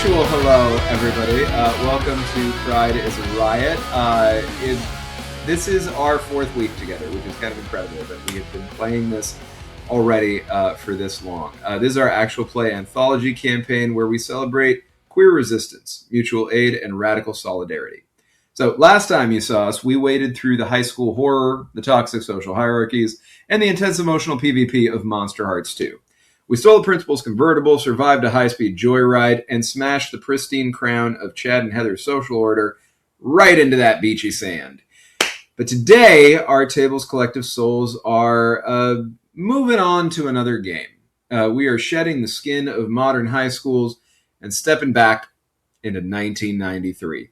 virtual hello, everybody. Welcome to Pride is a Riot. This is our fourth week together, which is kind of incredible that we have been playing this already for this long. This is our actual play anthology campaign where we celebrate queer resistance, mutual aid, and radical solidarity. So last time you saw us, we waded through the high school horror, the toxic social hierarchies, and the intense emotional PvP of Monster Hearts 2. We stole the principal's convertible, survived a high-speed joyride, and smashed the pristine crown of Chad and Heather's social order right into that beachy sand. But today, our table's collective souls are moving on to another game. We are shedding the skin of modern high schools and stepping back into 1993.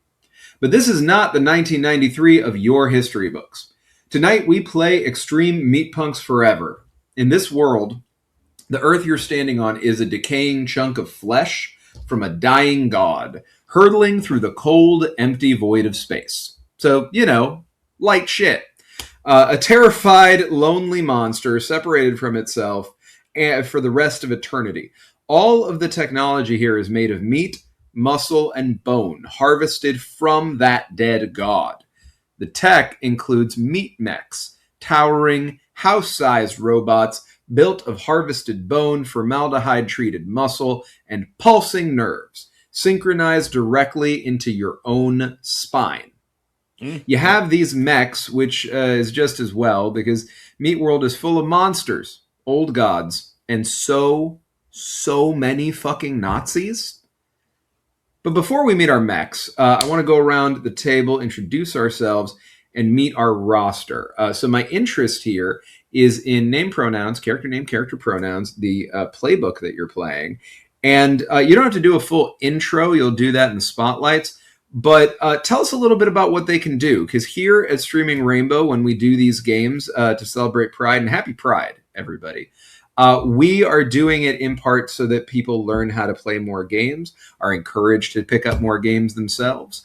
But this is not the 1993 of your history books. Tonight, we play Extreme Meatpunks Forever. In this world, the earth you're standing on is a decaying chunk of flesh from a dying god, hurtling through the cold, empty void of space. So, light shit. A terrified, lonely monster separated from itself for the rest of eternity. All of the technology here is made of meat, muscle, and bone, harvested from that dead god. The tech includes meat mechs, towering, house-sized robots built of harvested bone, formaldehyde-treated muscle, and pulsing nerves, synchronized directly into your own spine. You have these mechs, which is just as well, because Meat World is full of monsters, old gods, and so many fucking Nazis. But before we meet our mechs, I want to go around the table, introduce ourselves, and meet our roster. So my interest here is in name pronouns, character name, character pronouns, the playbook that you're playing. And you don't have to do a full intro. You'll do that in the spotlights. But tell us a little bit about what they can do. Because here at Streaming Rainbow, when we do these games to celebrate Pride, and happy Pride, everybody, we are doing it in part so that people learn how to play more games, are encouraged to pick up more games themselves.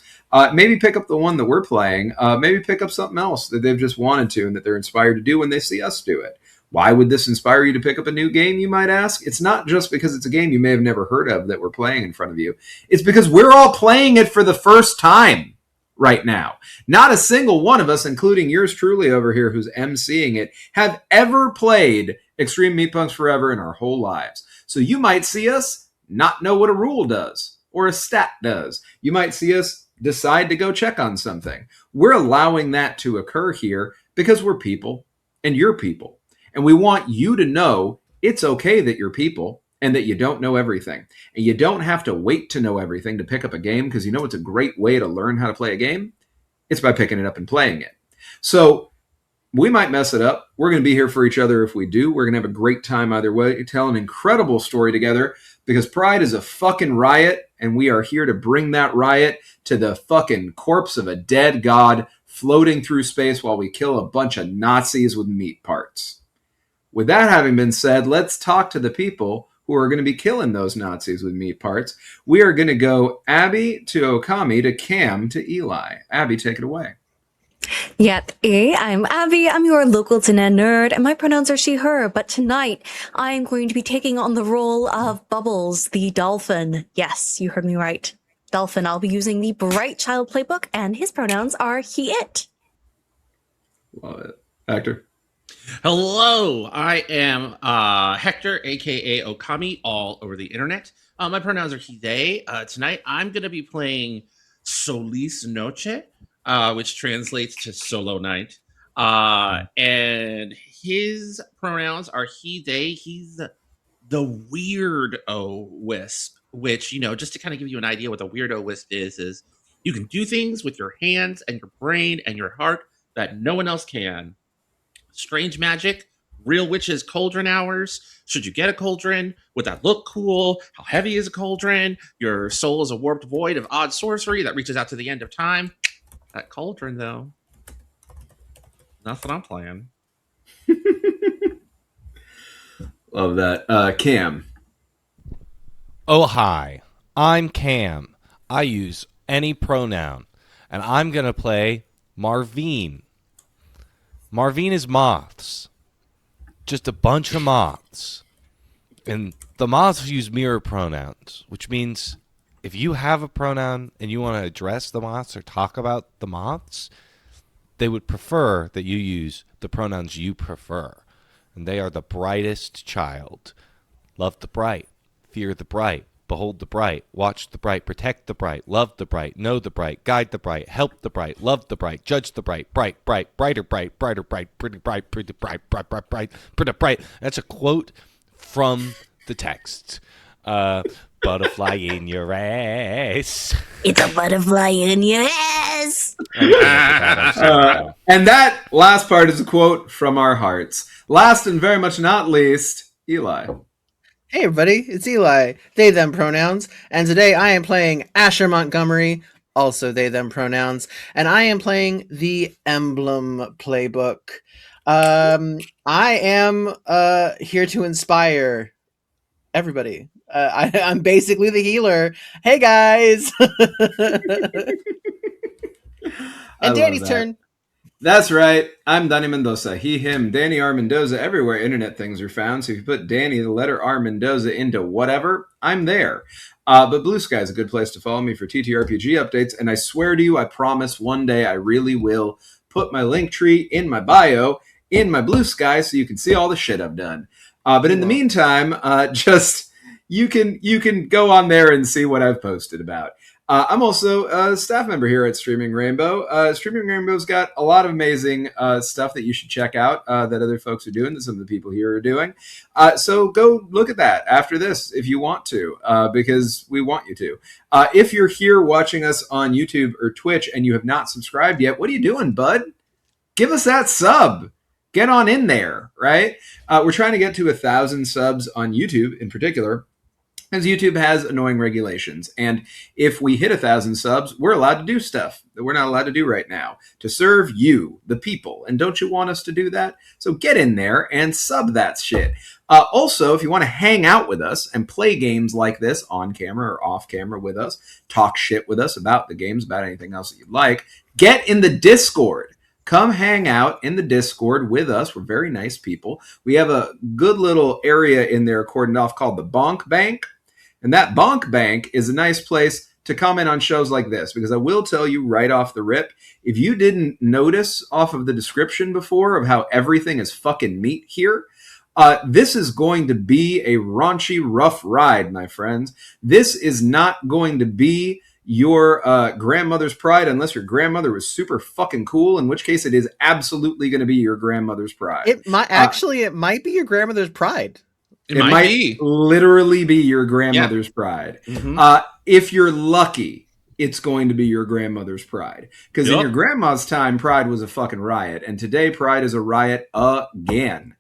Maybe pick up the one that we're playing. Maybe pick up something else that they've just wanted to and that they're inspired to do when they see us do it. Why would this inspire you to pick up a new game, you might ask? It's not just because it's a game you may have never heard of that we're playing in front of you. It's because we're all playing it for the first time right now. Not a single one of us, including yours truly over here who's emceeing it, have ever played Extreme Meatpunks Forever in our whole lives. So you might see us not know what a rule does or a stat does. You might see us decide to go check on something. We're allowing that to occur here because we're people and you're people. And we want you to know it's okay that you're people and that you don't know everything. And you don't have to wait to know everything to pick up a game, because you know it's a great way to learn how to play a game? It's by picking it up and playing it. So we might mess it up. We're going to be here for each other if we do. We're going to have a great time either way, tell an incredible story together, because Pride is a fucking riot, and we are here to bring that riot to the fucking corpse of a dead god floating through space while we kill a bunch of Nazis with meat parts. With that having been said, let's talk to the people who are going to be killing those Nazis with meat parts. We are going to go Abby to Okami to Cam to Eli. Abby, take it away. Yep, I'm Abby. I'm your local internet nerd, and my pronouns are she, her. But tonight, I'm going to be taking on the role of Bubbles, the dolphin. Yes, you heard me right. Dolphin. I'll be using the Bright Child playbook, and his pronouns are he, it. Love it. Hector. Hello, I am Hector, aka Okami, all over the internet. My pronouns are he, they. Tonight, I'm going to be playing Solis Noche, which translates to solo night. And his pronouns are he, they. He's the weirdo wisp, which, just to kind of give you an idea what the weirdo wisp is you can do things with your hands and your brain and your heart that no one else can. Strange magic, real witches' cauldron hours. Should you get a cauldron? Would that look cool? How heavy is a cauldron? Your soul is a warped void of odd sorcery that reaches out to the end of time. That cauldron, though, that's what I'm playing. Love that. Cam. Oh, hi. I'm Cam. I use any pronoun, and I'm going to play Marveen. Marveen is moths. Just a bunch of moths. And the moths use mirror pronouns, which means if you have a pronoun and you want to address the moths or talk about the moths, they would prefer that you use the pronouns you prefer. And they are the brightest child. Love the bright, fear the bright, behold the bright, watch the bright, protect the bright, love the bright, know the bright, guide the bright, help the bright, love the bright, judge the bright, bright, bright, brighter bright, brighter bright, pretty bright, pretty bright, bright, bright, bright, pretty bright. That's a quote from the text. Butterfly in your ass. It's a butterfly in your ass. And that last part is a quote from our hearts. Last and very much not least, Eli. Hey everybody, it's Eli, they them pronouns, and today I am playing Asher Montgomery, also they them pronouns, and I am playing the Emblem Playbook. I am here to inspire everybody. I'm basically the healer. Hey guys! And Danny's turn. That's right. I'm Danny Mendoza. He, him, Danny R. Mendoza, everywhere internet things are found. So if you put Danny, the letter R, Mendoza into whatever, I'm there. But Blue Sky is a good place to follow me for TTRPG updates. And I swear to you, I promise one day I really will put my link tree in my bio, in my Blue Sky, so you can see all the shit I've done. But in the meantime, just you can go on there and see what I've posted about. I'm also a staff member here at Streaming Rainbow. Streaming Rainbow's got a lot of amazing stuff that you should check out that other folks are doing, that some of the people here are doing. So go look at that after this if you want to, because we want you to. If you're here watching us on YouTube or Twitch and you have not subscribed yet, what are you doing, bud? Give us that sub. Get on in there, right? We're trying to get to 1,000 subs on YouTube in particular, as YouTube has annoying regulations. And if we hit 1,000 subs, we're allowed to do stuff that we're not allowed to do right now to serve you, the people. And don't you want us to do that? So get in there and sub that shit. Also, if you want to hang out with us and play games like this on camera or off camera with us, talk shit with us about the games, about anything else that you'd like, get in the Discord. Come hang out in the Discord with us. We're very nice people. We have a good little area in there cordoned off called the Bonk Bank. And that Bonk Bank is a nice place to comment on shows like this, because I will tell you right off the rip, if you didn't notice off of the description before of how everything is fucking meat here, this is going to be a raunchy, rough ride, my friends. This is not going to be your grandmother's pride unless your grandmother was super fucking cool, in which case it is absolutely going to be your grandmother's pride. It might be your grandmother's pride. It might be. Literally be your grandmother's pride. Mm-hmm. If you're lucky, it's going to be your grandmother's pride. Because in your grandma's time, pride was a fucking riot. And today, pride is a riot again.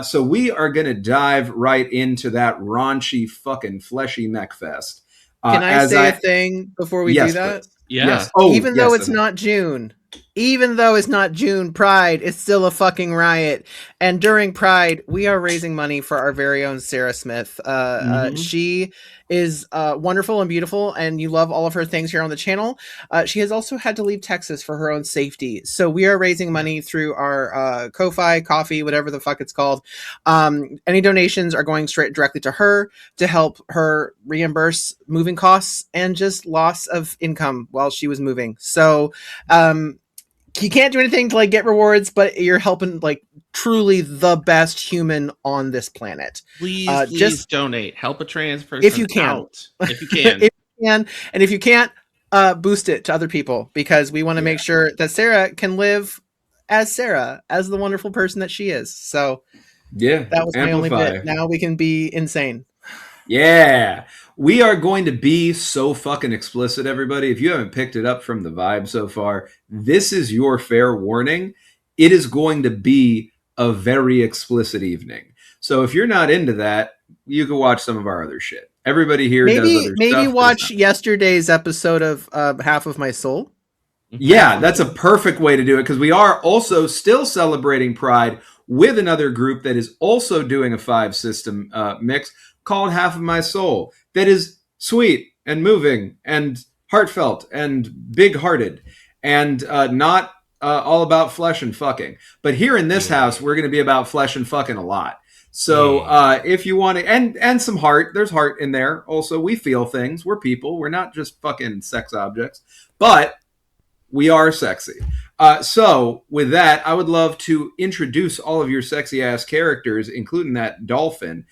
So we are going to dive right into that raunchy, fucking fleshy mech fest. Can I say a thing before we do that? Yeah. Yes. Oh, Even though it's not June, Pride is still a fucking riot. And during Pride, we are raising money for our very own Sarah Smith. She is wonderful and beautiful, and you love all of her things here on the channel. She has also had to leave Texas for her own safety. So we are raising money through our Ko-Fi, coffee, whatever the fuck it's called. Any donations are going straight directly to her to help her reimburse moving costs and just loss of income while she was moving. So you can't do anything to like get rewards, but you're helping like truly the best human on this planet. Please just donate. Help a trans person if you can. out. If you can. If you can. And if you can't, boost it to other people, because we want to make sure that Sarah can live as Sarah, as the wonderful person that she is. So yeah, that was my only bit. Now we can be insane. Yeah. We are going to be so fucking explicit, everybody. If you haven't picked it up from the vibe so far, this is your fair warning. It is going to be a very explicit evening. So if you're not into that, you can watch some of our other shit. Everybody here does other stuff. Maybe watch yesterday's episode of Half of My Soul. Yeah, that's a perfect way to do it, because we are also still celebrating Pride with another group that is also doing a 5-system mix called Half of My Soul, that is sweet and moving and heartfelt and big-hearted and not all about flesh and fucking. But here in this house, we're going to be about flesh and fucking a lot. So if you want to, and some heart, there's heart in there. Also, we feel things. We're people. We're not just fucking sex objects, but we are sexy. So with that, I would love to introduce all of your sexy ass characters, including that dolphin,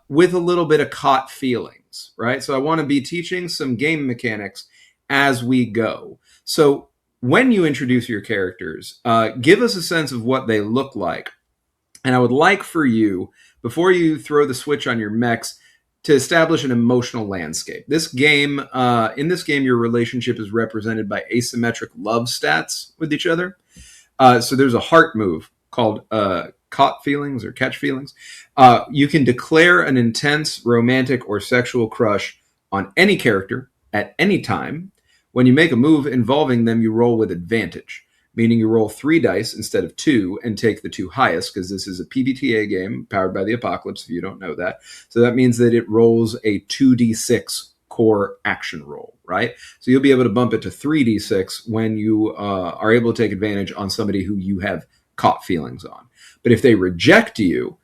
with a little bit of caught feelings, right? So I want to be teaching some game mechanics as we go. So when you introduce your characters, give us a sense of what they look like. And I would like for you, before you throw the switch on your mechs, to establish an emotional landscape. This game, in this game, your relationship is represented by asymmetric love stats with each other. So there's a heart move called caught feelings or catch feelings. You can declare an intense romantic or sexual crush on any character at any time. When you make a move involving them, you roll with advantage, meaning you roll 3 dice instead of 2 and take the 2 highest, because this is a PBTA game powered by the Apocalypse, if you don't know that. So that means that it rolls a 2d6 core action roll, right? So you'll be able to bump it to 3d6 when you are able to take advantage on somebody who you have caught feelings on. But if they reject you,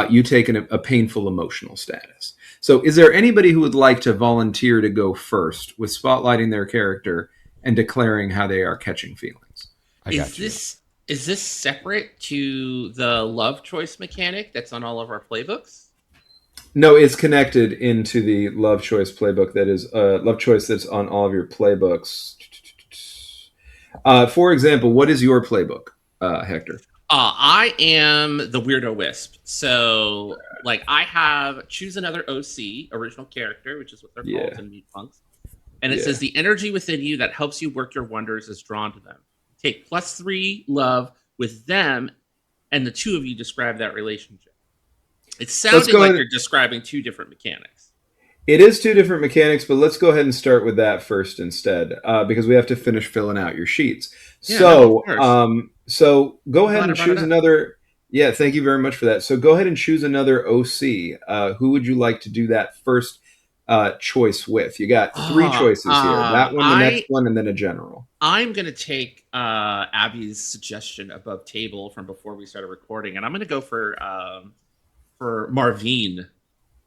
you take a painful emotional status. So is there anybody who would like to volunteer to go first with spotlighting their character and declaring how they are catching feelings? Is this separate to the love choice mechanic that's on all of our playbooks? No, it's connected into the love choice playbook. That is love choice that's on all of your playbooks. For example, what is your playbook, Hector? I am the Weirdo Wisp. So, like, I have choose another OC, original character, which is what they're called in Meatpunks. And it says the energy within you that helps you work your wonders is drawn to them. Take +3 love with them, and the two of you describe that relationship. It sounded like you're describing 2 different mechanics. It is 2 different mechanics, but let's go ahead and start with that first instead, because we have to finish filling out your sheets. Yeah, so go ahead and choose another. Yeah, thank you very much for that. So go ahead and choose another OC. Who would you like to do that first choice with? You got 3 choices here. That one, the next one, and then a general. I'm going to take Abby's suggestion above table from before we started recording, and I'm going to go for Marveen.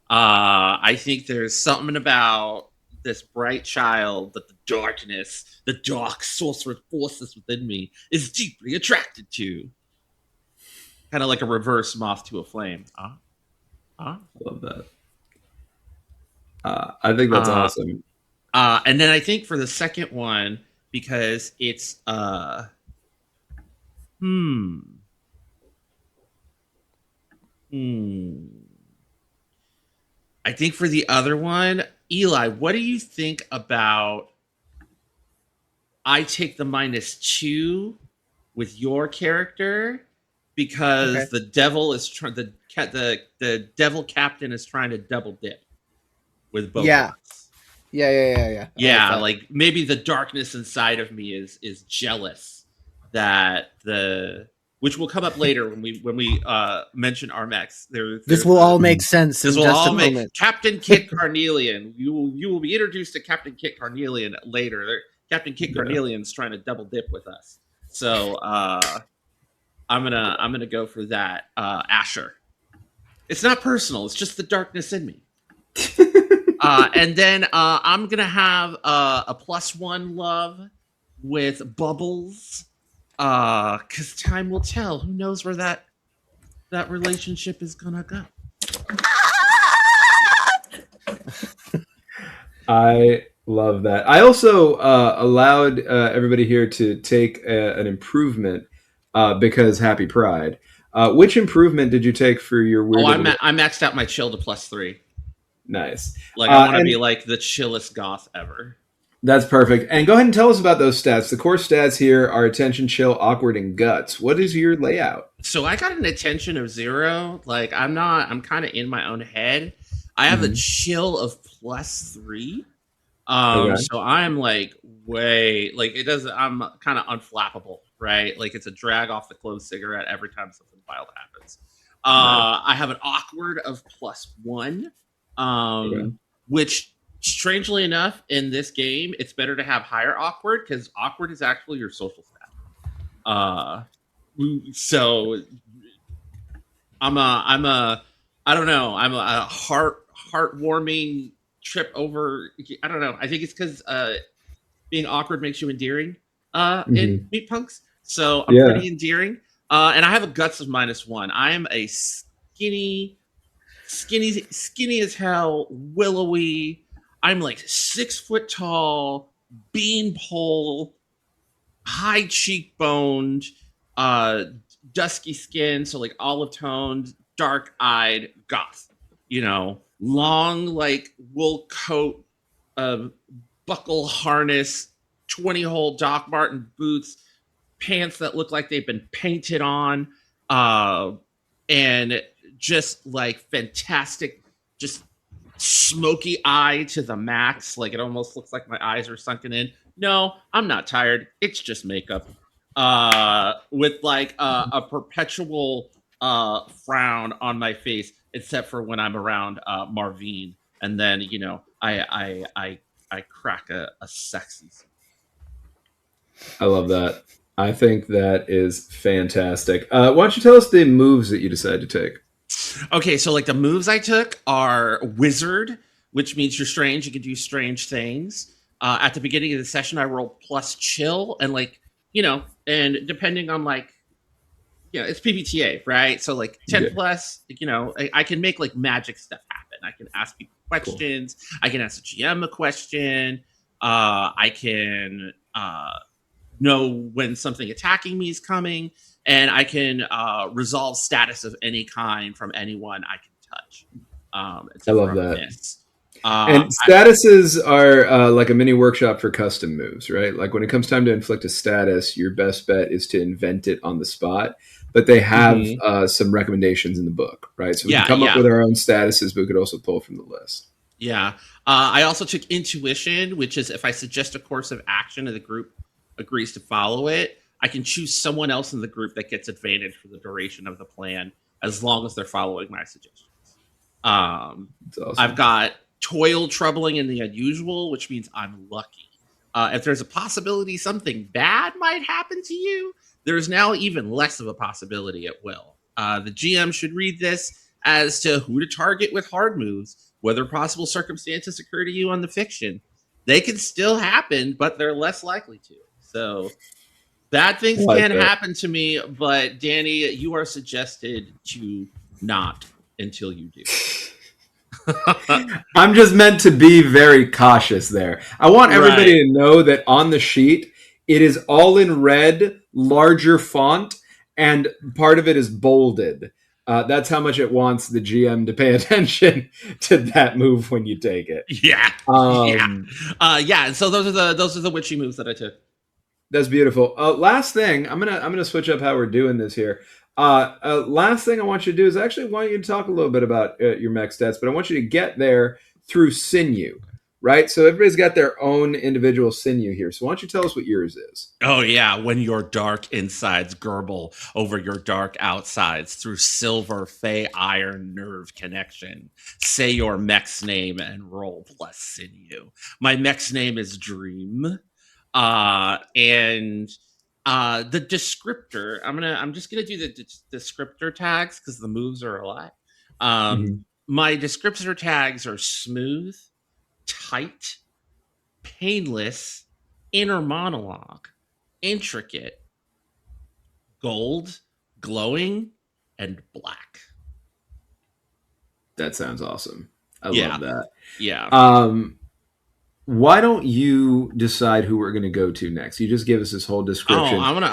I think there's something about this bright child that the dark sorcerous forces within me is deeply attracted to. Kind of like a reverse moth to a flame. I love that. I think that's awesome. And then I think for the second one, because it's I think for the other one, Eli, what do you think about I take the -2 with your character because the devil is the devil captain is trying to double dip with both of us. Yeah, like maybe the darkness inside of me is jealous that which will come up later when we mention our mechs. This will all make sense. This will all make Captain Kit Carnelian. You will be introduced to Captain Kit Carnelian later. Captain Kit Carnelian's trying to double dip with us. So I'm gonna go for that. Asher. It's not personal. It's just the darkness in me. And then I'm gonna have a +1 love with Bubbles. Because time will tell. Who knows where that relationship is gonna go? I love that. I also allowed everybody here to take an improvement because Happy Pride. Which improvement did you take for your weird? I maxed out my chill to +3. Nice. Like I want to be like the chillest goth ever. That's perfect. And go ahead and tell us about those stats. The core stats here are attention, chill, awkward, and guts. What is your layout? So I got an attention of 0. Like I'm kind of in my own head. I have a chill of +3. So I'm like I'm kind of unflappable, right? Like it's a drag off the closed cigarette every time something wild happens. I have an awkward of +1, which strangely enough, in this game, it's better to have higher awkward because awkward is actually your social stat. So I don't know. I'm a heartwarming trip over. I don't know. I think it's because being awkward makes you endearing in Mhm. Meat Punks. So I'm Yeah. pretty endearing. And I have a guts of -1. I am a skinny as hell, willowy. I'm like 6 foot tall, beanpole, high cheekboned, uh, dusky skin, so like olive toned, dark eyed goth. Long like wool coat, uh, buckle harness, 20-hole Doc Martin boots, pants that look like they've been painted on, uh, and just like fantastic, just smoky eye to the max. Like it almost looks like my eyes are sunken in. No, I'm not tired. It's just makeup. With like a perpetual frown on my face, except for when I'm around Marveen, and then I crack a sexy. I love that. I think that is fantastic. Why don't you tell us the moves that you decided to take? Okay, so like the moves I took are wizard, which means you're strange. You can do strange things. At the beginning of the session, I roll plus chill, and and depending on it's PBTA, right? So like 10 Yeah. plus, I can make like magic stuff happen. I can ask people Cool. questions. I can ask the GM a question. I can know when something attacking me is coming, and I can resolve status of any kind from anyone I can touch. I Except love for a that. miss. And statuses are like a mini workshop for custom moves, right? Like when it comes time to inflict a status, your best bet is to invent it on the spot. But they have some recommendations in the book, right? So we can come up with our own statuses, but we could also pull from the list. Yeah. I also took intuition, which is if I suggest a course of action and the group agrees to follow it, I can choose someone else in the group that gets advantage for the duration of the plan, as long as they're following my suggestions. Awesome. I've got toil, troubling, and the unusual, which means I'm lucky. If there's a possibility something bad might happen to you, there's now even less of a possibility it will. The GM should read this as to who to target with hard moves, whether possible circumstances occur to you on the fiction. They can still happen, but they're less likely to. So bad things can happen to me, but Danny, you are suggested to not until you do. I'm just meant to be very cautious there. I want everybody to know that on the sheet, it is all in red, larger font, and part of it is bolded. That's how much it wants the GM to pay attention to that move when you take it. Yeah, And so those are the witchy moves that I took. That's beautiful. Last thing, I'm gonna switch up how we're doing this here. Last thing I want you to do is actually want you to talk a little bit about your mech stats, but I want you to get there through sinew, right? So everybody's got their own individual sinew here. So why don't you tell us what yours is? Oh yeah, when your dark insides gurgle over your dark outsides through silver fey iron nerve connection. Say your mech's name and roll plus sinew. My mech's name is Dream. And the descriptor, I'm just gonna do the descriptor tags because the moves are a lot. My descriptor tags are smooth, tight, painless, inner monologue, intricate, gold, glowing, and black. That sounds awesome. I love that. Yeah. Why don't you decide who we're going to go to next? You just give us this whole description. I want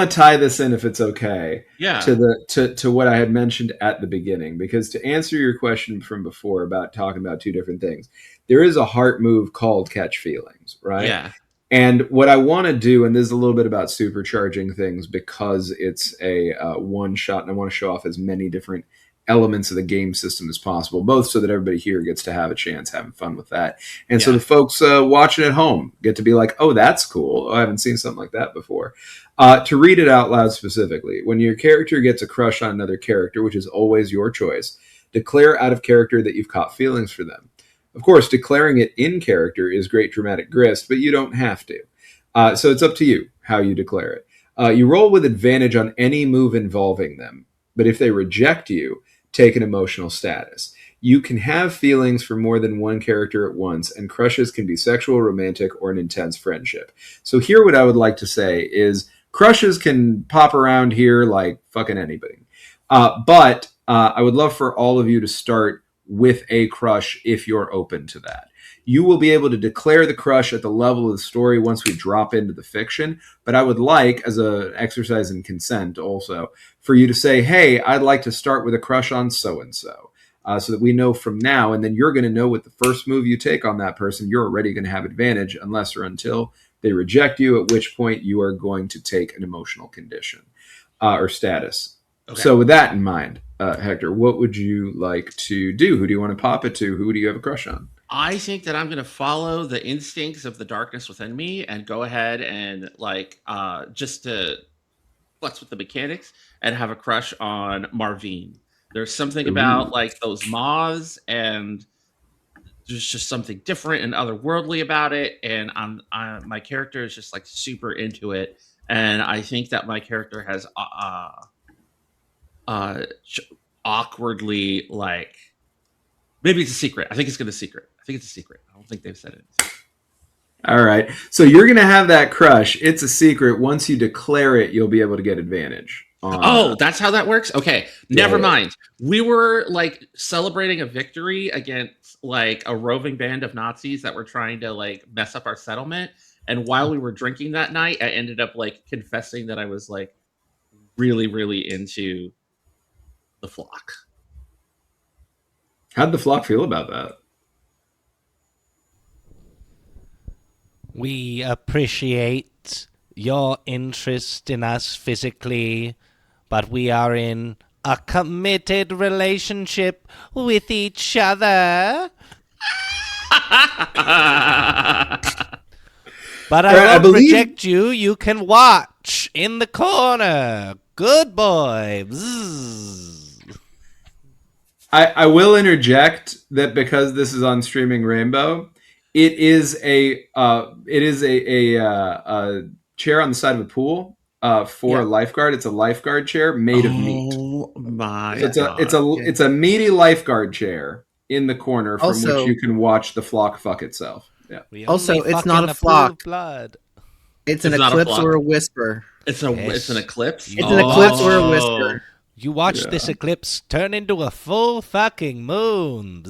to tie this in if it's okay. Yeah. To what I had mentioned at the beginning, because to answer your question from before about talking about two different things, there is a heart move called Catch Feelings, right? Yeah. And what I want to do, and this is a little bit about supercharging things because it's a one shot, and I want to show off as many different elements of the game system as possible, both so that everybody here gets to have a chance having fun with that, and so the folks watching at home get to be like, oh, that's cool. I haven't seen something like that before. To read it out loud specifically, when your character gets a crush on another character, which is always your choice, declare out of character that you've caught feelings for them. Of course, declaring it in character is great dramatic grist, but you don't have to. So it's up to you how you declare it. You roll with advantage on any move involving them, but if they reject you, take an emotional status. You can have feelings for more than one character at once, and crushes can be sexual, romantic, or an intense friendship. So here what I would like to say is crushes can pop around here like fucking anybody. But I would love for all of you to start with a crush if you're open to that. You will be able to declare the crush at the level of the story once we drop into the fiction. But I would like, as an exercise in consent also, for you to say, hey, I'd like to start with a crush on so-and-so. So that we know from now, and then you're going to know with the first move you take on that person, you're already going to have advantage unless or until they reject you, at which point you are going to take an emotional condition or status. Okay. So with that in mind, Hector, what would you like to do? Who do you want to pop it to? Who do you have a crush on? I think that I'm going to follow the instincts of the darkness within me and go ahead and just to flex with the mechanics and have a crush on Marveen. There's something about like those moths, and there's just something different and otherworldly about it. And my character is just like super into it, and I think that my character has awkwardly like maybe it's a secret. I think it's a secret. I think it's a secret. I don't think they've said it. All right. So you're going to have that crush. It's a secret. Once you declare it, you'll be able to get advantage. Oh, that's how that works? Okay. Never mind. We were like celebrating a victory against like a roving band of Nazis that were trying to like mess up our settlement. And while we were drinking that night, I ended up like confessing that I was like really, really into the flock. How'd the flock feel about that? We appreciate your interest in us physically, but we are in a committed relationship with each other. But I won't reject you. You can watch in the corner. Good boy. Bzzz. I will interject that because this is on Streaming Rainbow, it is a chair on the side of a pool for a lifeguard. It's a lifeguard chair made of meat. Oh my God. It's a meaty lifeguard chair in the corner from which you can watch the flock fuck itself. Yeah. Also, it's not a flock. Blood. It's an eclipse or a whisper. It's an eclipse? It's an eclipse or a whisper. You watch this eclipse turn into a full fucking moon.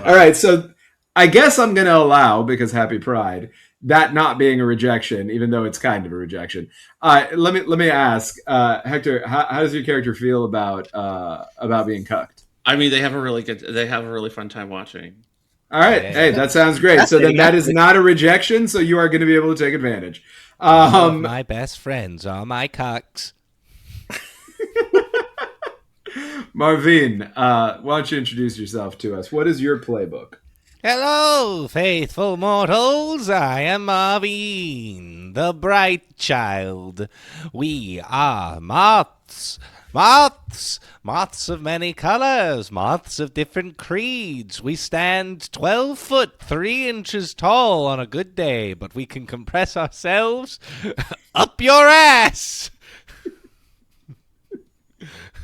All right, so I guess I'm going to allow, because Happy Pride, that not being a rejection, even though it's kind of a rejection. Let me ask, Hector, how does your character feel about being cucked? I mean, they have a really fun time watching. All right, hey, that sounds great. So then that is not a rejection, so you are going to be able to take advantage. My best friends are my cocks. Marveen, why don't you introduce yourself to us? What is your playbook? Hello, faithful mortals. I am Marveen, the bright child. We are moths. Moths of many colors, moths of different creeds. We stand 12 foot 3 inches tall on a good day, but we can compress ourselves up your ass.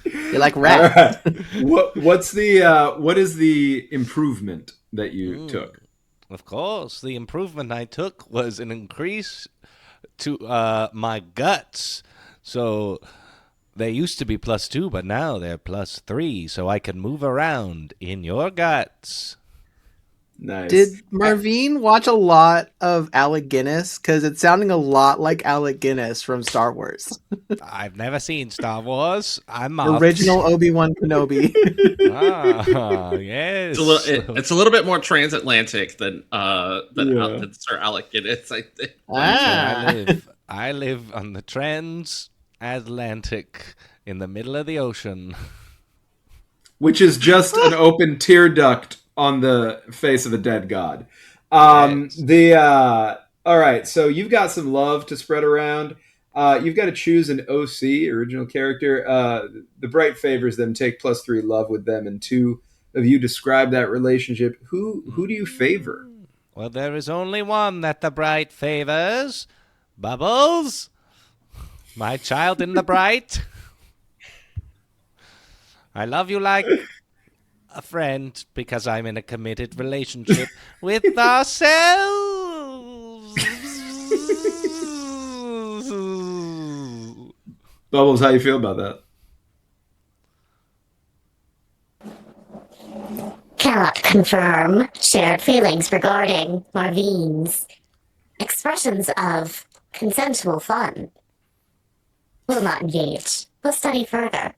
You're like rats. Right. What is the improvement that you took? Of course, the improvement I took was an increase to my guts. So they used to be +2, but now they're +3, so I can move around in your guts. Nice. Did Marveen watch a lot of Alec Guinness? Because it's sounding a lot like Alec Guinness from Star Wars. I've never seen Star Wars. I'm original Obi-Wan Kenobi. Yes. It's a little bit more transatlantic than Sir Alec Guinness, I think. I live on the transatlantic in the middle of the ocean, which is just an open tear duct on the face of a dead god. Yes. All right, so you've got some love to spread around. You've got to choose an OC, original character. The bright favors them, take +3 love with them, and 2 of you describe that relationship. Who do you favor? Well, there is only one that the bright favors. Bubbles, my child in the bright. I love you like a friend because I'm in a committed relationship with ourselves. Bubbles, how you feel about that? Cannot confirm shared feelings regarding Marveen's expressions of consensual fun. Will not engage. Will study further.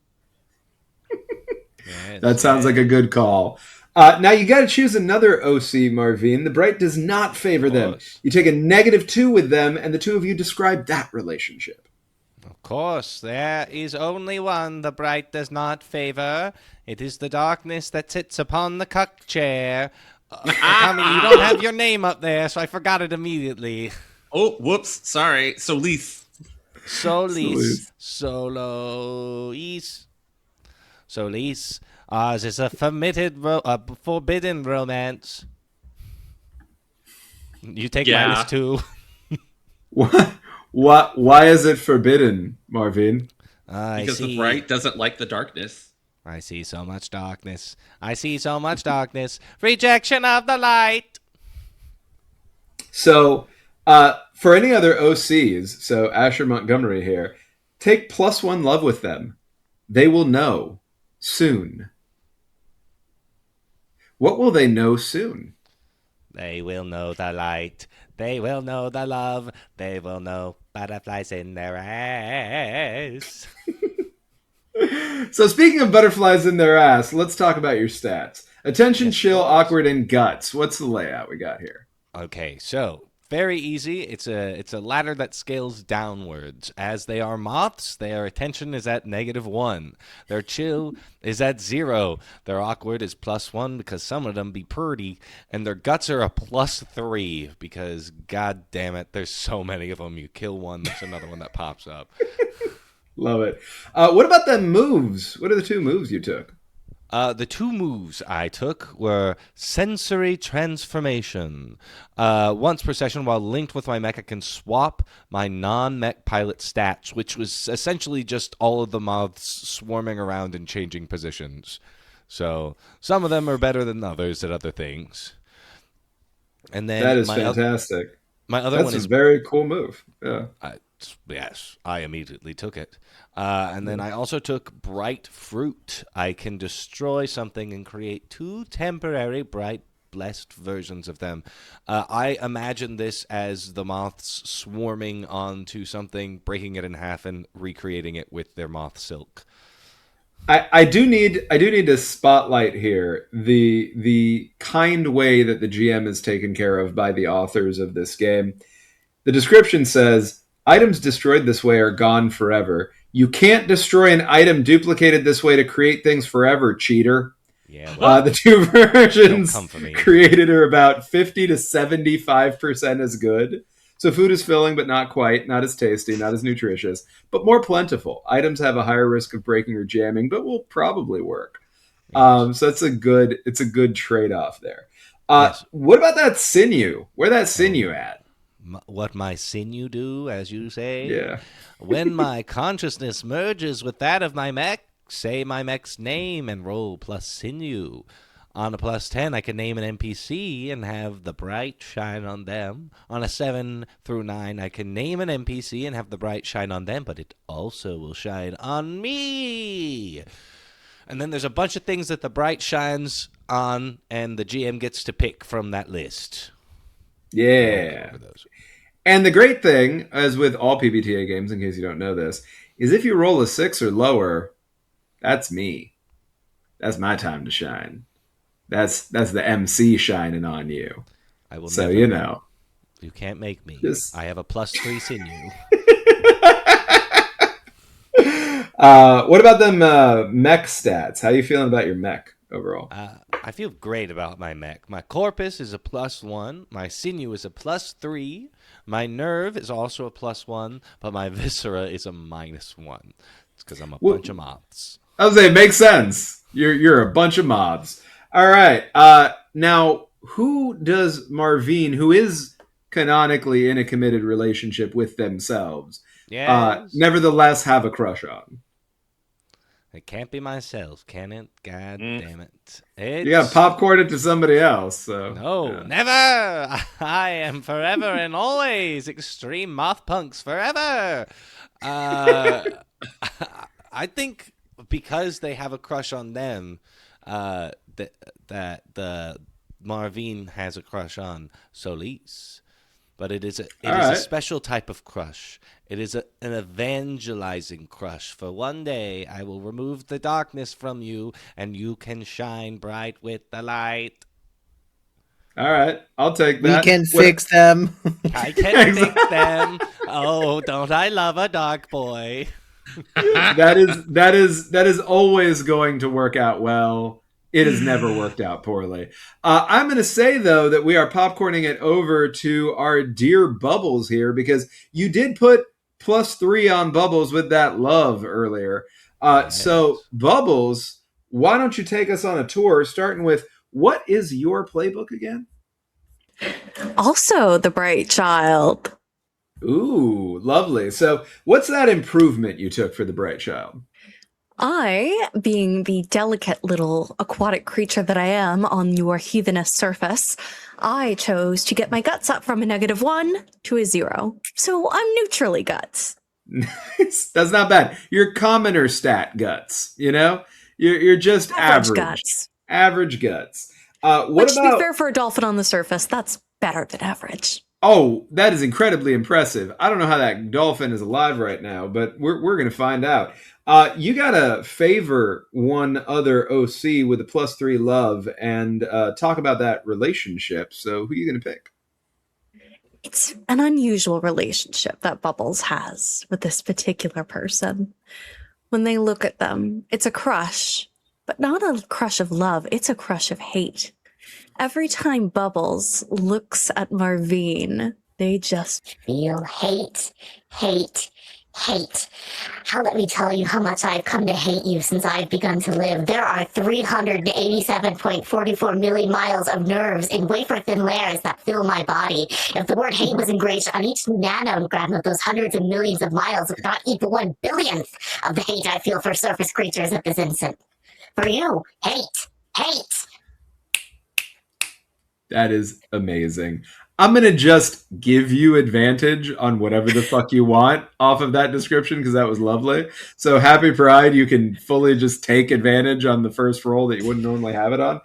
That sounds like a good call. Now you got to choose another OC, Marveen. The bright does not favor them. You take a -2 with them, and the two of you describe that relationship. Of course, there is only one the bright does not favor. It is the darkness that sits upon the cuck chair. Tommy, you don't have your name up there, so I forgot it immediately. Oh, whoops. Sorry. Solis. Solis. Ours is a forbidden romance. You take -2. What? Why is it forbidden, Marveen? Because the bright doesn't like the darkness. I see so much darkness. Rejection of the light. So, for any other OCs, so Asher Montgomery here, take +1 love with them. They will know soon. What will they know soon? They will know the light. They will know the love. They will know butterflies in their ass. So speaking of butterflies in their ass, let's talk about your stats. Attention, chill, awkward, and guts. What's the layout we got here? Okay, so very easy. It's a ladder that scales downwards. As they are moths, their attention is at -1. Their chill is at 0. Their awkward is +1 because some of them be purty, and their guts are a +3 because god damn it, there's so many of them. You kill one, there's another one that pops up. Love it. What about the moves? What are the 2 moves you took? The 2 moves I took were Sensory Transformation. Once per session, while linked with my mech, I can swap my non-mech pilot stats, which was essentially just all of the moths swarming around and changing positions. So some of them are better than others at other things. And then that is fantastic. My other That's one is a very cool move. Yeah. Yes, I immediately took it. And then I also took Bright Fruit. I can destroy something and create 2 temporary bright blessed versions of them. I imagine this as the moths swarming onto something, breaking it in half, and recreating it with their moth silk. I do need to spotlight here the kind way that the GM is taken care of by the authors of this game. The description says, items destroyed this way are gone forever. You can't destroy an item duplicated this way to create things forever, cheater. Yeah, well, the 2 versions don't come for me. created are about 50 to 75% as good. So food is filling, but not quite, not as tasty, not as nutritious, but more plentiful. Items have a higher risk of breaking or jamming, but will probably work. So it's a good trade-off there. Yes. What about that sinew? Where that sinew at? What my sinew do, as you say? Yeah. When my consciousness merges with that of my mech, say my mech's name and roll plus sinew. On a +10, I can name an NPC and have the bright shine on them. On a 7 through 9, I can name an NPC and have the bright shine on them, but it also will shine on me. And then there's a bunch of things that the bright shines on, and the GM gets to pick from that list. Yeah. And the great thing, as with all PBTA games, in case you don't know this, is if you roll a 6 or lower, that's me. That's my time to shine. That's the MC shining on you. I will. So never you know, you can't make me. Just... I have a +3 sinew. What about them mech stats? How are you feeling about your mech overall? I feel great about my mech. My corpus is a +1. My sinew is a +3. My nerve is also a +1, but my viscera is a -1. It's because I'm a bunch of moths. I was saying, it makes sense. You're a bunch of mobs. All right. Now, who does Marveen, who is canonically in a committed relationship with themselves, Yes. nevertheless have a crush on? It can't be myself, can it? God Mm. damn it. You got to popcorn it to somebody else. So No, yeah. never! I am forever and always Extreme Meatpunks Forever! I think because they have a crush on them, that the Marveen has a crush on Solis. But it is a right. special type of crush. It is an evangelizing crush. For one day, I will remove the darkness from you, and you can shine bright with the light. All right, I'll take We that. can fix them. I can fix them. Oh, don't I love a dark boy? that is always going to work out well. It has never worked out poorly. I'm going to say, though, that we are popcorning it over to our dear Bubbles here, because you did put +3 on Bubbles with that love earlier. Yes. So, Bubbles, why don't you take us on a tour, starting with, what is your playbook again? Also, the bright child. Ooh, lovely. So, what's that improvement you took for the Bright Child? I, being the delicate little aquatic creature that I am on your heathenous surface, I chose to get my guts up from a -1 to a 0. So I'm neutrally guts. That's not bad. You're commoner stat guts, you know? You're just average. Guts. Average guts. Which, to be fair, for a dolphin on the surface, that's better than average. Oh, that is incredibly impressive. I don't know how that dolphin is alive right now, but we're going to find out. You got to favor one other OC with a +3 love and talk about that relationship. So who are you going to pick? It's an unusual relationship that Bubbles has with this particular person. When they look at them, it's a crush, but not a crush of love. It's a crush of hate. Every time Bubbles looks at Marveen, they just feel hate, hate, hate. How let me tell you how much I've come to hate you since I've begun to live. There are 387.44 million miles of nerves in wafer-thin layers that fill my body. If the word hate was engraved on each nanogram of those hundreds of millions of miles, it would not equal 1/billionth of the hate I feel for surface creatures at this instant. For you, hate, hate. That is amazing. I'm going to just give you advantage on whatever the fuck you want off of that description, because that was lovely. So happy Pride, you can fully just take advantage on the first roll that you wouldn't normally have it on.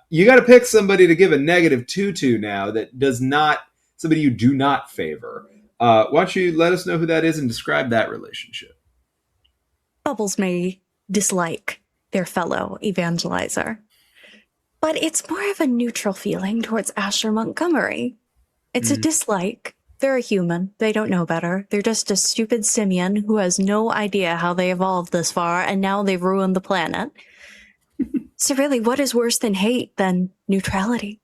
You got to pick somebody to give a -2 to now that does not, somebody you do not favor. Why don't you let us know who that is and describe that relationship? Bubbles may dislike their fellow evangelizer, but it's more of a neutral feeling towards Asher Montgomery. It's a dislike. They're a human. They don't know better. They're just a stupid simian who has no idea how they evolved this far, and now they've ruined the planet. So really, what is worse than hate than neutrality?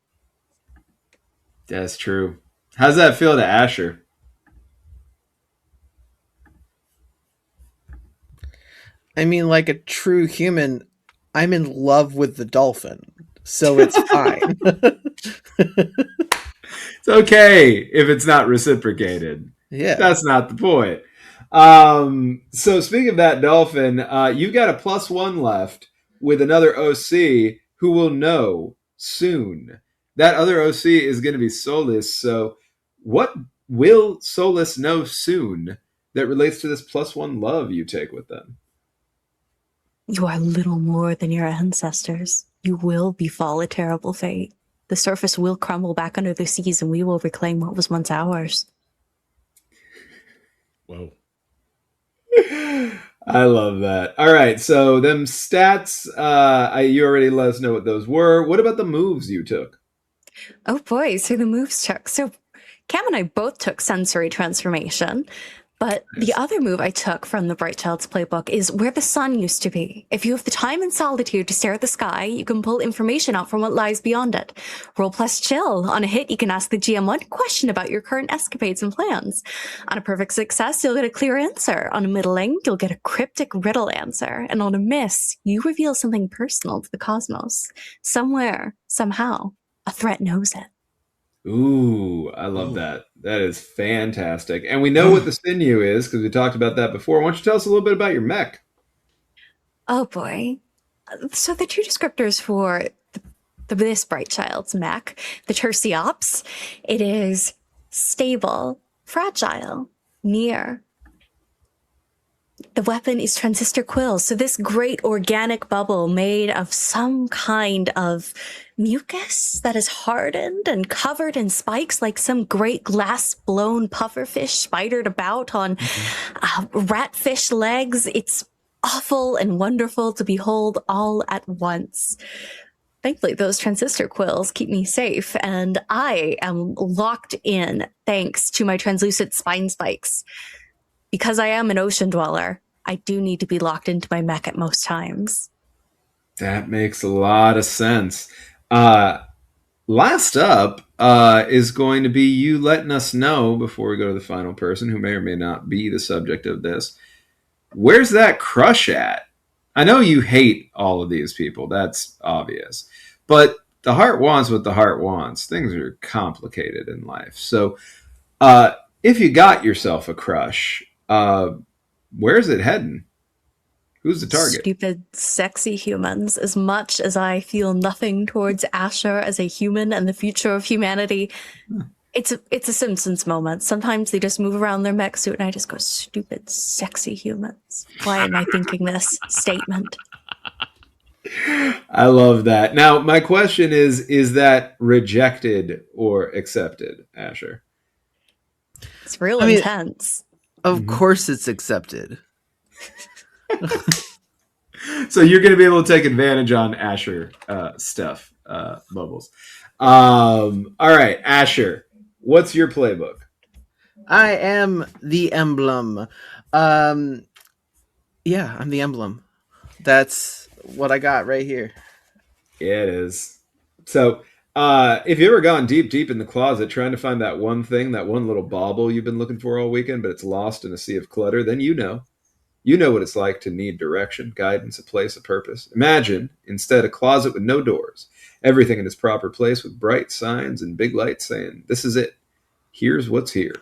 That's true. How's that feel to Asher? I mean, like a true human, I'm in love with the dolphin, so it's fine. It's okay if it's not reciprocated. Yeah. That's not the point. So speaking of that dolphin, you've got a +1 left with another OC who will know soon. That other OC is going to be Solis. So what will Solis know soon that relates to this +1 love you take with them? You are little more than your ancestors. You will befall a terrible fate. The surface will crumble back under the seas, and we will reclaim what was once ours. Whoa. I love that. All right, so them stats, you already let us know what those were. What about the moves you took? Oh boy, so the moves took. So Cam and I both took sensory transformation, but the other move I took from the Bright Child's playbook is where the sun used to be. If you have the time and solitude to stare at the sky, you can pull information out from what lies beyond it. Roll plus chill. On a hit, you can ask the GM one question about your current escapades and plans. On a perfect success, you'll get a clear answer. On a middling, you'll get a cryptic riddle answer. And on a miss, you reveal something personal to the cosmos. Somewhere, somehow, a threat knows it. Ooh, I love that. That is fantastic. And we know what the sinew is because we talked about that before. Why don't you tell us a little bit about your mech? Oh boy. So the two descriptors for this bright child's mech, the Terciops, it is stable, fragile, near. The weapon is transistor quills. So this great organic bubble made of some kind of mucus that is hardened and covered in spikes like some great glass-blown pufferfish spidered about on ratfish legs. It's awful and wonderful to behold all at once. Thankfully, those transistor quills keep me safe, and I am locked in thanks to my translucent spine spikes. Because I am an ocean dweller, I do need to be locked into my mech at most times. That makes a lot of sense. Last up is going to be you letting us know, before we go to the final person, who may or may not be the subject of this, where's that crush at? I know you hate all of these people. That's obvious. But the heart wants what the heart wants. Things are complicated in life. So if you got yourself a crush, where's it heading? Who's the target? Stupid, sexy humans. As much as I feel nothing towards Asher as a human and the future of humanity, it's a Simpsons moment. Sometimes they just move around their mech suit and I just go, stupid, sexy humans. Why am I thinking this statement? I love that. Now, my question is that rejected or accepted, Asher? It's real intense. Of course it's accepted. So you're going to be able to take advantage on Asher stuff, Bubbles. All right, Asher, what's your playbook? I am the emblem. I'm the emblem. That's what I got right here. Yeah, it is. So if you ever gone deep in the closet trying to find that one thing, that one little bauble you've been looking for all weekend, but it's lost in a sea of clutter, then you know what it's like to need direction, guidance, a place, a purpose. Imagine, instead, a closet with no doors, everything in its proper place with bright signs and big lights saying, this is it. Here's what's here.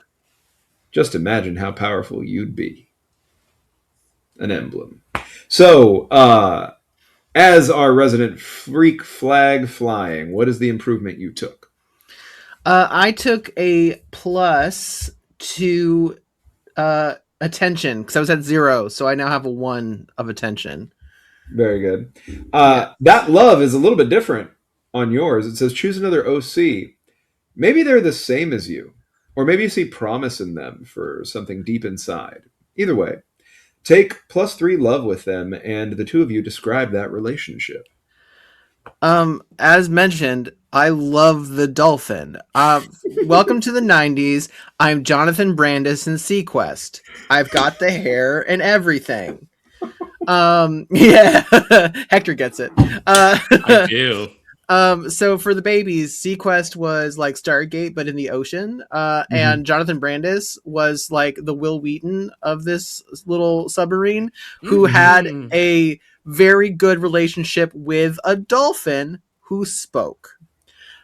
Just imagine how powerful you'd be. An emblem. So, as our resident freak flag flying, what is the improvement you took? I took a plus to attention because I was at 0, so I now have a 1 of attention. Very good. That love is a little bit different on yours. It says choose another OC. Maybe they're the same as you, or maybe you see promise in them for something deep inside. Either way, take +3 love with them, and the two of you describe that relationship. As mentioned, I love the dolphin. Welcome to the 90s. I'm Jonathan Brandis in Sequest. I've got the hair and everything. Yeah, Hector gets it. I do. So for the babies, Sequest was like Stargate, but in the ocean. And Jonathan Brandis was like the Will Wheaton of this little submarine who had a very good relationship with a dolphin who spoke.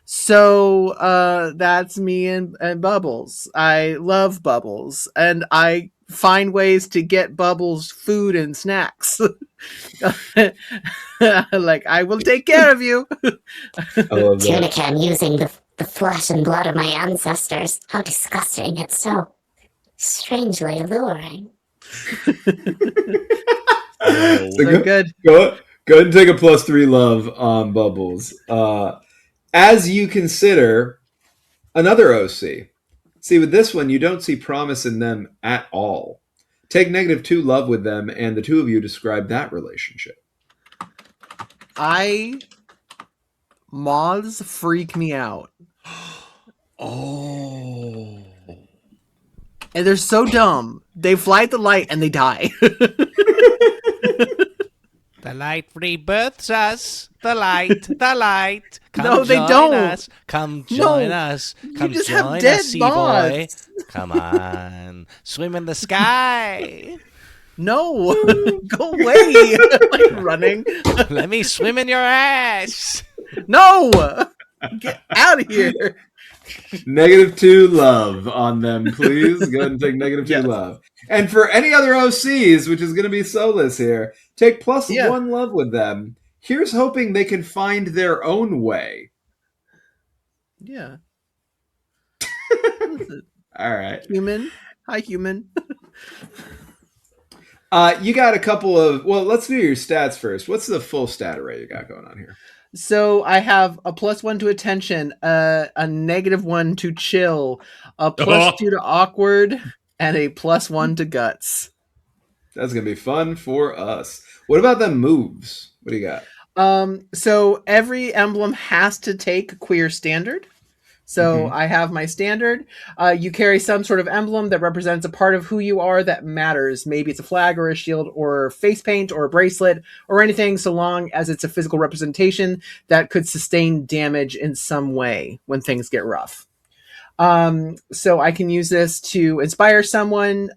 So that's me and Bubbles. I love Bubbles, and I find ways to get Bubbles food and snacks. Like, I will take care of you. I love that. Tunica, I'm using the flesh and blood of my ancestors. How disgusting. It's so strangely alluring. So good. Go ahead and take a +3 love on Bubbles. As you consider another OC. See, with this one, you don't see promise in them at all. Take -2 love with them, and the two of you describe that relationship. Moths freak me out. Oh. And they're so dumb. They fly at the light and they die. The light rebirths us. The light. Come No, they join don't. Us. Come join us. Come just join have dead us, sea boy. moths. Come on. Swim in the sky. No, go away. Like running. Let me swim in your ass. No. Get out of here. -2 love on them, please. Go ahead and take -2 Yes. love. And for any other OCs, which is going to be Solis here, take +1 love with them. Here's hoping they can find their own way. Yeah. All right. Human. Hi, human. You got a couple of... Well, let's do your stats first. What's the full stat array you got going on here? So I have a +1 to attention, a -1 to chill, a +2 to awkward, and a +1 to guts. That's going to be fun for us. What about them moves? What do you got? So every emblem has to take queer standard. So I have my standard. You carry some sort of emblem that represents a part of who you are that matters. Maybe it's a flag or a shield or face paint or a bracelet or anything, so long as it's a physical representation that could sustain damage in some way when things get rough. So I can use this to inspire someone.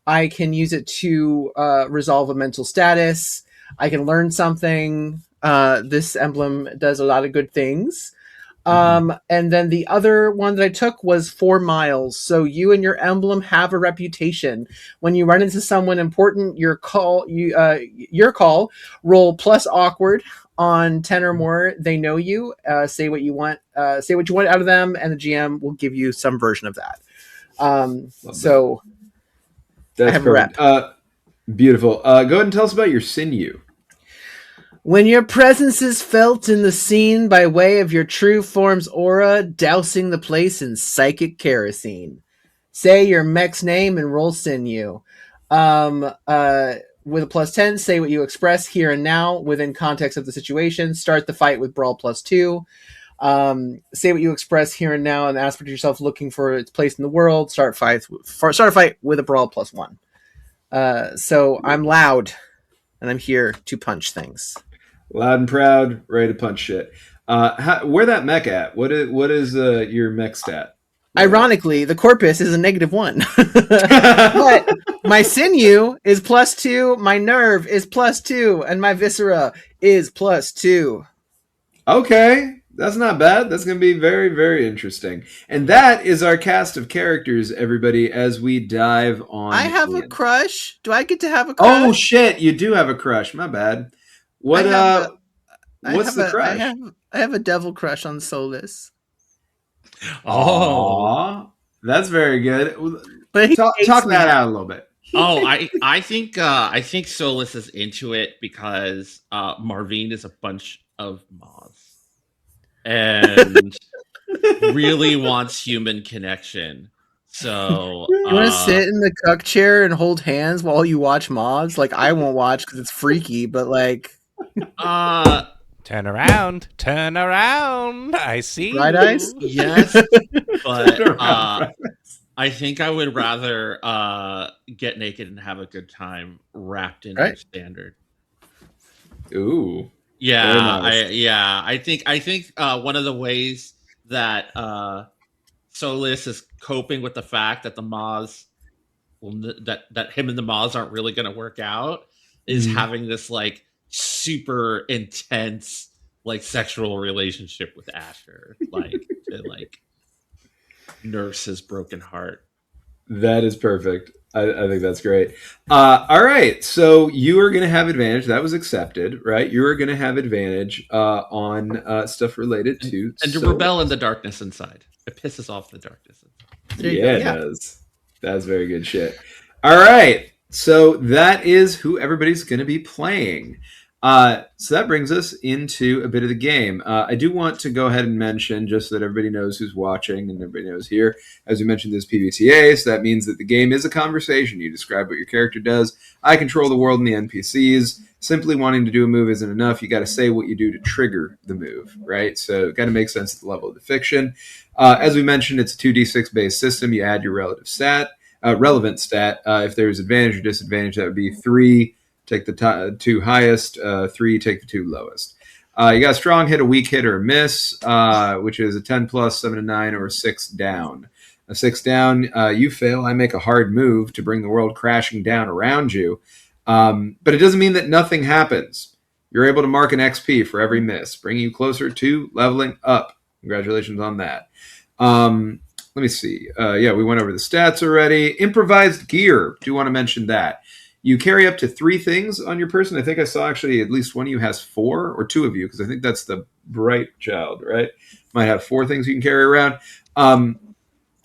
I can use it to resolve a mental status. I can learn something. This emblem does a lot of good things. And then the other one that I took was 4 miles. So you and your emblem have a reputation. When you run into someone important, your call, roll plus awkward on 10 or more. They know you. Say what you want out of them, and the GM will give you some version of that. So that's I have perfect. a rep. Beautiful. Go ahead and tell us about your sinew. When your presence is felt in the scene by way of your true form's aura, dousing the place in psychic kerosene. Say your mech's name and roll sinew. With a +10, say what you express here and now within context of the situation. Start the fight with brawl +2. Say what you express here and now and aspect of yourself looking for its place in the world. Start a fight with a brawl +1. So I'm loud, and I'm here to punch things. Loud and proud, ready to punch shit. Where that mech at? What is your mech stat? Ironically, the corpus is a -1. But my sinew is +2, my nerve is +2, and my viscera is +2. Okay, that's not bad. That's going to be very, very interesting. And that is our cast of characters, everybody, as we dive on. I have in. a crush. Do I get to have a crush? Oh, shit, you do have a crush. My bad. What's the crush? I have a devil crush on Solis. Oh, that's very good. But talk that out a little bit. I think Solis is into it because Marveen is a bunch of moths and really wants human connection. So you want to sit in the cuck chair and hold hands while you watch moths? Like, I won't watch because it's freaky, but like, turn around, I see. Bright eyes? Yes, but I think I would rather get naked and have a good time wrapped in your standard. Ooh. Yeah, I think one of the ways that Solis is coping with the fact that the moths that him and the moths aren't really going to work out is having this like super intense like sexual relationship with Asher, like to like nurse his broken heart. That is perfect. I think that's great. All right, so you are going to have advantage. That was accepted, right? You are going to have advantage on stuff related to and to rebel in the darkness inside. It pisses off the darkness inside. It does. That's very good shit. All right, so that is who everybody's going to be playing. So that brings us into a bit of the game. I do want to go ahead and mention, just so that everybody knows who's watching and everybody knows here, as we mentioned, this PBTA, so that means that the game is a conversation. You describe what your character does. I control the world and the NPCs. Simply wanting to do a move isn't enough. You got to say what you do to trigger the move, right? So it got to make sense at the level of the fiction. As we mentioned, it's a 2d6 based system. You add your relevant stat. If there's advantage or disadvantage, that would be 3. Take the 2 highest, 3, take the 2 lowest. You got a strong hit, a weak hit, or a miss, which is a 10 plus, 7 to 9, or a 6 down. A 6 down, you fail. I make a hard move to bring the world crashing down around you. But it doesn't mean that nothing happens. You're able to mark an XP for every miss, bringing you closer to leveling up. Congratulations on that. Let me see. We went over the stats already. Improvised gear. Do you want to mention that? You carry up to 3 things on your person. I think I saw actually at least one of you has 4, or 2 of you, because I think that's the bright child, right? Might have 4 things you can carry around.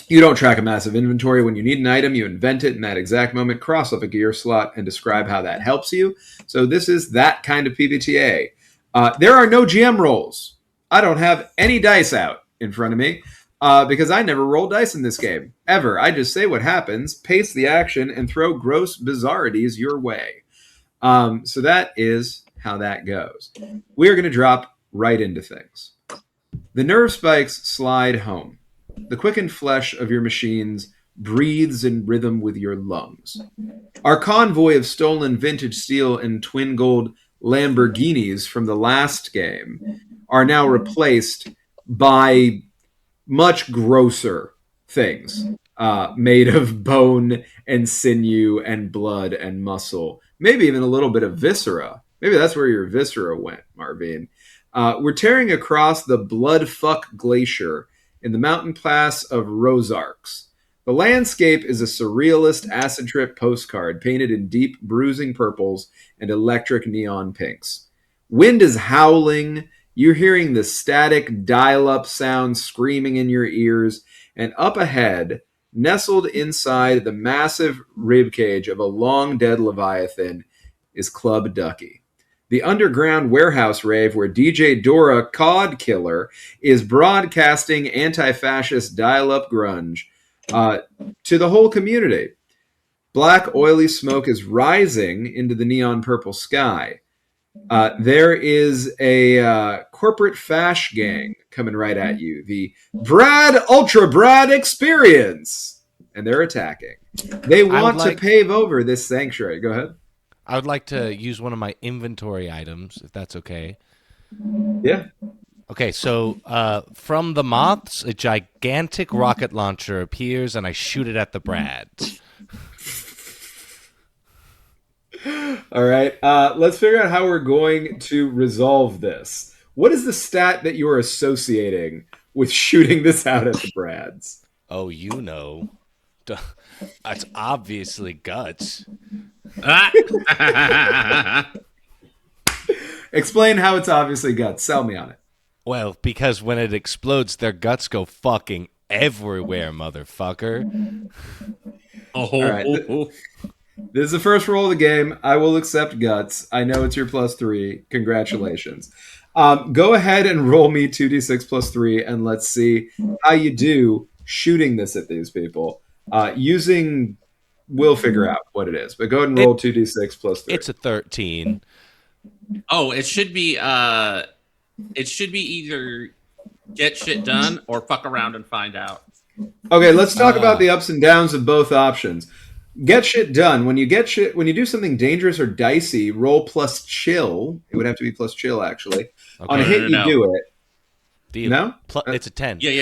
You don't track a massive inventory. When you need an item, you invent it in that exact moment, cross off a gear slot, and describe how that helps you. So this is that kind of PBTA. There are no GM rolls. I don't have any dice out in front of me because I never roll dice in this game, ever. I just say what happens, pace the action, and throw gross bizarrities your way. So that is how that goes. We are going to drop right into things. The nerve spikes slide home. The quickened flesh of your machines breathes in rhythm with your lungs. Our convoy of stolen vintage steel and twin gold Lamborghinis from the last game are now replaced by much grosser things made of bone and sinew and blood and muscle. Maybe even a little bit of viscera. Maybe that's where your viscera went, Marveen. We're tearing across the Bloodfuck Glacier in the mountain pass of Rosarks. The landscape is a surrealist acid trip postcard painted in deep bruising purples and electric neon pinks. Wind is howling. You're hearing the static dial-up sound screaming in your ears, and up ahead, nestled inside the massive ribcage of a long-dead Leviathan, is Club Ducky. The underground warehouse rave where DJ Dora Cod Killer is broadcasting anti-fascist dial-up grunge to the whole community. Black oily smoke is rising into the neon purple sky. There is a corporate fash gang coming right at you. The Brad Ultra Brad Experience. And they're attacking. They want to pave over this sanctuary. Go ahead. I would like to use one of my inventory items, if that's okay. Yeah. Okay, so from the Moths, a gigantic rocket launcher appears, and I shoot it at the Brads. All right. Let's figure out how we're going to resolve this. What is the stat that you are associating with shooting this out at the Brads? Oh, you know. That's obviously guts. Explain how it's obviously guts. Sell me on it. Well, because when it explodes, their guts go fucking everywhere, motherfucker. All right. This is the first roll of the game. I will accept guts. I know it's your +3. Congratulations. Go ahead and roll me 2d6 +3, and let's see how you do shooting this at these people. We'll figure out what it is, but go ahead and roll 2d6 +3. It's a 13. Oh, it should be either get shit done or fuck around and find out. Okay, let's talk about the ups and downs of both options. Get shit done. When you do something dangerous or dicey, roll +chill. It would have to be +chill, actually. Okay. On a hit, you do it. No? It's a 10. Yeah.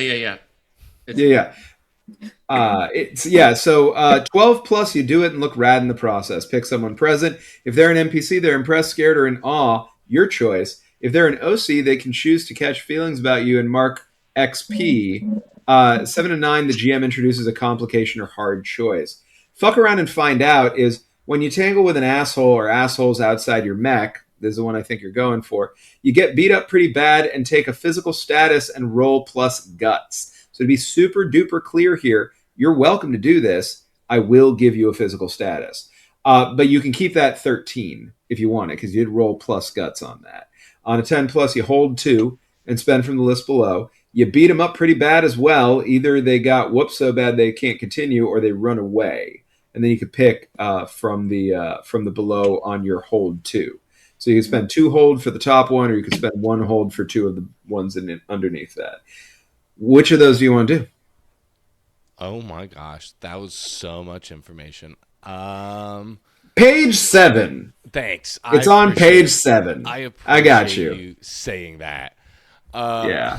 So 12 plus, you do it and look rad in the process. Pick someone present. If they're an NPC, they're impressed, scared, or in awe. Your choice. If they're an OC, they can choose to catch feelings about you and mark XP. 7 and 9, the GM introduces a complication or hard choice. Fuck around and find out is when you tangle with an asshole or assholes outside your mech. This is the one I think you're going for. You get beat up pretty bad and take a physical status and roll +guts. So to be super duper clear here, you're welcome to do this. I will give you a physical status. But you can keep that 13 if you want it, because you did roll +guts on that. On a 10+, you hold 2 and spend from the list below. You beat them up pretty bad as well. Either they got whooped so bad they can't continue, or they run away. And then you could pick from the below on your hold 2. So you can spend 2 hold for the top one, or you could spend 1 hold for 2 of the ones underneath that. Which of those do you want to do? Oh my gosh, that was so much information. Page 7. Thanks. It's on page 7. I got you saying that. Yeah.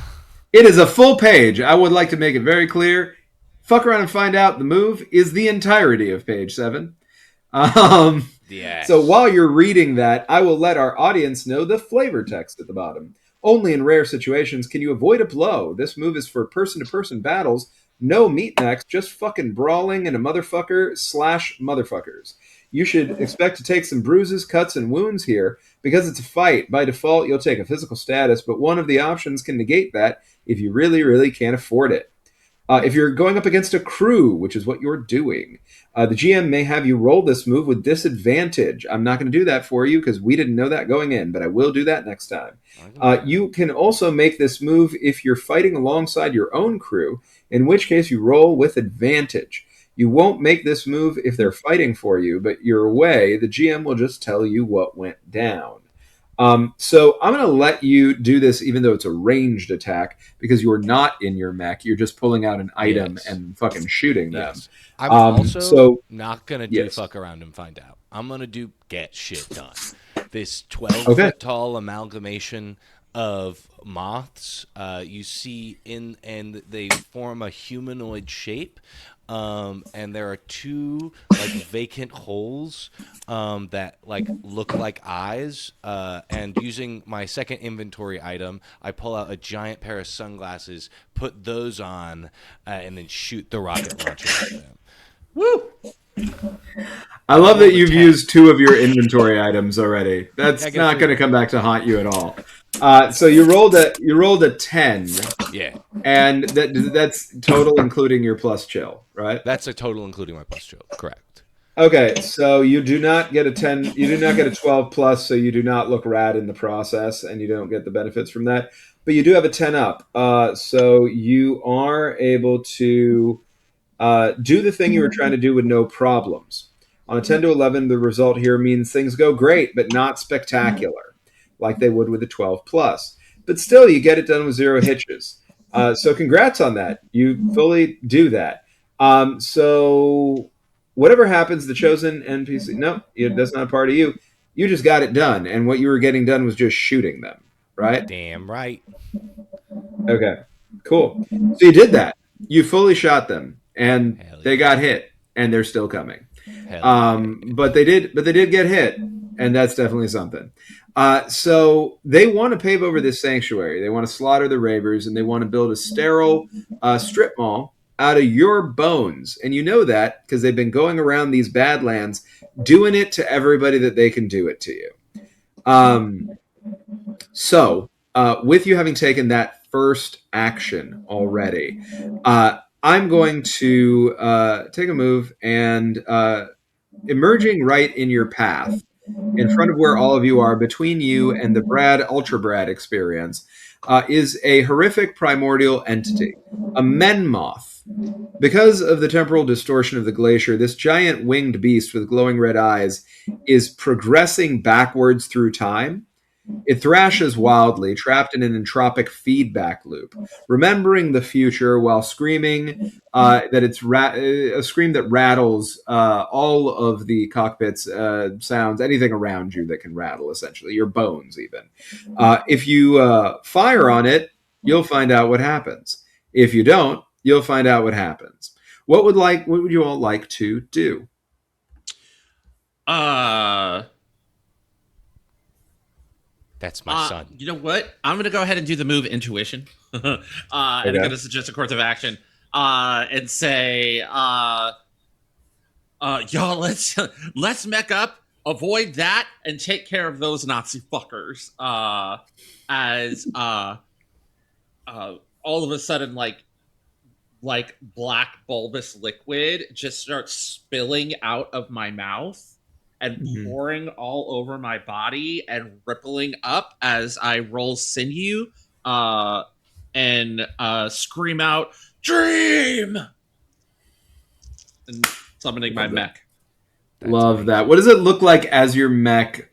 It is a full page. I would like to make it very clear. Fuck around and find out. The move is the entirety of page 7. Yes. So while you're reading that, I will let our audience know the flavor text at the bottom. Only in rare situations can you avoid a blow. This move is for person-to-person battles. No meat necks, just fucking brawling and a motherfucker/motherfuckers. You should expect to take some bruises, cuts, and wounds here. Because it's a fight, by default, you'll take a physical status, but one of the options can negate that if you really, really can't afford it. If you're going up against a crew, which is what you're doing, the GM may have you roll this move with disadvantage. I'm not going to do that for you because we didn't know that going in, but I will do that next time. You can also make this move if you're fighting alongside your own crew, in which case you roll with advantage. You won't make this move if they're fighting for you, but you're away. The GM will just tell you what went down. So I'm going to let you do this even though it's a ranged attack because you're not in your mech. You're just pulling out an item and fucking shooting them. Yes. I'm also not going to do yes. fuck around and find out. I'm going to do get shit done. This 12-foot tall amalgamation of moths you see and they form a humanoid shape. And there are two like vacant holes that like look like eyes. And using my second inventory item, I pull out a giant pair of sunglasses, put those on, and then shoot the rocket launcher at them. Woo! I love that you've used 2 of your inventory items already. That's not going to come back to haunt you at all. So you rolled a 10. Yeah. And that's total including your plus chill, right? That's a total including my plus chill, correct. Okay, so you do not get a 10, you do not get a 12 plus, so you do not look rad in the process, and you don't get the benefits from that. But you do have a 10 up. So you are able to do the thing you were trying to do with no problems. On a 10 to 11, the result here means things go great, but not spectacular, like they would with a 12 plus. But still, you get it done with 0 hitches. So congrats on that. You fully do that. So whatever happens, the chosen NPC, no, that's not a part of you. You just got it done. And what you were getting done was just shooting them, right? Damn right. Okay, cool. So you did that. You fully shot them, and they got hit, and they're still coming. But they did get hit, and that's definitely something. So they want to pave over this sanctuary. They want to slaughter the ravers, and they want to build a sterile strip mall out of your bones. And you know that because they've been going around these badlands doing it to everybody that they can do it to you. So with you having taken that first action already, I'm going to take a move and emerging right in your path, in front of where all of you are, between you and the Ultra Brad experience, is a horrific primordial entity, a Menmoth. Because of the temporal distortion of the glacier, this giant winged beast with glowing red eyes is progressing backwards through time. It thrashes wildly, trapped in an entropic feedback loop, remembering the future while screaming that it's a scream that rattles all of the cockpit's sounds, anything around you that can rattle, essentially, your bones even. If you fire on it, you'll find out what happens. If you don't, you'll find out what happens. What would you all like to do? That's my son. You know what? I'm going to go ahead and do the move intuition. And I'm going to suggest a course of action and say, y'all, let's mech up, avoid that, and take care of those Nazi fuckers. As all of a sudden, like black bulbous liquid just starts spilling out of my mouth and pouring all over my body and rippling up as I roll sinew and scream out, "Dream!" and summoning my mech. Love that. What does it look like as your mech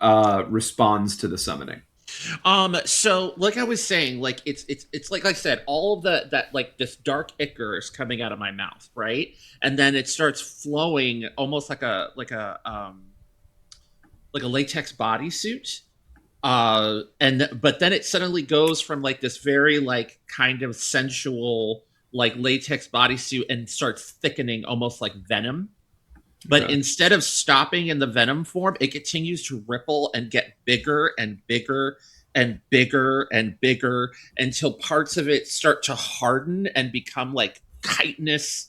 responds to the summoning? So like I was saying, like it's like I said, all of that like this dark ichor is coming out of my mouth, right? And then it starts flowing almost like a latex bodysuit. But then it suddenly goes from like this very like kind of sensual like latex bodysuit and starts thickening almost like venom. But Okay. instead of stopping in the venom form, it continues to ripple and get bigger and bigger and bigger and bigger until parts of it start to harden and become like chitinous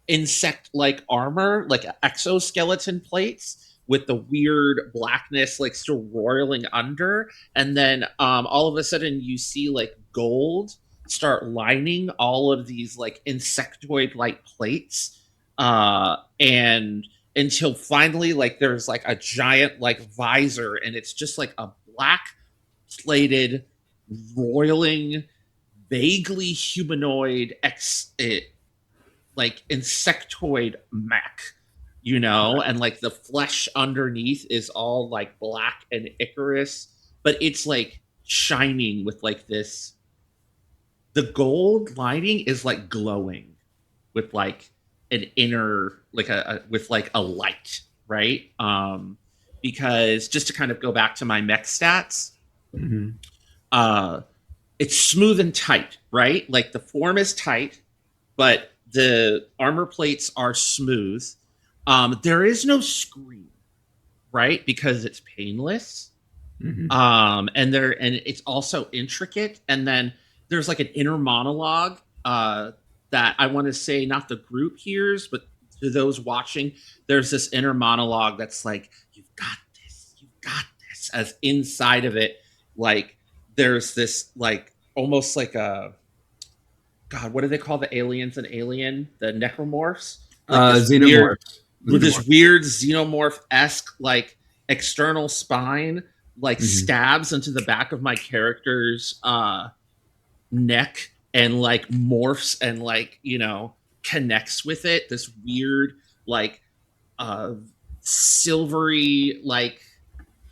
insect-like armor, like exoskeleton plates with the weird blackness like still roiling under. And then all of a sudden you see like gold start lining all of these like insectoid-like plates. And until finally like there's like a giant like visor, and it's just like a black plated roiling vaguely humanoid like insectoid mech, you know, and like the flesh underneath is all like black and ichorous, but it's like shining with like this. The gold lining is like glowing with like an inner, like with like a light, right? Because just to kind of go back to my mech stats, it's smooth and tight, right? Like the form is tight, but the armor plates are smooth. There is no scream, right? Because it's painless. And it's also intricate. And then there's like an inner monologue that I want to say not the group hears, but to those watching, there's this inner monologue that's like, "You've got this, you've got this," as inside of it, like there's this like almost like a God, what do they call the aliens in Alien? The necromorphs? Like this Xenomorphs. with this weird xenomorph-esque like external spine like stabs into the back of my character's neck and like morphs and like, you know, connects with it. This weird like silvery like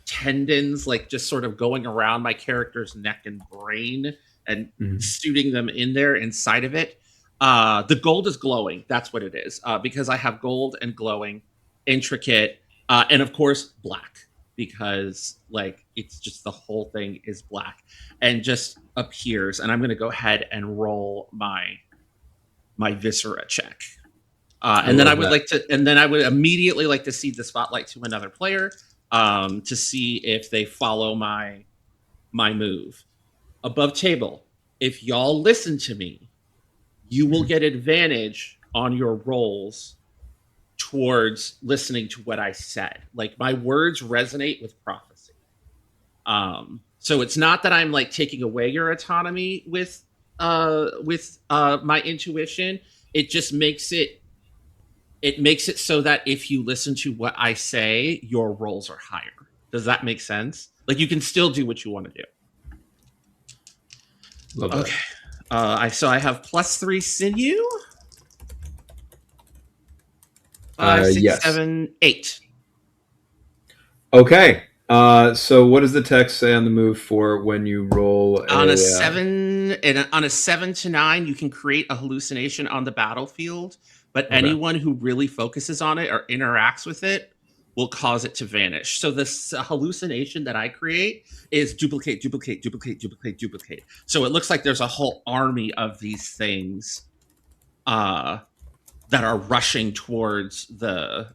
tendons like just sort of going around my character's neck and brain and shooting them in there inside of it. The gold is glowing. That's what it is. Because I have gold and glowing, intricate, and of course black, because like it's just the whole thing is black and just appears. And I'm going to go ahead and roll my viscera check. And then I would immediately like to cede the spotlight to another player to see if they follow my move. Above table, if y'all listen to me, you will get advantage on your rolls towards listening to what I said. Like my words resonate with prophecy. So it's not that I'm like taking away your autonomy with my intuition. It just makes it so that if you listen to what I say, your rolls are higher. Does that make sense? Like you can still do what you want to do. Love okay. So I have +3 sinew. 5, 6, yes. 7, 8. Okay. So what does the text say on the move for when you roll On a 7 and on a 7 to 9, you can create a hallucination on the battlefield, but anyone who really focuses on it or interacts with it will cause it to vanish. So this hallucination that I create is duplicate, duplicate, duplicate, duplicate, duplicate. So it looks like there's a whole army of these things that are rushing towards the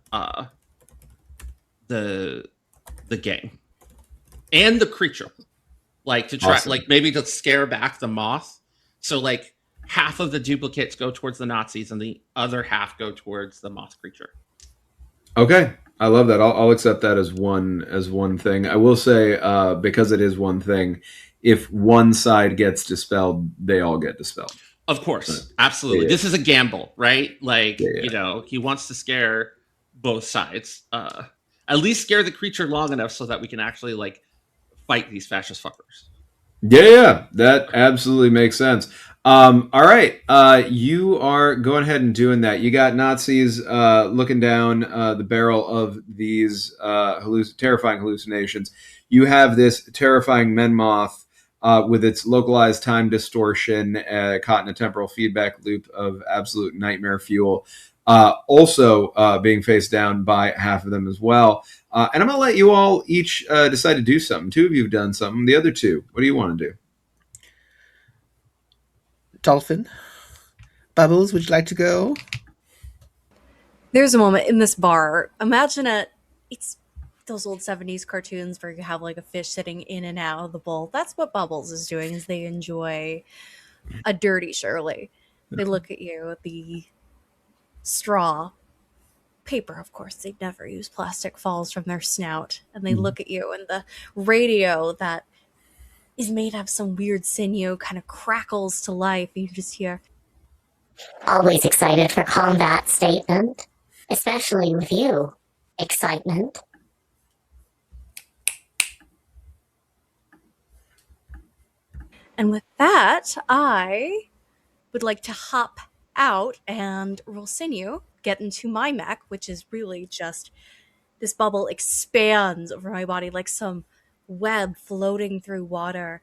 gang and the creature, like to try, like maybe to scare back the moth. So like half of the duplicates go towards the Nazis and the other half go towards the moth creature. Okay, I love that. I'll accept that as one thing. I will say because it is one thing, if one side gets dispelled, they all get dispelled. Of course, absolutely. Yeah. This is a gamble, right? Like you know, he wants to scare both sides. At least scare the creature long enough so that we can actually like fight these fascist fuckers. Yeah, that absolutely makes sense. All right, you are going ahead and doing that. You got Nazis looking down the barrel of these terrifying hallucinations. You have this terrifying men moth with its localized time distortion caught in a temporal feedback loop of absolute nightmare fuel. Also being faced down by half of them as well. And I'm going to let you all each decide to do something. Two of you have done something. The other two, what do you want to do? Dolphin. Bubbles, would you like to go? There's a moment in this bar. Imagine it's those old 70s cartoons where you have like a fish sitting in and out of the bowl. That's what Bubbles is doing, is they enjoy a dirty Shirley. They look at you, the straw, paper, of course, they'd never use plastic, falls from their snout, and they look at you, and the radio that is made of some weird sinew kind of crackles to life. You just hear, Always excited for combat statement. Especially with you. Excitement. and with that, I would like to hop out and roll sinew, get into my mech, which is really just this bubble expands over my body like some web floating through water.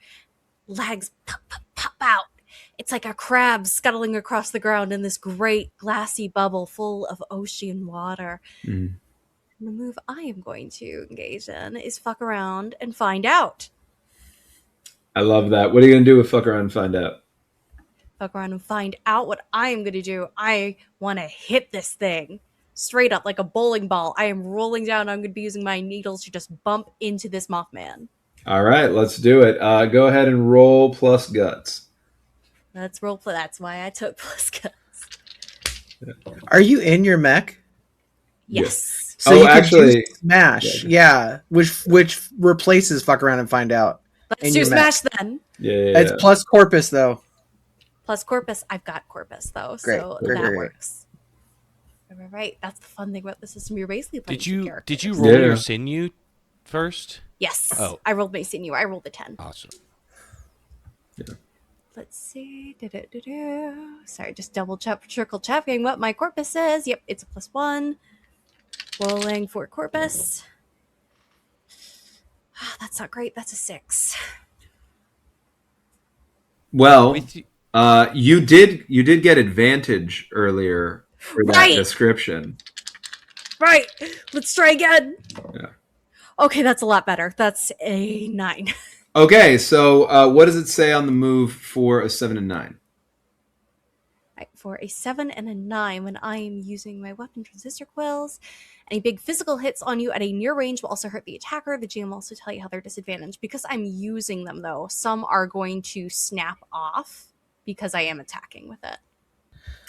Legs pop, pop, pop out. It's like a crab scuttling across the ground in this great glassy bubble full of ocean water. Mm. And the move I am going to engage in is fuck around and find out. I love that. What are you going to do with fuck around and find out? Fuck around and find out what I am going to do. I want to hit this thing straight up like a bowling ball. I am rolling down. I'm going to be using my needles to just bump into this Mothman. All right, let's do it. Go ahead and roll plus guts. Let's roll. That's why I took plus guts. Are you in your mech? Yes. So you can do smash, yeah, which replaces fuck around and find out. Let's do smash then. Yeah. It's plus corpus though. Plus corpus. I've got corpus though, Great, so great, that great. works. Right. That's the fun thing about the system. You're basically playing Did you roll Yeah. your sinew first? Yes. Oh. I rolled my sinew. I rolled a 10. Awesome. Yeah. Let's see. Sorry, just trickle checking what my corpus is. Yep, it's a +1. Rolling for corpus. That's not great. That's a 6. Well, you did get advantage earlier for that description. Right. Let's try again. Yeah. Okay, that's a lot better. That's a 9. Okay, so what does it say on the move for a 7 and 9? Right, for a 7 and a 9, when I am using my weapon transistor quills, any big physical hits on you at a near range will also hurt the attacker. The GM will also tell you how they're disadvantaged. Because I'm using them, though, some are going to snap off because I am attacking with it.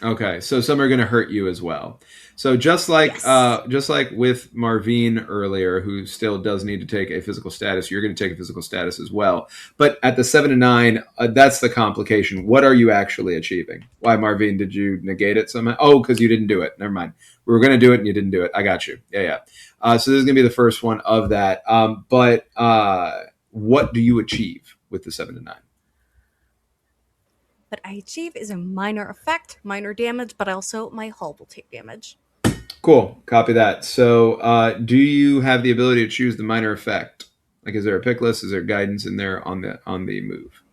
Okay, so some are going to hurt you as well. So just like with Marveen earlier, who still does need to take a physical status, you're going to take a physical status as well. But at the 7 and 9, that's the complication. What are you actually achieving? Why, Marveen, did you negate it somehow? Oh, because you didn't do it. Never mind. We were going to do it and you didn't do it. I got you. Yeah. So this is going to be the first one of that. But what do you achieve with the 7 and 9? What I achieve is a minor effect, minor damage, but also my hull will take damage. Cool. Copy that. So do you have the ability to choose the minor effect? Like, is there a pick list? Is there guidance in there on the move?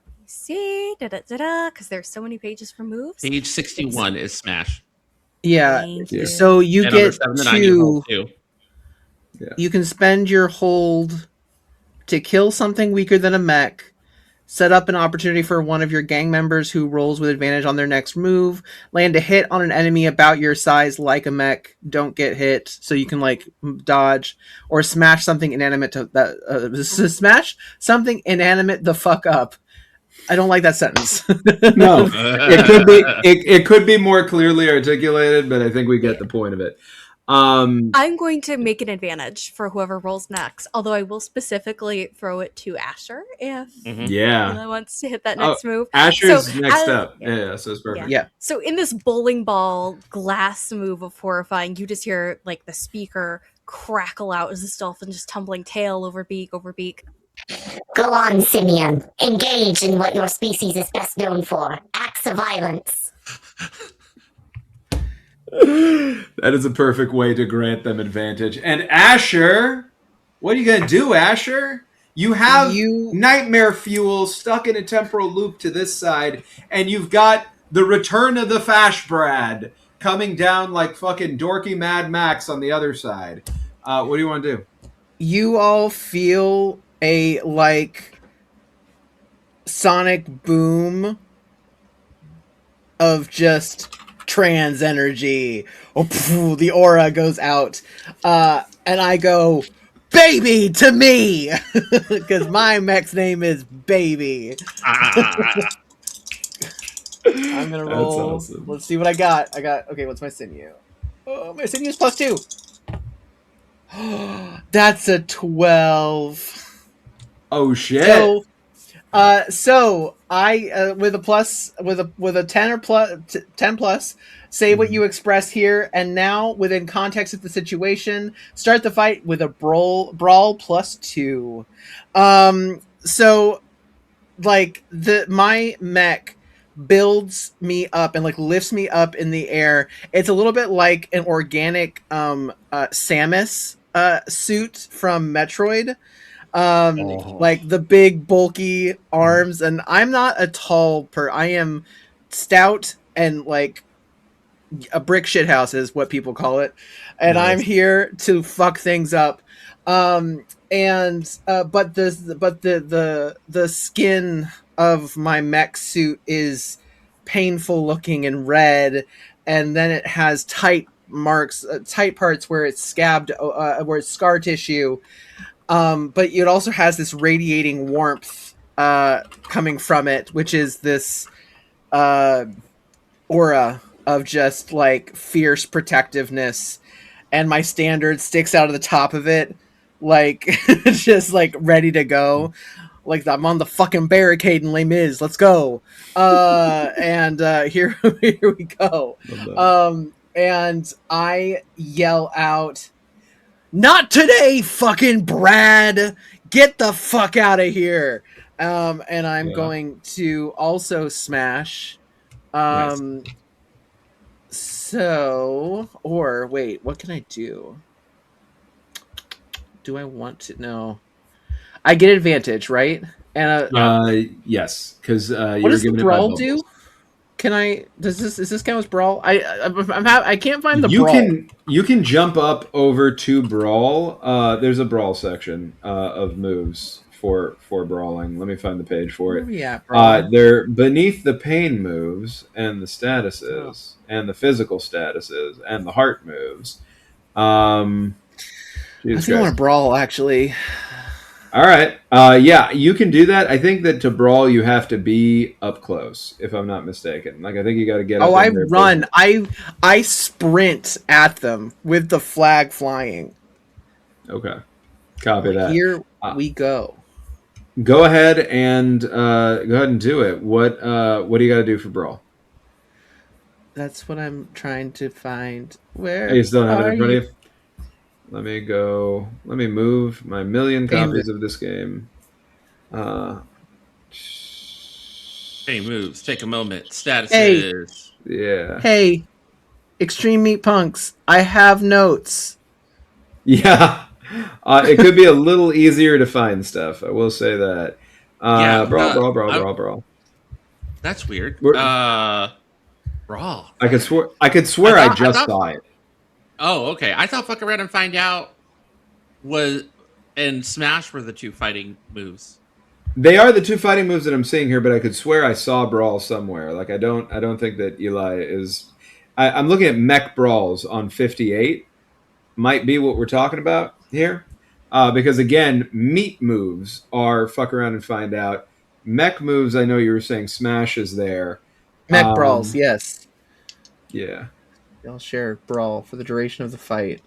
Let me see. Because there's so many pages for moves. Page 61 is smash. Yeah. Thank you. So you And get on the 7 to 9, you hold 2. You can spend your hold to kill something weaker than a mech, set up an opportunity for one of your gang members who rolls with advantage on their next move, land a hit on an enemy about your size like a mech, don't get hit, so you can like dodge, or smash something inanimate smash something inanimate the fuck up. I don't like that sentence. No, it could be more clearly articulated, but I think we get the point of it. I'm going to make an advantage for whoever rolls next, although I will specifically throw it to Asher if he wants to hit that next move. Asher's next up. Yeah, so it's perfect. Yeah. So in this bowling ball glass move of horrifying, you just hear like the speaker crackle out as this dolphin just tumbling tail over beak over beak. Go on, Simeon. Engage in what your species is best known for. Acts of violence. That is a perfect way to grant them advantage. And Asher, what are you going to do, Asher? You have nightmare fuel stuck in a temporal loop to this side, and you've got the return of the Fash Brad coming down like fucking dorky Mad Max on the other side. What do you want to do? You all feel a like sonic boom of just trans energy. Oh, phew, the aura goes out, and I go, baby to me, because my mech's name is Baby. I'm gonna roll. That's awesome. Let's see what I got. Okay. What's my sinew? Oh, my sinew is +2. That's a 12. Oh shit! So I with a 10 or plus 10 plus, say what you express here, and now within context of the situation, start the fight with a brawl +2. So like my mech builds me up and like lifts me up in the air. It's a little bit like an organic Samus suit from Metroid. Like the big bulky arms, and I'm not a tall I am stout and like a brick shit house is what people call it, and Nice. I'm here to fuck things up. But the skin of my mech suit is painful looking and red, and then it has tight marks, tight parts where it's scabbed, where it's scar tissue. But it also has this radiating warmth coming from it, which is this aura of just like fierce protectiveness, and my standard sticks out of the top of it, like just like ready to go, like I'm on the fucking barricade in Les Mis. Let's go. And here we go. And I yell out, "Not today, fucking Brad! Get the fuck out of here!" And I'm going to also smash. Nice. So, or wait, what can I do? Do I want to? No, I get advantage, right? And yes, because what does the brawl do? Can I? Is this count as brawl? I can't find the brawl. You can jump up over to brawl. There's a brawl section of moves for brawling. Let me find the page for it. Oh, yeah, they're beneath the pain moves and the statuses and the physical statuses and the heart moves. I think I want to brawl, actually. All right. Yeah, you can do that. I think that to brawl, you have to be up close, if I'm not mistaken. Like, I think you got to get up I run. I sprint at them with the flag flying. Okay. Copy that. Here we go. Go ahead and do it. What do you got to do for brawl? That's what I'm trying to find. Where You still have it in front of you? Let me go. Let me move my million copies of this game. Hey, moves. Take a moment. Statuses. Yeah. Hey, Extreme Meatpunks. I have notes. Yeah. It could be a little easier to find stuff. I will say that. Brawl. That's weird. Brawl. I could swear I just saw it. Oh, okay. I thought fuck around and find out and Smash were the two fighting moves. They are the two fighting moves that I'm seeing here, but I could swear I saw brawl somewhere. Like I don't think that Eli is. I'm looking at mech brawls on 58. Might be what we're talking about here, because again, meat moves are fuck around and find out. Mech moves, I know you were saying Smash is there. Mech brawls, yes. Yeah. I'll share brawl for the duration of the fight.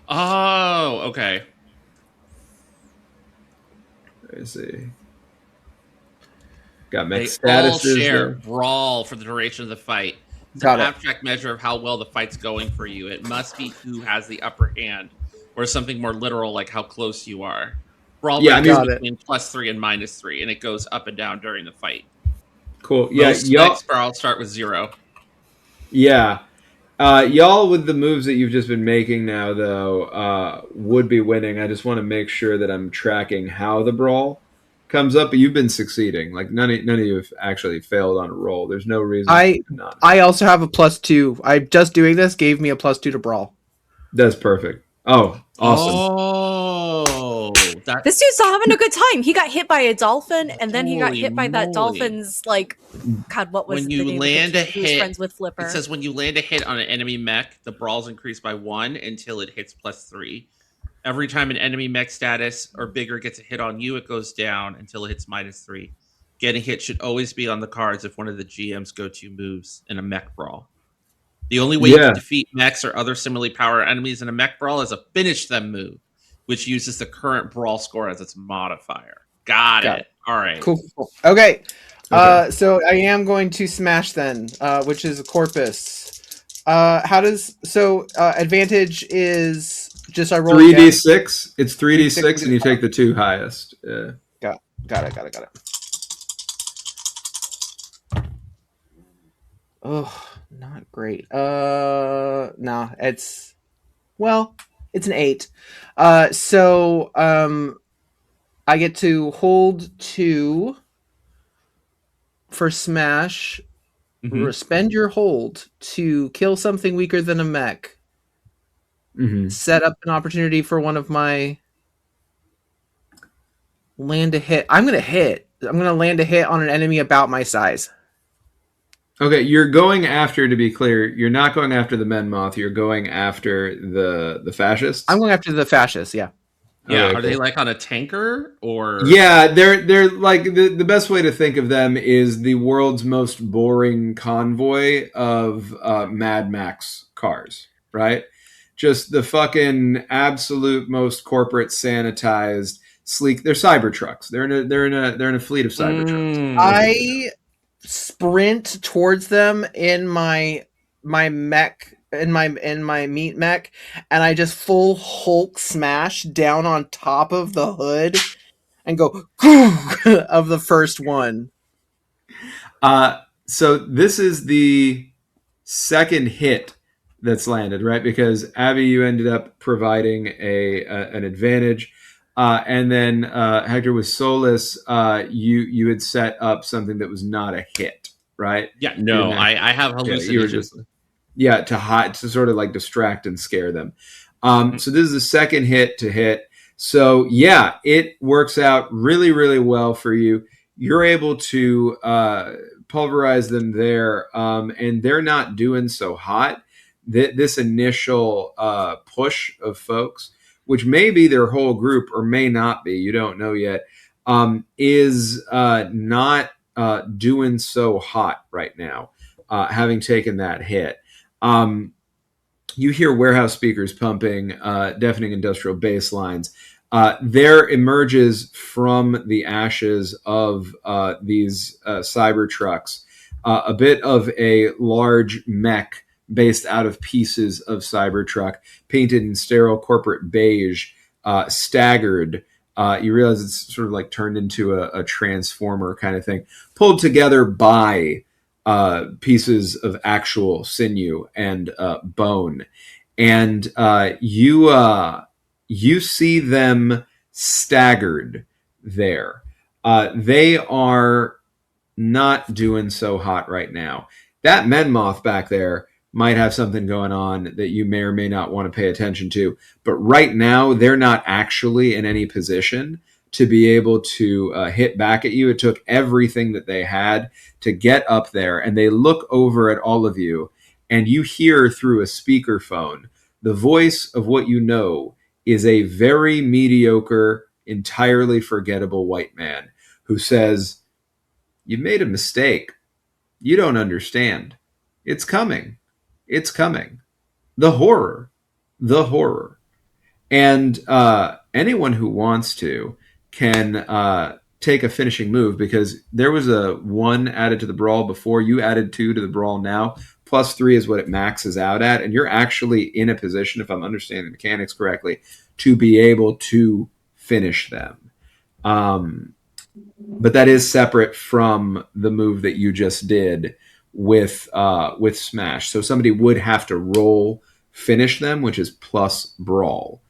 Oh, okay. Let's see. Got mech statuses. All share brawl for the duration of the fight. It's an abstract measure of how well the fight's going for you. It must be who has the upper hand, or something more literal like how close you are. Brawl between +3 and -3, and it goes up and down during the fight. Cool. Yeah, next brawl start with 0. Yeah. Y'all with the moves that you've just been making now, though, would be winning. I just want to make sure that I'm tracking how the brawl comes up, but you've been succeeding. Like none of you have actually failed on a roll. There's no reason not. I also have a +2. I just doing this gave me a +2 to brawl. That's perfect. Oh, awesome. Oh, This dude's not having a good time. He got hit by a dolphin, and then he got Holy hit by that moly. dolphin's, like, God, what was When the you name land of a the kid who was hit, friends with Flipper? it says when you land a hit on an enemy mech, the brawls increase by 1 until it hits +3. Every time an enemy mech status or bigger gets a hit on you, it goes down until it hits -3. Getting hit should always be on the cards if one of the GM's go-to moves in a mech brawl. The only way you can defeat mechs or other similarly powered enemies in a mech brawl is a finish them move, which uses the current brawl score as its modifier. Got it. All right. Cool. Okay. So I am going to smash then, which is a corpus. Advantage is just I roll 3d6. It's 3d6 and you take the 2 highest. Yeah. Got it. Oh, not great. No, it's an 8. I get to hold 2 for smash. Spend your hold to kill something weaker than a mech. Set up an opportunity for one of my land a hit. I'm gonna land a hit on an enemy about my size. Okay, you're going after, to be clear, you're not going after the men moth, you're going after the fascists? I'm going after the fascists, yeah. Yeah, Okay, are they like on a tanker or? Yeah, they're like the best way to think of them is the world's most boring convoy of Mad Max cars, right? Just the fucking absolute most corporate sanitized, sleek. They're Cybertrucks. They're in a fleet of Cybertrucks. I sprint towards them in my mech. In my meat mech, and I just full Hulk smash down on top of the hood and go of the first one. So this is the second hit that's landed, right? Because Abby, you ended up providing an advantage, and then Hector with Solis, you had set up something that was not a hit, right? Yeah, no, I have hallucinations. You were just to hide, to sort of like distract and scare them. So this is the second hit to hit. So yeah, it works out really, really well for you. You're able to pulverize them there, and they're not doing so hot. This initial push of folks, which may be their whole group or may not be, you don't know yet, is not doing so hot right now, having taken that hit. You hear warehouse speakers pumping, deafening industrial bass lines. There emerges from the ashes of these cyber trucks a bit of a large mech based out of pieces of Cybertruck, painted in sterile corporate beige, staggered. You realize it's sort of like turned into a transformer kind of thing, pulled together by pieces of actual sinew and bone. And you see them staggered there. They are not doing so hot right now. That Menmoth back there might have something going on that you may or may not want to pay attention to. But right now, they're not actually in any position to be able to hit back at you. It took everything that they had to get up there. And they look over at all of you, and you hear through a speakerphone the voice of what you know is a very mediocre, entirely forgettable white man who says, "You made a mistake. You don't understand. It's coming. It's coming. The horror. The horror." And anyone who wants to can take a finishing move, because there was a 1 added to the brawl before. You added 2 to the brawl now. +3 is what it maxes out at. And you're actually in a position, if I'm understanding the mechanics correctly, to be able to finish them. But that is separate from the move that you just did with Smash. So somebody would have to roll finish them, which is plus brawl.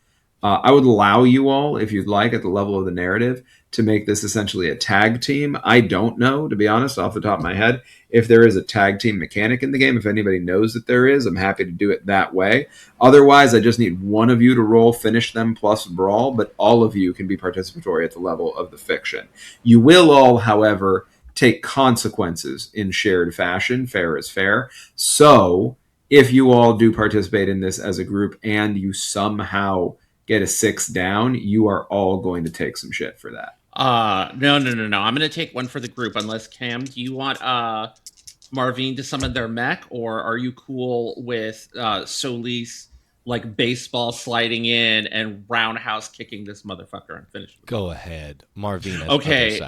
I would allow you all, if you'd like, at the level of the narrative, to make this essentially a tag team. I don't know, to be honest, off the top of my head, if there is a tag team mechanic in the game. If anybody knows that there is, I'm happy to do it that way. Otherwise, I just need one of you to roll Finish Them plus Brawl, but all of you can be participatory at the level of the fiction. You will all, however, take consequences in shared fashion. Fair is fair. So if you all do participate in this as a group and you somehow get a 6 down, you are all going to take some shit for that. No. I'm gonna take one for the group. Unless Cam, do you want Marveen to summon their mech, or are you cool with Solis like baseball sliding in and roundhouse kicking this motherfucker and finishing? Go ahead, Marveen. Okay.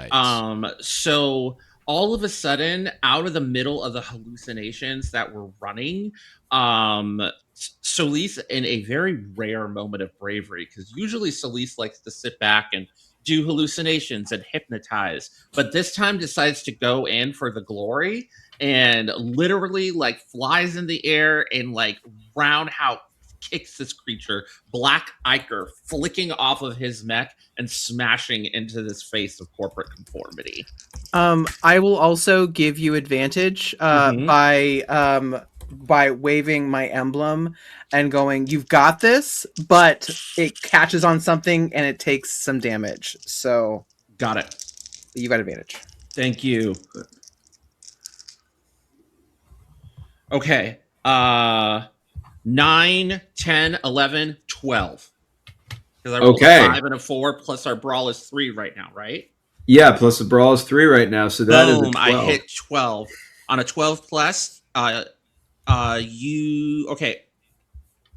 So all of a sudden, out of the middle of the hallucinations that were running, Solis, in a very rare moment of bravery, because usually Solis likes to sit back and do hallucinations and hypnotize, but this time decides to go in for the glory and literally like flies in the air and like roundhouse kicks this creature, Black Iker, flicking off of his mech and smashing into this face of corporate conformity. I will also give you advantage by waving my emblem and going, "You've got this," but it catches on something and it takes some damage. So got it. You got advantage. Thank you. Okay. 9, 10, 11, 12. Because I rolled a 5 and a 4, plus our brawl is 3 right now, right? Yeah, plus the brawl is 3 right now, so that is a 12. I hit 12. On a 12 plus, okay.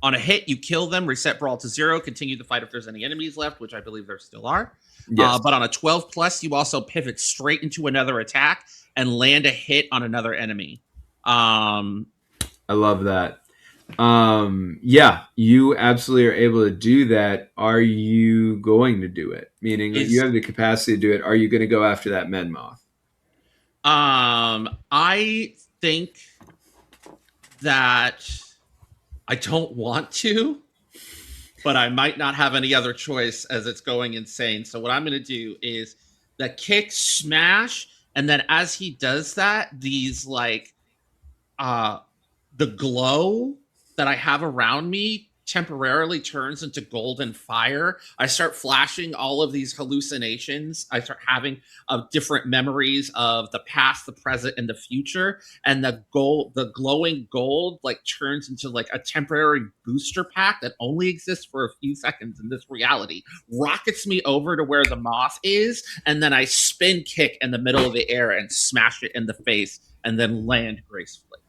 On a hit, you kill them, reset brawl to 0, continue the fight if there's any enemies left, which I believe there still are. Yes. But on a 12 plus, you also pivot straight into another attack and land a hit on another enemy. I love that. Yeah, you absolutely are able to do that. Are you going to do it? Meaning that you have the capacity to do it. Are you going to go after that Men Moth? I think that I don't want to, but I might not have any other choice as it's going insane. So what I'm going to do is the kick smash, and then as he does that, these like the glow that I have around me temporarily turns into golden fire. I start flashing all of these hallucinations. I start having different memories of the past, the present, and the future. And the glowing gold like turns into like a temporary booster pack that only exists for a few seconds in this reality. Rockets me over to where the moth is, and then I spin kick in the middle of the air and smash it in the face, and then land gracefully.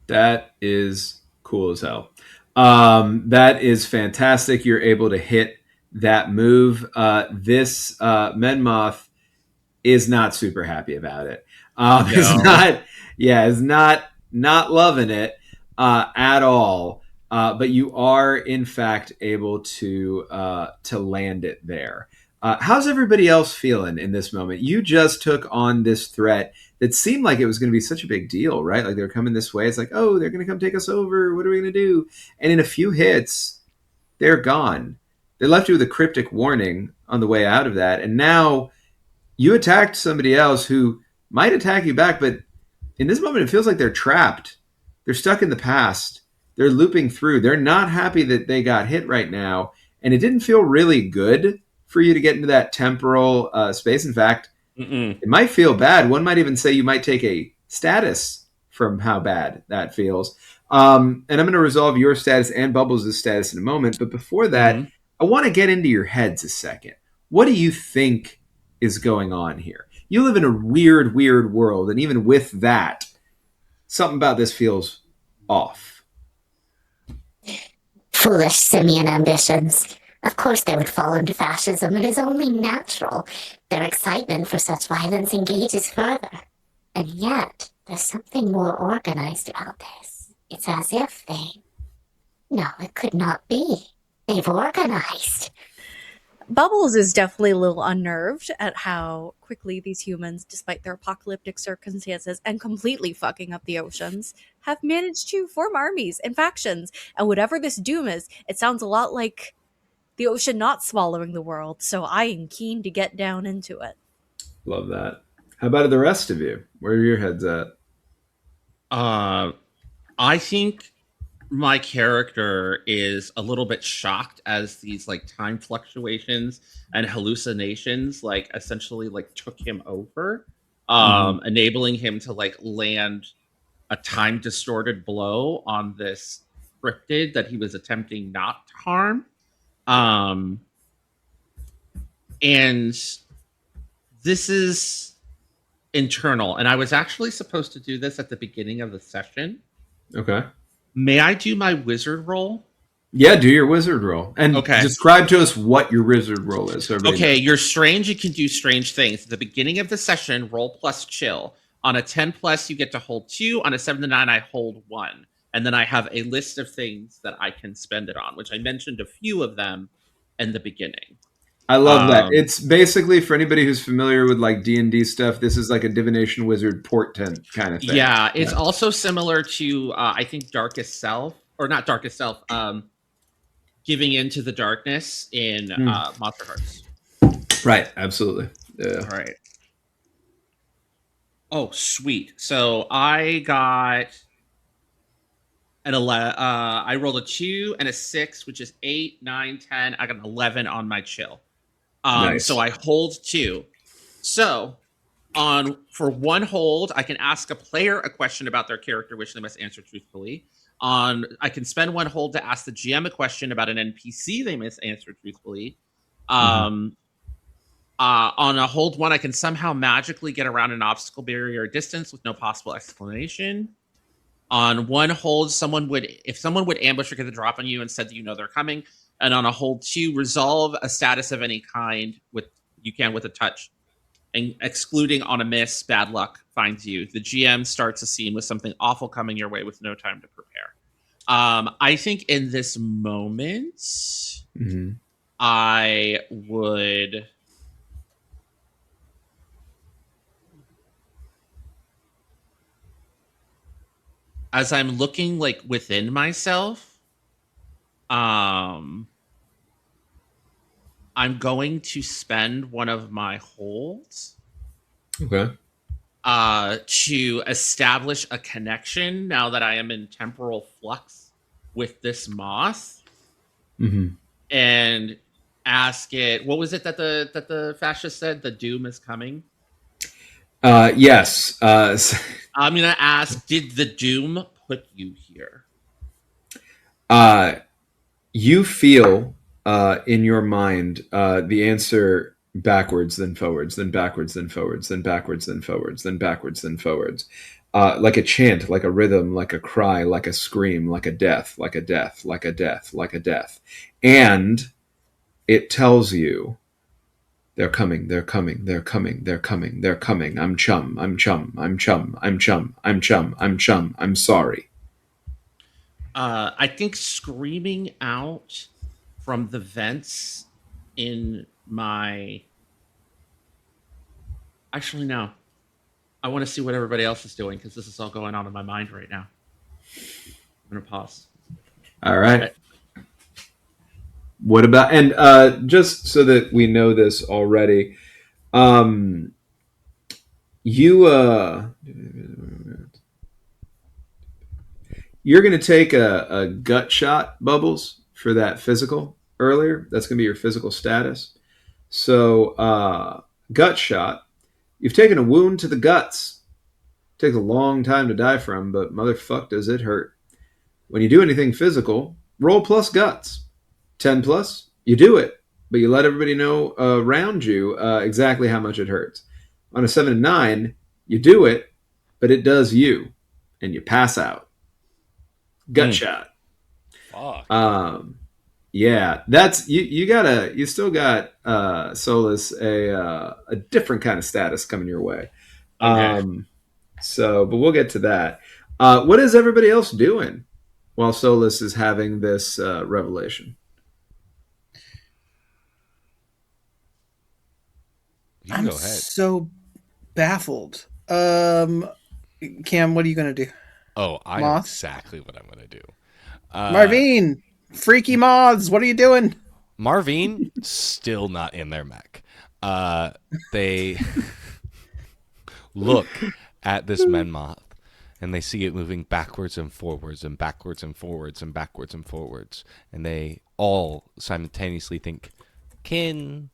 That is cool as hell. That is fantastic. You're able to hit that move. This Men Moth is not super happy about it. Is not loving it at all. But you are in fact able to land it there. How's everybody else feeling in this moment? You just took on this threat that seemed like it was going to be such a big deal, right? Like they're coming this way. It's like, oh, they're going to come take us over. What are we going to do? And in a few hits, they're gone. They left you with a cryptic warning on the way out of that. And now you attacked somebody else who might attack you back. But in this moment, it feels like they're trapped. They're stuck in the past. They're looping through. They're not happy that they got hit right now. And it didn't feel really good for you to get into that temporal space. In fact, it might feel bad. One might even say you might take a status from how bad that feels. And I'm going to resolve your status and Bubbles' status in a moment. But before that, I want to get into your heads a second. What do you think is going on here? You live in a weird, weird world. And even with that, something about this feels off. Foolish simian ambitions. Of course they would fall into fascism. It is only natural. Their excitement for such violence engages further. And yet, there's something more organized about this. It's as if No, it could not be. They've organized. Bubbles is definitely a little unnerved at how quickly these humans, despite their apocalyptic circumstances and completely fucking up the oceans, have managed to form armies and factions. And whatever this doom is, it sounds a lot like the ocean not swallowing the world, so I am keen to get down into it. Love that. How about the rest of you? Where are your heads at? I think my character is a little bit shocked as these like time fluctuations and hallucinations like essentially like took him over, enabling him to like land a time distorted blow on this cryptid that he was attempting not to harm. And this is internal, and I was actually supposed to do this at the beginning of the session. Okay. May I do my wizard roll? Yeah, do your wizard roll. And Okay. describe to us what your wizard roll is. So Okay, you're strange. You can do strange things. At the beginning of the session, roll plus chill. On a 10 plus, you get to hold 2. On a 7 to 9, I hold 1. And then I have a list of things that I can spend it on, which I mentioned a few of them in the beginning. I love that. It's basically, for anybody who's familiar with like D&D stuff, this is like a divination wizard portent kind of thing. Yeah, it's also similar to, I think, Darkest Self, or not Darkest Self, Giving Into the Darkness in Monster Hearts. Right, absolutely. Yeah. All right. Oh, sweet. So I got an 11. I rolled a 2 and a 6, which is 8, 9, 10. I got an 11 on my chill. Nice. So I hold 2. So for one hold, I can ask a player a question about their character, which they must answer truthfully. I can spend one hold to ask the GM a question about an NPC they must answer truthfully. On a hold 1, I can somehow magically get around an obstacle barrier or distance with no possible explanation. On one hold, if someone would ambush or get the drop on you and said that you know they're coming. And on a hold 2, resolve a status of any kind with a touch. And excluding on a miss, bad luck finds you. The GM starts a scene with something awful coming your way with no time to prepare. I think in this moment, I would... As I'm looking like within myself, I'm going to spend one of my holds to establish a connection now that I am in temporal flux with this moth, and ask it. What was it that the fascist said? The doom is coming. Yes. I'm gonna ask: did the doom put you here? You feel in your mind the answer backwards, then forwards, then backwards, then forwards, then backwards, then forwards, then backwards, then forwards. Like a chant, like a rhythm, like a cry, like a scream, like a death, like a death, like a death, like a death. And it tells you, they're coming, they're coming, they're coming, they're coming, they're coming. I'm chum, I'm chum, I'm chum, I'm chum, I'm chum, I'm chum, I'm sorry. I think screaming out from the vents in my... Actually, no. I want to see what everybody else is doing because this is all going on in my mind right now. I'm going to pause. All right. Okay. What about, and just so that we know this already, you're going to take a gut shot, Bubbles, for that physical earlier. That's going to be your physical status. So gut shot, you've taken a wound to the guts. It takes a long time to die from, but motherfuck does it hurt. When you do anything physical, roll plus guts. 10 plus, you do it, but you let everybody know around you exactly how much it hurts. On a 7 to 9, you do it, but it does you, and you pass out. Gut shot. Fuck. Yeah, that's you still got Solis a different kind of status coming your way. Okay. But we'll get to that. What is everybody else doing while Solis is having this revelation? I'm so baffled. Cam, what are you going to do? Oh, I know exactly what I'm going to do. Marveen, freaky moths, what are you doing? Marveen still not in their mech. They look at this Menmoth and they see it moving backwards and forwards and backwards and forwards and backwards and forwards, and they all simultaneously think, "Kin,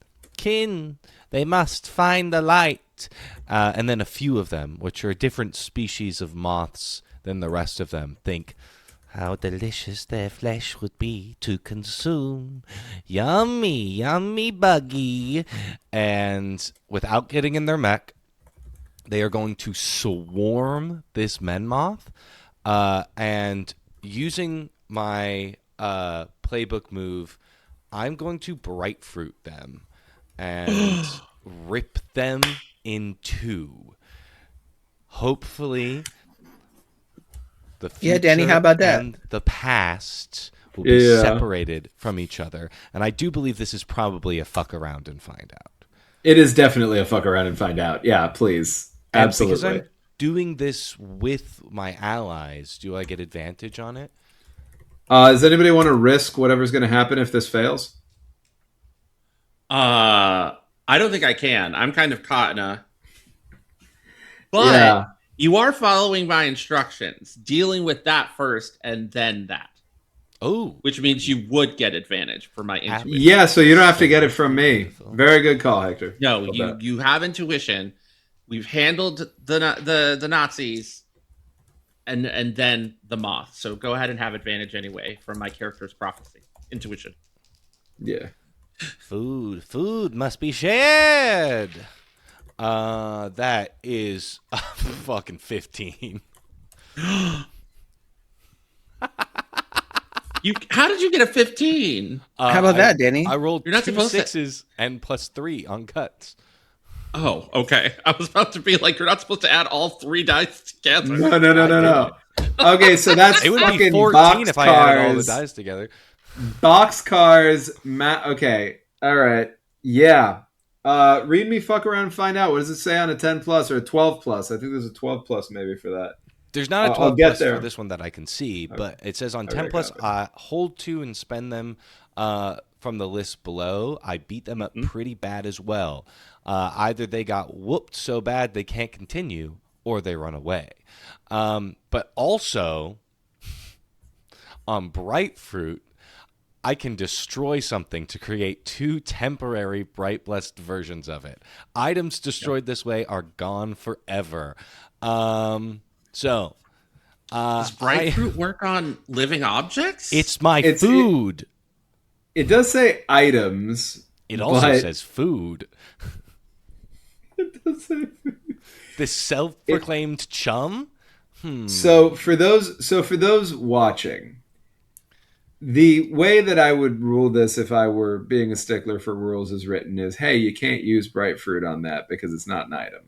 they must find the light." And then a few of them, which are a different species of moths than the rest of them, think, "How delicious their flesh would be to consume. Yummy, yummy buggy." And without getting in their mech, they are going to swarm this Menmoth. And using my playbook move, I'm going to Bright Fruit them and rip them in two. Hopefully, the future Danny, how about that? and the past will be separated from each other. And I do believe this is probably a fuck around and find out. It is definitely a fuck around and find out. Yeah, please. Absolutely. And because I'm doing this with my allies, do I get advantage on it? Does anybody want to risk whatever's going to happen if this fails? I don't think I can. I'm kind of caught in a... But you are following my instructions, dealing with that first and then that. Oh. Which means you would get advantage for my intuition. Yeah, so you don't have to get it from me. Very good call, Hector. No, you have intuition. We've handled the Nazis and then the moth. So go ahead and have advantage anyway from my character's prophecy. Intuition. Yeah. Food must be shared. That is a fucking 15. How did you get a 15? How about that, Danny? I rolled You're not 2 supposed to- 6s and +3 on cuts. Oh, okay. I was about to be like, you're not supposed to add all 3 dice together. No. Okay, so that's It would fucking be 14 box if I added all the cars. dice together. Box cars. Okay. All right. Yeah. Read me fuck around and find out. What does it say on a 10 plus or a 12 plus? I think there's a 12 plus maybe for that. There's not a I'll 12 get plus there. for this one that I can see, but it says on Okay, 10 plus, got hold 2 and spend them from the list below. I beat them up pretty bad as well. Either they got whooped so bad they can't continue, or they run away. But also, on Bright Fruit, I can destroy something to create 2 temporary Bright Blessed versions of it. Items destroyed this way are gone forever. Does Bright Fruit work on living objects? It's my food. It does say items. It also but- says food. It does say food. This self-proclaimed chum? So for those watching, the way that I would rule this if I were being a stickler for rules as written is, hey, you can't use Bright Fruit on that because it's not an item.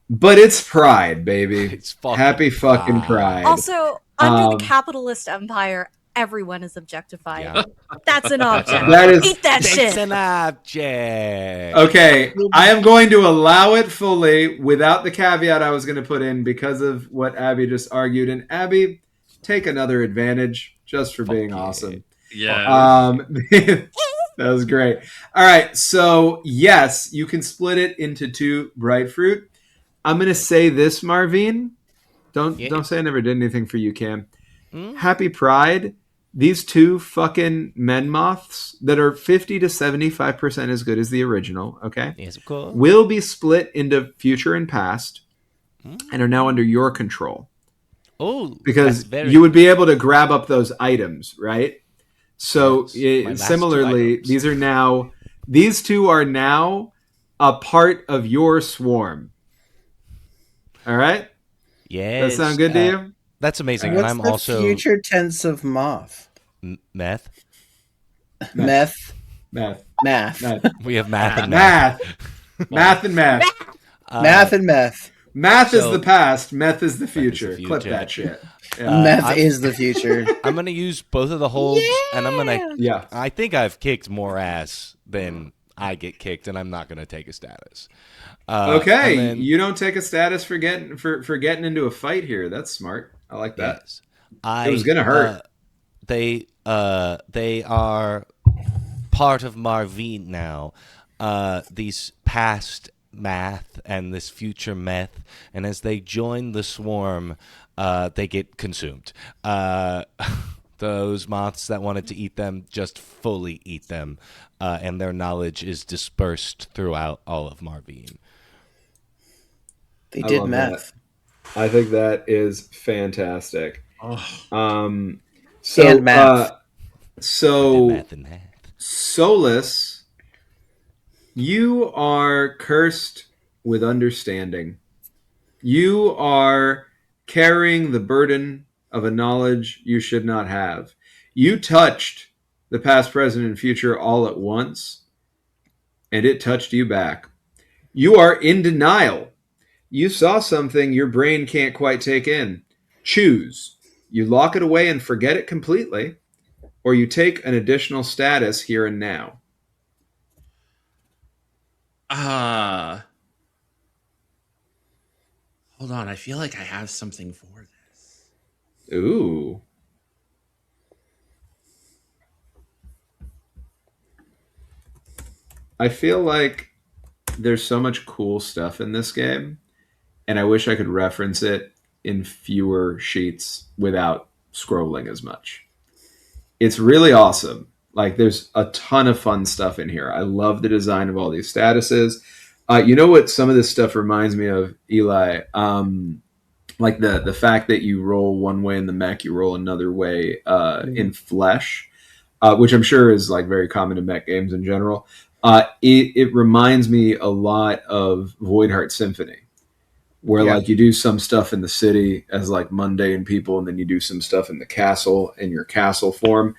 But it's pride, baby. It's fucking Happy fucking pride. Also, under the capitalist empire, everyone is objectified. Yeah. That's an object. That is- Eat that It's shit. an object. Okay, I am going to allow it fully without the caveat I was going to put in because of what Abby just argued. And Abby, take another advantage just for being yeah. awesome. Yeah. That was great. All right, so yes, you can split it into 2 Bright Fruit. I'm going to say this, Marveen. Don't say I never did anything for you, Cam. Happy Pride. These 2 fucking Menmoths that are 50 to 75% as good as the original, okay? Yes, of course. Will be split into future and past and are now under your control. Oh, Because that's very you would be able to grab up those items, right? So Yes, my last 2 similarly, items. these 2 are now a part of your swarm. All right? Yes. That sound good to you? That's amazing. What's And I'm the also future tense of moth? meth. Meth. Math. Math. We have math and Math. Math and math. Math and meth. Math is So- the past. Meth is the future. future. Clip that shit. Yeah. Meth is the future. I'm gonna use both of the holds, and I'm gonna. Yeah. I think I've kicked more ass than I get kicked, and I'm not gonna take a status. Okay, and then- you don't take a status for getting into a fight here. That's smart. I like that. Yes. It was gonna hurt. They are part of Marveen now. These past math and this future meth, and as they join the swarm, they get consumed. Those moths that wanted to eat them just fully eat them, and their knowledge is dispersed throughout all of Marveen. They I did love meth. I think that is fantastic. Oh. So And math. so Math and math. Solis, you are cursed with understanding. You are carrying the burden of a knowledge you should not have. You touched the past, present, and future all at once, and it touched you back. You are in denial. You saw something your brain can't quite take in. Choose. You lock it away and forget it completely, or you take an additional status here and now. Hold on. I feel like I have something for this. Ooh. I feel like there's so much cool stuff in this game, and I wish I could reference it in fewer sheets without scrolling as much. It's really awesome. Like, there's a ton of fun stuff in here. I love the design of all these statuses. You know what some of this stuff reminds me of, Eli? Like the fact that you roll one way in the mech, you roll another way in flesh, which I'm sure is like very common in mech games in general. It reminds me a lot of Voidheart Symphony, where like you do some stuff in the city as like mundane people, and then you do some stuff in the castle in your castle form.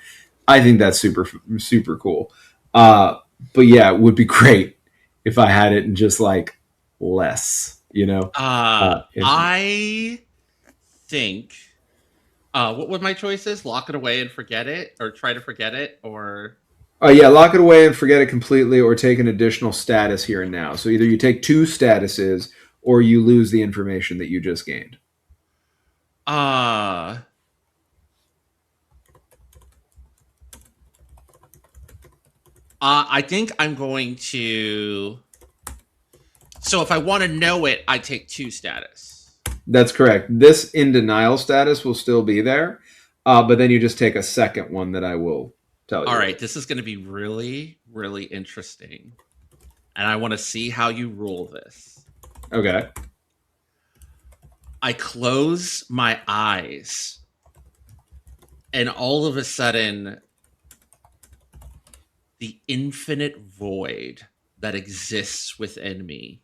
I think that's super cool. But yeah, it would be great if I had it in just like less, you know. I think. What would my choices? Lock it away and forget it, or try to forget it, or. Yeah, lock it away and forget it completely, or take an additional status here and now. So either you take 2 statuses, or you lose the information that you just gained. I think I'm going to. So if I want to know it, I take 2 status. That's correct. This in denial status will still be there, but then you just take a second one that I will tell you. All right, this is going to be really, really interesting, and I want to see how you rule this. Okay. I close my eyes, and all of a sudden, the infinite void that exists within me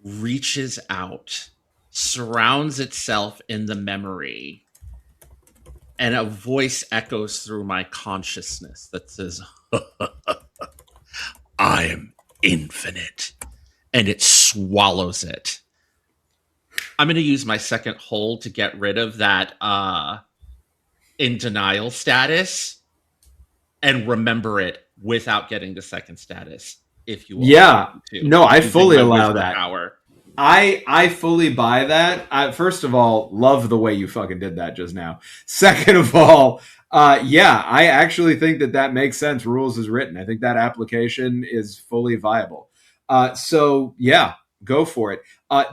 reaches out, surrounds itself in the memory, and a voice echoes through my consciousness that says, I am infinite. And it swallows it. I'm going to use my second hold to get rid of that in denial status and remember it without getting the second status. If you want to. No, I fully allow that. Power. I fully buy that. First of all, love the way you fucking did that just now. Second of all, yeah, I actually think that makes sense. Rules is written. I think that application is fully viable. So yeah, go for it.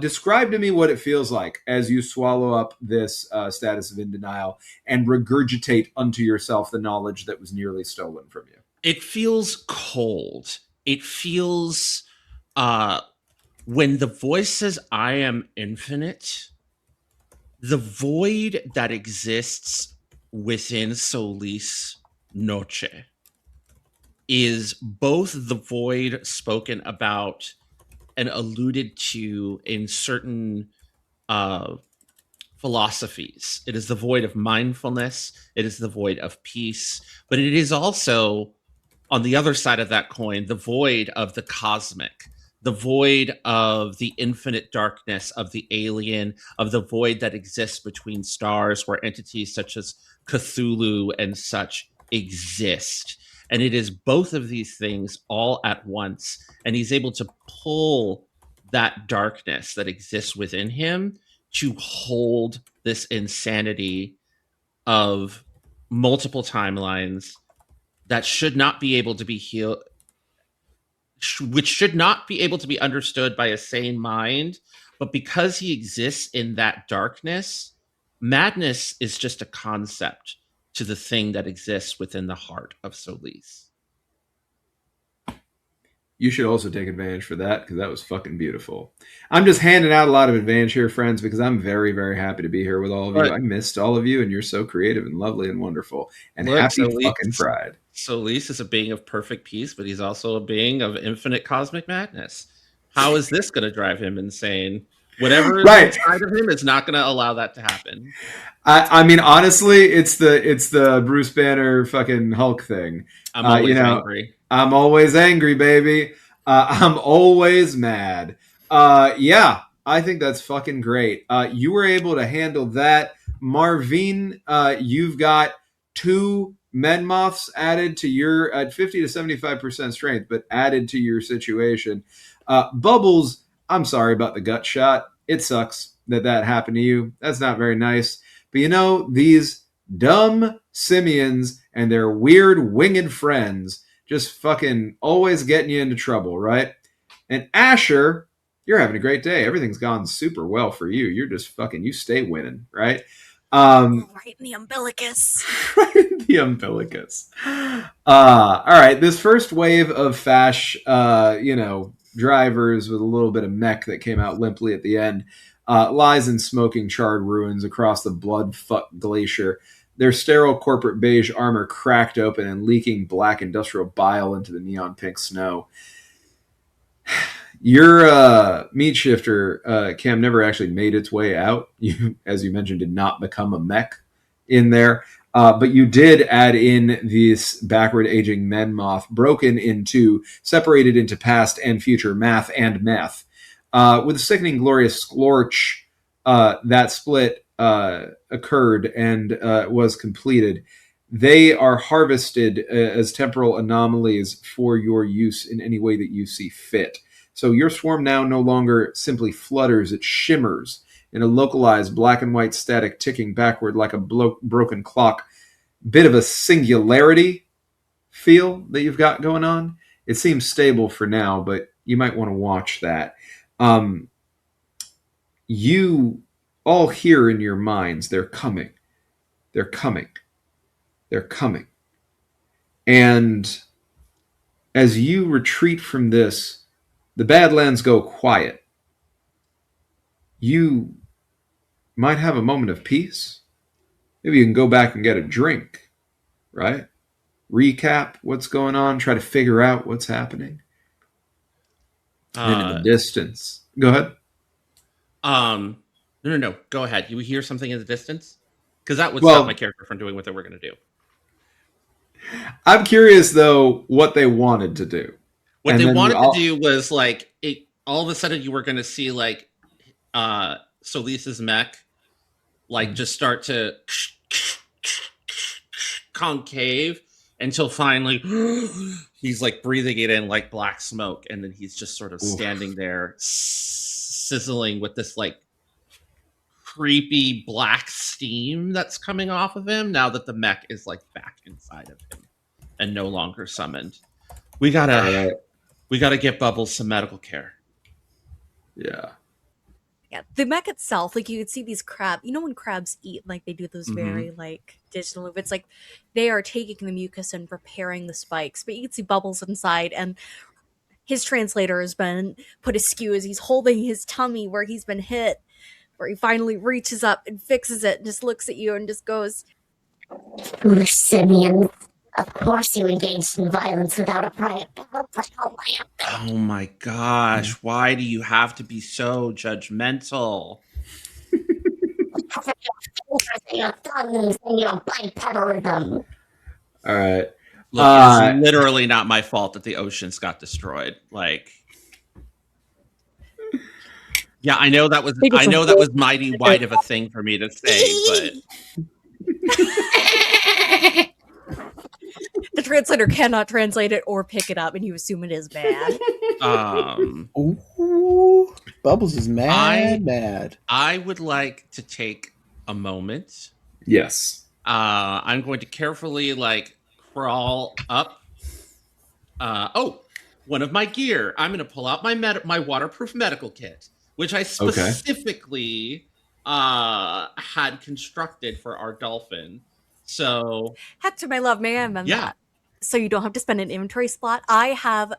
Describe to me what it feels like as you swallow up this status of in denial and regurgitate unto yourself the knowledge that was nearly stolen from you. It feels cold. It feels when the voice says, I am infinite, the void that exists within Solis Noche is both the void spoken about and alluded to in certain philosophies. It is the void of mindfulness. It is the void of peace. But it is also, on the other side of that coin, the void of the cosmic, the void of the infinite darkness of the alien, of the void that exists between stars where entities such as Cthulhu and such exist. And it is both of these things all at once. And he's able to pull that darkness that exists within him to hold this insanity of multiple timelines that should not be able to be healed, which should not be able to be understood by a sane mind, but because he exists in that darkness, madness is just a concept to the thing that exists within the heart of Solis. You should also take advantage for that, because that was fucking beautiful. I'm just handing out a lot of advantage here, friends, because I'm very, very happy to be here with all of you. I missed all of you, and you're so creative and lovely and wonderful. And happy fucking Pride. Solis is a being of perfect peace, but he's also a being of infinite cosmic madness. How is this going to drive him insane? Whatever is inside of him is not going to allow that to happen. I mean, honestly, it's the Bruce Banner fucking Hulk thing. I'm always angry. I'm always angry, baby. I'm always mad. Yeah, I think that's fucking great. You were able to handle that. Marveen, you've got 2 men moths added to your, at 50 to 75% strength, but added to your situation. Bubbles, I'm sorry about the gut shot. It sucks that happened to you. That's not very nice. But you know, these dumb simians and their weird winged friends just fucking always getting you into trouble, right? And Asher, you're having a great day. Everything's gone super well for you. You're just fucking, you stay winning, right? Right in the umbilicus. Right in the umbilicus. All right, this first wave of Fash, drivers with a little bit of mech that came out limply at the end, lies in smoking charred ruins across the blood-fucked glacier. Their sterile corporate beige armor cracked open and leaking black industrial bile into the neon pink snow. Your meat shifter, Cam, never actually made its way out. You, as you mentioned, did not become a mech in there. But you did add in this backward aging men moth, broken into, separated into past and future math and meth. With a sickening glorious scorch, that split occurred and was completed. They are harvested as temporal anomalies for your use in any way that you see fit. So your swarm now no longer simply flutters, it shimmers in a localized black and white static ticking backward like a broken clock. Bit of a singularity feel that you've got going on. It seems stable for now, but you might want to watch that. You all hear in your minds, they're coming. They're coming. They're coming. And as you retreat from this, the Badlands go quiet. You might have a moment of peace. Maybe you can go back and get a drink, right? Recap what's going on, try to figure out what's happening. And in the distance. Go ahead. No. Go ahead. You hear something in the distance? Because that would stop my character from doing what they were going to do. I'm curious, though, what they wanted to do. What they wanted to do was, like, all of a sudden you were going to see, like, Solis's mech, like, just start to concave until finally he's, like, breathing it in like black smoke, and then he's just sort of standing there sizzling with this, like, creepy black steam that's coming off of him now that the mech is, like, back inside of him and no longer summoned. We gotta get Bubbles some medical care. Yeah. Yeah, the mech itself, like, you could see these crab. You know when crabs eat, like, they do those very, like, digital. It's like they are taking the mucus and preparing the spikes. But you can see Bubbles inside, and his translator has been put askew as he's holding his tummy where he's been hit, where he finally reaches up and fixes it and just looks at you and just goes, "Foolish simians. Of course you engaged in violence without a prior battle. Oh my gosh, why do you have to be so judgmental? Your thumbs and your bipedalism." All right. Look, it's literally not my fault that the oceans got destroyed. Like, yeah, I know that was mighty wide of a thing for me to say, but the translator cannot translate it or pick it up, and you assume it is bad. Ooh, Bubbles is mad. I would like to take a moment. Yes. I'm going to carefully, like, crawl up. One of my gear. I'm going to pull out my waterproof medical kit, which I specifically had constructed for our dolphin. So, Hector, my love, may I amend that? So you don't have to spend an inventory slot. I have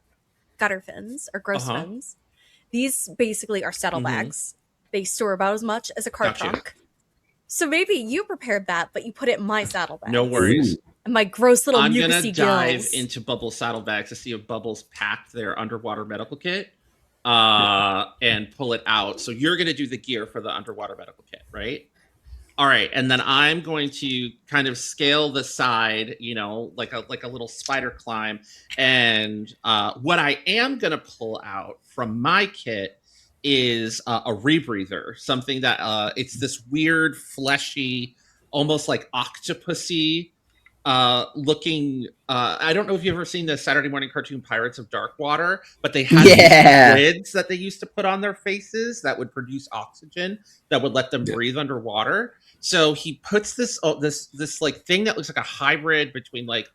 gutter fins or gross fins. These basically are saddlebags. They store about as much as a cart trunk. So maybe you prepared that, but you put it in my saddlebags. No worries. And my gross little I'm mucusy gonna dive gills. into Bubbles' saddlebags to see if Bubbles packed their underwater medical kit and pull it out. So you're gonna do the gear for the underwater medical kit, right? All right, and then I'm going to kind of scale the side, like a little spider climb. And what I am gonna pull out from my kit is a rebreather, something that it's this weird, fleshy, almost like octopusy looking. I don't know if you've ever seen the Saturday morning cartoon Pirates of Darkwater, but they had these lids that they used to put on their faces that would produce oxygen that would let them breathe underwater. So he puts this like thing that looks like a hybrid between like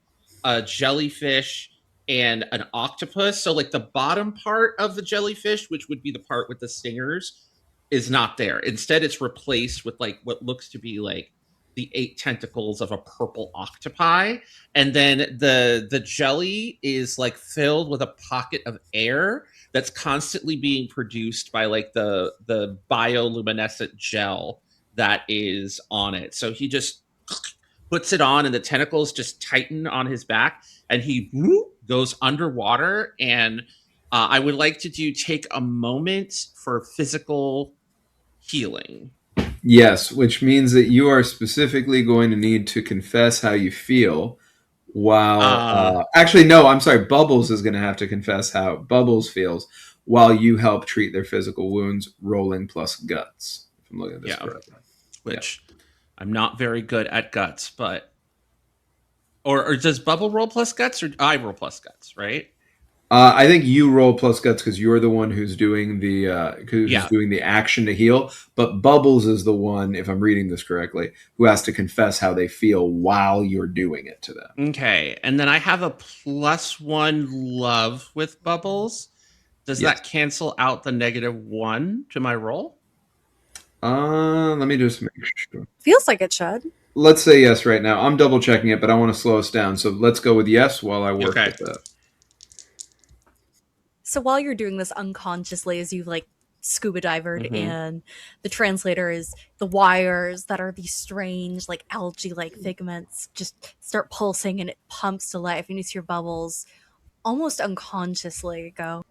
a jellyfish and an octopus. So like the bottom part of the jellyfish, which would be the part with the stingers, is not there. Instead, it's replaced with like what looks to be like the 8 tentacles of a purple octopi. And then the jelly is like filled with a pocket of air that's constantly being produced by like the bioluminescent gel that is on it. So he just puts it on and the tentacles just tighten on his back and he goes underwater. And I would like to take a moment for physical healing. Yes, which means that you are specifically going to need to confess how you feel while... actually, no, I'm sorry. Bubbles is going to have to confess how Bubbles feels while you help treat their physical wounds, rolling plus guts. If I'm looking at this correctly. Which I'm not very good at guts, but... Or does Bubble roll plus guts or I roll plus guts, right? I think you roll plus guts because you're the one who's doing the doing the action to heal. But Bubbles is the one, if I'm reading this correctly, who has to confess how they feel while you're doing it to them. Okay, and then I have a +1 love with Bubbles. Does that cancel out the -1 to my roll? Let me just make sure. Feels like it should. Let's say yes right now. I'm double checking it, but I want to slow us down. So let's go with yes while I work with that. So while you're doing this unconsciously, as you've like scuba divered in, the translator is the wires that are these strange like algae-like figments just start pulsing and it pumps to life. And you see your Bubbles almost unconsciously go.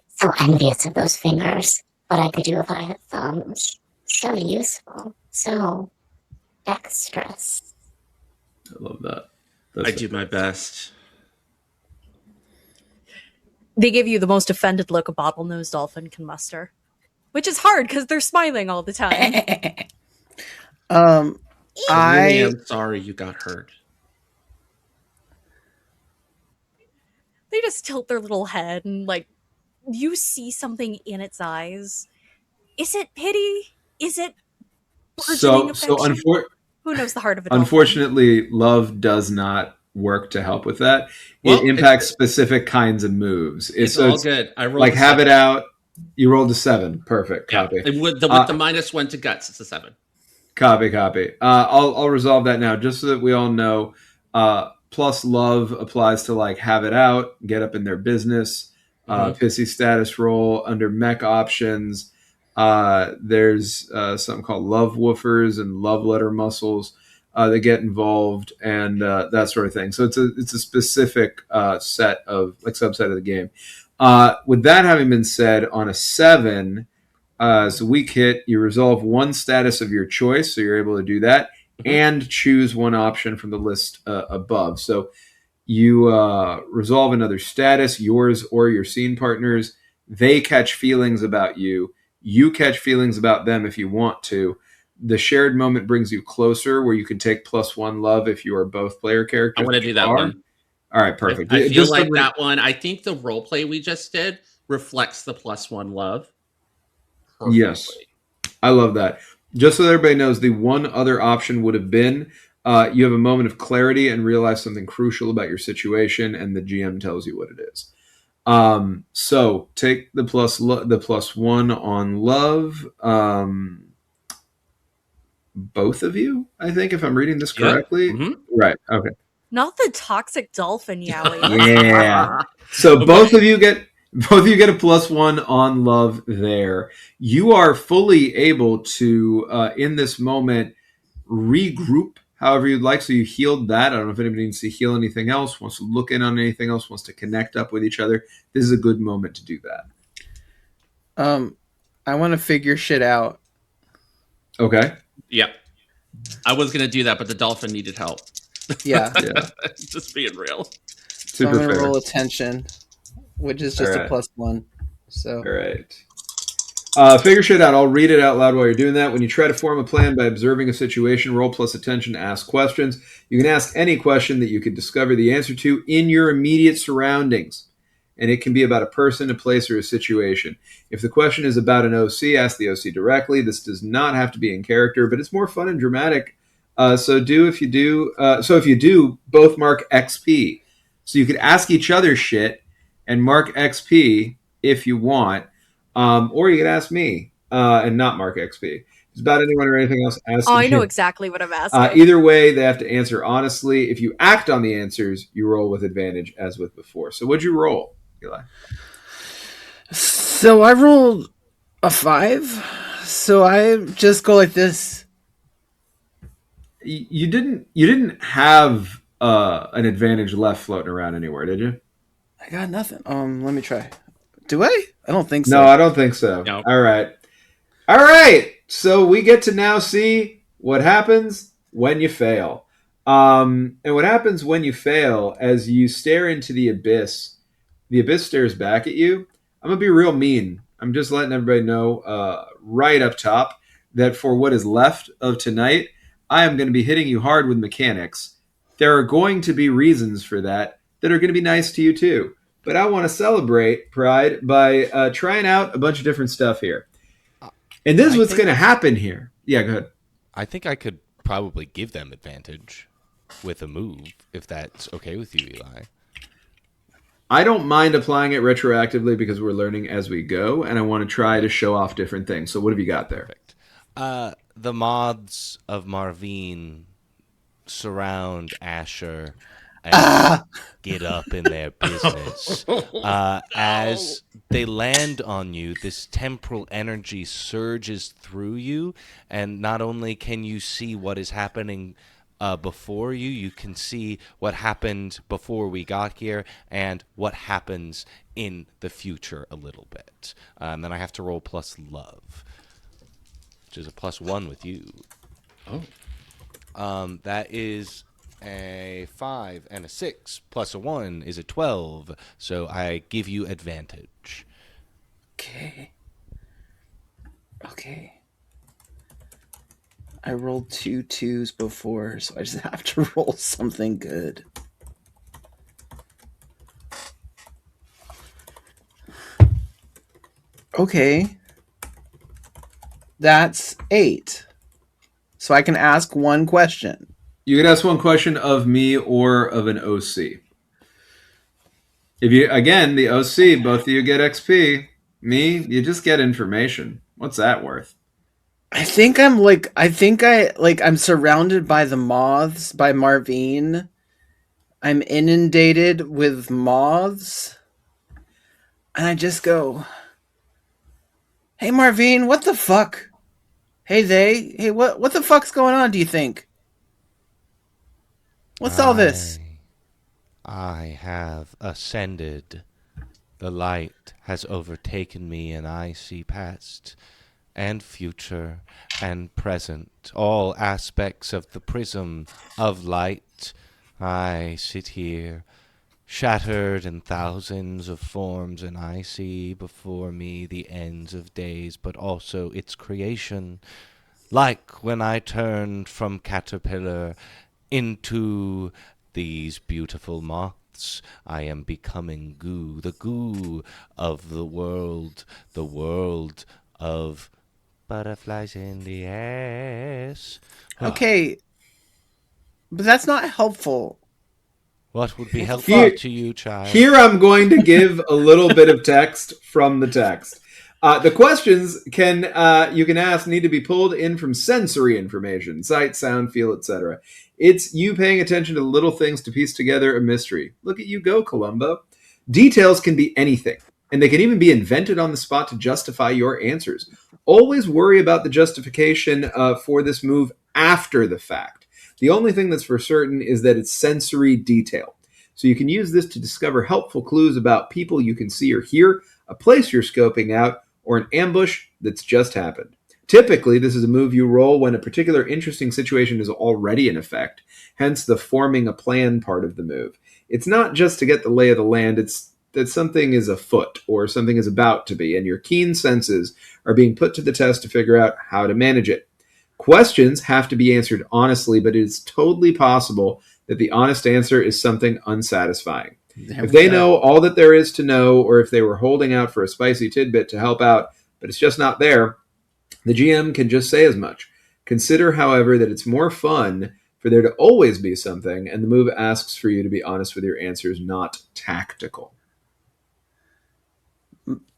So envious of those fingers. What I could do if I had thumbs. So useful. So dexterous. I love that. I do my best. They give you the most offended look a bottlenose dolphin can muster, which is hard because they're smiling all the time. I really am sorry you got hurt. They just tilt their little head and like you see something in its eyes. Is it pity? Is it burgeoning affection? Who knows the heart of a dolphin? Unfortunately, love does not work to help with that. It impacts specific kinds of moves. It's all good. I rolled like have it out. You rolled a 7. Perfect. Copy. With the -1 to guts, it's a 7. Copy. I'll resolve that now, just so that we all know. Plus love applies to like have it out, get up in their business. Pissy status roll under mech options. There's something called love woofers and love letter muscles. That get involved and that sort of thing. So it's a specific set of like subset of the game. With that having been said, on a 7, it's a weak hit. You resolve 1 status of your choice, so you're able to do that, and choose 1 option from the list above. So you resolve another status, yours or your scene partner's. They catch feelings about you. You catch feelings about them if you want to. The shared moment brings you closer, where you can take +1 love if you are both player characters. I want to do that one. All right, perfect. I feel like that one. I think the role play we just did reflects the +1 love perfectly. Yes, I love that. Just so everybody knows, the one other option would have been You have a moment of clarity and realize something crucial about your situation, and the GM tells you what it is. So take the plus 1 on love. Both of you, I think, if I'm reading this correctly. Right. Okay. Not the toxic dolphin, Yowie. Yeah. So both of you get a plus 1 on love there. You are fully able to, in this moment, regroup however you'd like. So you healed that. I don't know if anybody needs to heal anything else, wants to look in on anything else, wants to connect up with each other. This is a good moment to do that. I want to figure shit out. Okay. Yep. I was going to do that, but the dolphin needed help. Yeah. Just being real. So I'm going to roll attention, which is just a plus 1. So. All right. Figure shit out. I'll read it out loud while you're doing that. When you try to form a plan by observing a situation, roll plus attention to ask questions. You can ask any question that you can discover the answer to in your immediate surroundings. And it can be about a person, a place, or a situation. If the question is about an OC, ask the OC directly. This does not have to be in character, but it's more fun and dramatic. So if you do, both mark XP. So you could ask each other shit and mark XP if you want. Or you could ask me and not mark XP. If it's about anyone or anything else, ask. Oh, I know exactly what I'm asking. Either way, they have to answer honestly. If you act on the answers, you roll with advantage, as with before. So what'd you roll, Eli? So I rolled a 5. So I just go like this. You didn't have an advantage left floating around anywhere, did you? I got nothing. Let me try. Do I? I don't think so. No, I don't think so. Nope. All right. So we get to now see what happens when you fail. And what happens when you fail, as you stare into the abyss stares back at you. I'm going to be real mean. I'm just letting everybody know right up top that for what is left of tonight, I am going to be hitting you hard with mechanics. There are going to be reasons for that are going to be nice to you too. But I want to celebrate Pride by trying out a bunch of different stuff here. And this is what's going to happen here. Yeah, go ahead. I think I could probably give them advantage with a move, if that's okay with you, Eli. I don't mind applying it retroactively because we're learning as we go, and I want to try to show off different things. So what have you got there? Perfect. The moths of Marveen surround Asher and get up in their business. As they land on you, this temporal energy surges through you, and not only can you see what is happening before you, you can see what happened before we got here and what happens in the future a little bit. And then I have to roll plus love, which is a plus 1 with you. That is a 5 and a 6 plus a 1 is a 12. So I give you advantage. Okay. I rolled 2 2s before, so I just have to roll something good. Okay. That's 8. So I can ask one question. You can ask one question of me or of an OC. If you, again, the OC, both of you get XP. Me, you just get information. What's that worth? I'm surrounded by the moths, by Marveen. I'm inundated with moths. And I just go, hey, Marveen, what the fuck? Hey, what the fuck's going on, do you think? What's all this? I have ascended. The light has overtaken me, and I see past and future and present, all aspects of the prism of light. I sit here, shattered in thousands of forms, and I see before me the ends of days, but also its creation. Like when I turned from caterpillar into these beautiful moths, I am becoming goo, the goo of the world of butterflies in the ass. Okay. But that's not helpful. What would be helpful to you, child? Here I'm going to give a little bit of text from the text. The questions you can ask need to be pulled in from sensory information, sight, sound, feel, etc. It's you paying attention to little things to piece together a mystery. Look at you go, Columbo. Details can be anything, and they can even be invented on the spot to justify your answers. Always worry about the justification for this move after the fact. The only thing that's for certain is that it's sensory detail. So you can use this to discover helpful clues about people you can see or hear, a place you're scoping out, or an ambush that's just happened. Typically, this is a move you roll when a particular interesting situation is already in effect, hence the forming a plan part of the move. It's not just to get the lay of the land, it's that something is afoot or something is about to be, and your keen senses are being put to the test to figure out how to manage it. Questions have to be answered honestly, but it is totally possible that the honest answer is something unsatisfying. If they know all that there is to know, or if they were holding out for a spicy tidbit to help out, but it's just not there, the GM can just say as much. Consider, however, that it's more fun for there to always be something, and the move asks for you to be honest with your answers, not tactical.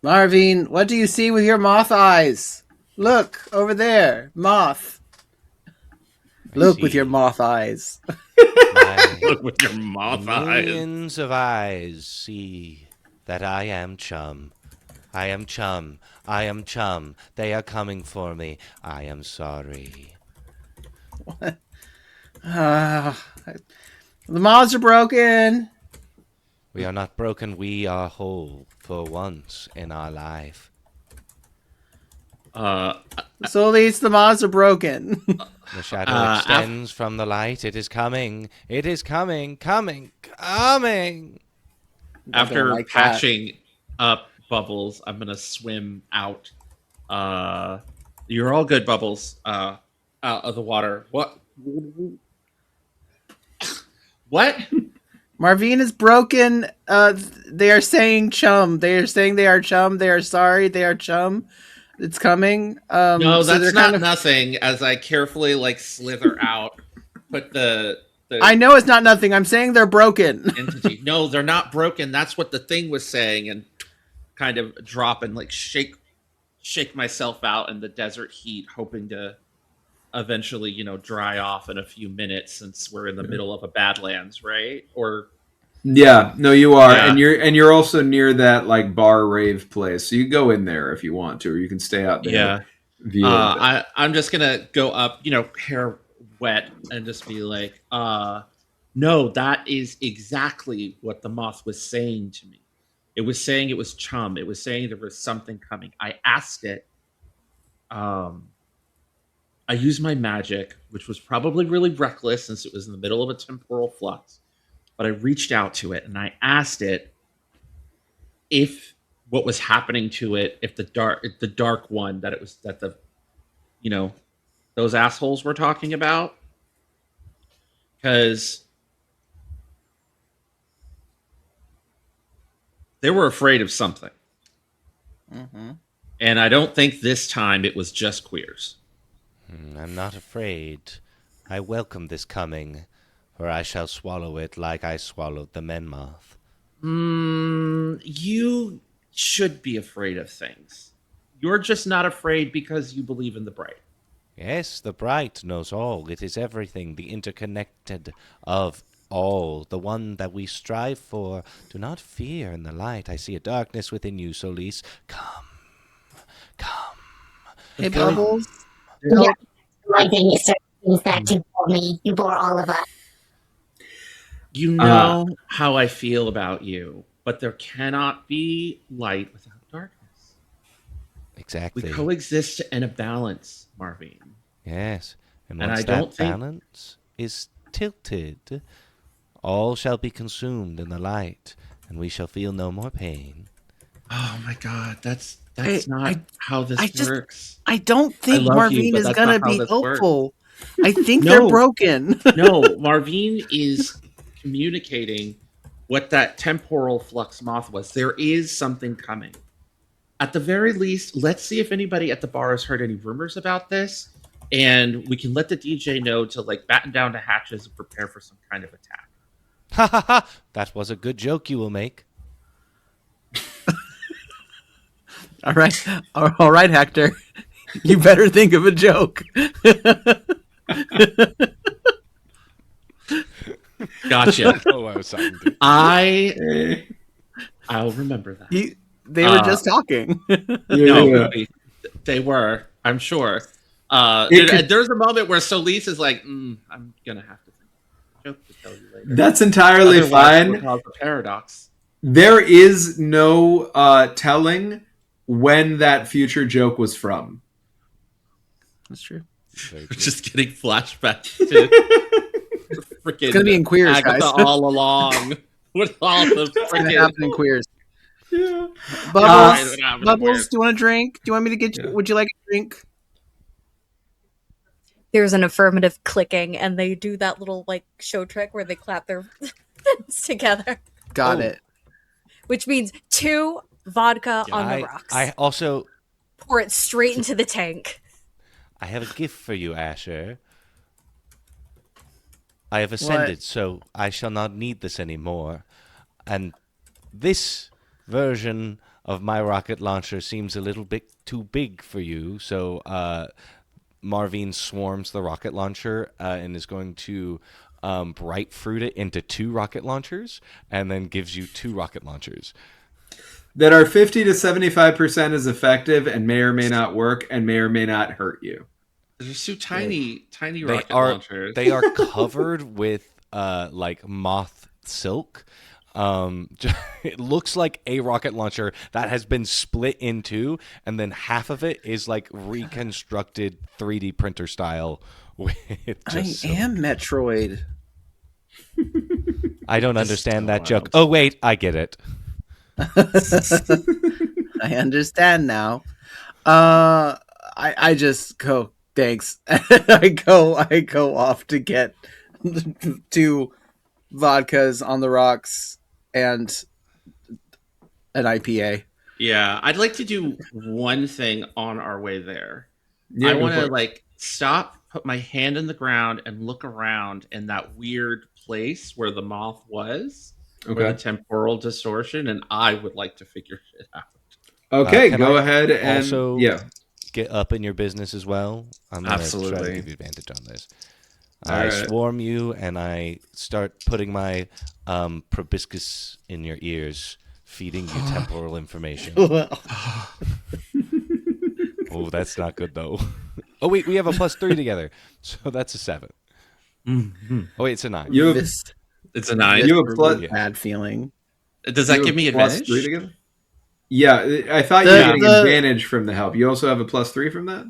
Marveen, what do you see with your moth eyes? Look, over there. Moth. Look with your moth eyes. Look with your moth eyes. Millions of eyes see that I am Chum. I am Chum. I am Chum. They are coming for me. I am sorry. What? The moths are broken. We are not broken. We are whole for once in our life. So at least the moths are broken. The shadow extends from the light. It is coming. It is coming. Coming. Coming. After like patching up Bubbles, I'm gonna swim out. You're all good, Bubbles. Out of the water. What? What? Marveen is broken. They are saying chum. They are saying they are chum. They are sorry. They are chum. It's coming. No, that's not nothing. As I carefully slither out, put the I know it's not nothing. I'm saying they're broken. Entity. No, they're not broken. That's what the thing was saying, and kind of drop and shake myself out in the desert heat, hoping to eventually, dry off in a few minutes, since we're in the middle of a Badlands, right? Or yeah, no, you are, yeah. and you're also near that bar rave place, so you go in there if you want to, or you can stay out there. Yeah, I'm just gonna go up, hair wet, and just be like, no, that is exactly what the moth was saying to me. It was saying it was chum. It was saying there was something coming. I asked it. I used my magic, which was probably really reckless since it was in the middle of a temporal flux. But I reached out to it and I asked it if what was happening to it, if the dark one that those assholes were talking about, because they were afraid of something. Mm-hmm. And I don't think this time it was just queers. I'm not afraid. I welcome this coming, for I shall swallow it like I swallowed the men moth. You should be afraid of things. You're just not afraid because you believe in the bright. Yes, the bright knows all. It is everything, the interconnected of all, the one that we strive for. Do not fear in the light. I see a darkness within you, Solis. Come. Hey, Bubbles. Yeah, my thing is that you bore me. You bore all of us. You know how I feel about you, but there cannot be light without darkness. Exactly. We coexist in a balance, Marveen. Yes, and once that balance is tilted, all shall be consumed in the light, and we shall feel no more pain. Oh my God, that's not how this works. I don't think Marveen is going to be helpful. I think No. they're broken. No, Marveen is communicating what that temporal flux moth was. There is something coming. At the very least, let's see if anybody at the bar has heard any rumors about this. and we can let the DJ know to like batten down the hatches and prepare for some kind of attack. Ha ha ha! That was a good joke you will make. All right, Hector. You better think of a joke. Gotcha. Oh, I was talking to. I'll remember that. They were just talking. No, they were. I'm sure. There's a moment where Solis is like, "I'm gonna have to think of a joke to tell you later." That's entirely Otherwise, fine. it'll cause a paradox. There is no telling when that future joke was from. That's true. We're just getting flashbacks to freaking. It's gonna be in Queers, Agatha guys. all along with all the It's gonna freaking. happen in Queers. Yeah. Bubbles, do you want a drink? Do you want me to get you? Yeah. Would you like a drink? There's an affirmative clicking, and they do that little like show trick where they clap their hands together, Got it. which means 2 vodka Yeah, on the rocks. I also Pour it straight into the tank. I have a gift for you, Asher. I have ascended, so I shall not need this anymore. And this version of my rocket launcher seems a little bit too big for you, so Marveen swarms the rocket launcher and is going to bright fruit it into 2 rocket launchers, and then gives you 2 rocket launchers. That are 50 to 75% as effective and may or may not work and may or may not hurt you. There's 2 tiny They rocket are launchers. they are covered with like moth silk. It looks like a rocket launcher that has been split in 2, and then half of it is like reconstructed 3D printer style. With just I am Metroid. I don't understand that wild. joke. Oh wait, I get it. I understand now. I just go thanks. I go off to get 2 vodkas on the rocks and an IPA. Yeah, I'd like to do one thing on our way there. Yeah, I go want for to it. like stop, put my hand in the ground, and look around in that weird place where the moth was, where the Okay. temporal distortion, and I would like to figure it out. Okay, Can go I ahead and also yeah. get up in your business as well? I'm gonna try Absolutely. to give you advantage on this. All I right. swarm you and I start putting my proboscis in your ears, feeding you temporal information. Oh, that's not good though. Oh wait, we have a +3 together, so that's a 7. Mm-hmm. Oh wait, it's a 9. You have, This It's a 9. You have a plus- bad feeling. Does that you give have me plus advantage? 3 together? Yeah, I thought you were getting The- advantage from the help. You also have a +3 from that?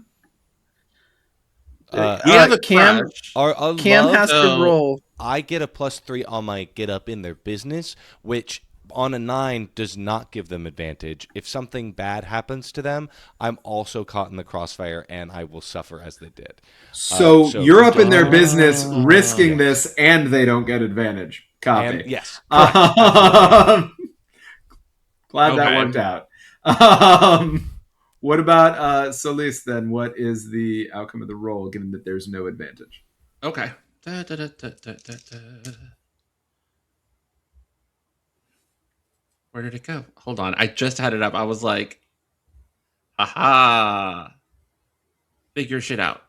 We have a Cam. crush. Our Cam love, has So- to roll. I get a +3 on my get up in their business, which on a 9 does not give them advantage. If something bad happens to them, I'm also caught in the crossfire and I will suffer as they did. So, so you're we up in their don't- business, risking Yes. this, and they don't get advantage. Copy. And yes, correct, absolutely. Glad that Okay. worked out. What about Solis then? What is the outcome of the roll, given that there's no advantage? Okay. Da, da, da, da, da, da, da. Where did it go? Hold on. I just had it up. I was like, haha. Figure shit out.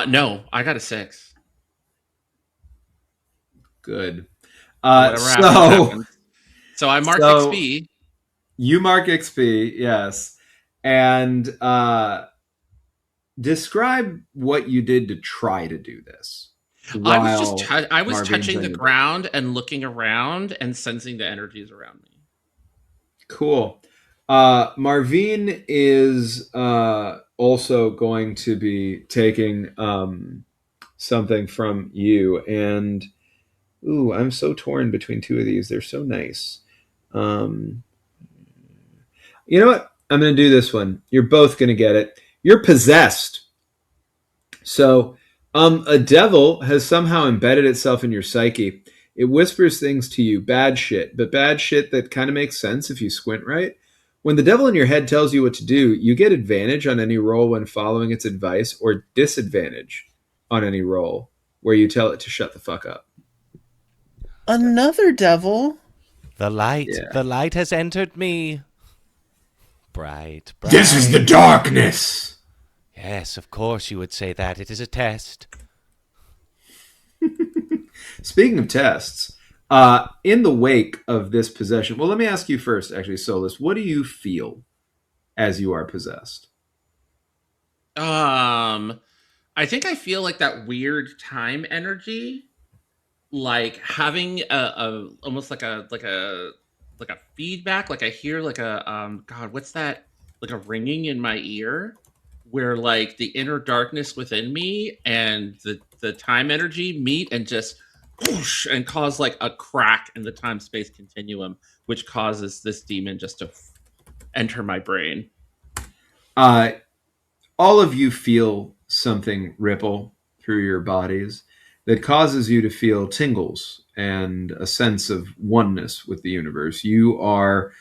No, I got a 6. Good. Whatever happens, happens. So I marked so- XP. You mark XP, yes. And describe what you did to try to do this. I was just while I was Marveen's touching the in ground and looking around and sensing the energies around me. Cool. Marveen is also going to be taking something from you. And, ooh, I'm so torn between 2 of these. They're so nice. You know what? I'm going to do this one. You're both going to get it. You're possessed. So, a devil has somehow embedded itself in your psyche. It whispers things to you, bad shit, but bad shit that kind of makes sense if you squint right. When the devil in your head tells you what to do, you get advantage on any roll when following its advice, or disadvantage on any roll where you tell it to shut the fuck up. Another devil? The light. Yeah. The light has entered me. Bright, bright. This is the darkness. Yes, of course you would say that. It is a test. Speaking of tests, in the wake of this possession, well, let me ask you first, actually, Solis, what do you feel as you are possessed? I think I feel like that weird time energy, like having a almost like a feedback. Like I hear like a God, what's that? Like a ringing in my ear, where like the inner darkness within me and the time energy meet and just whoosh, and cause like a crack in the time space continuum, which causes this demon just to enter my brain. All of you feel something ripple through your bodies that causes you to feel tingles and a sense of oneness with the universe. You are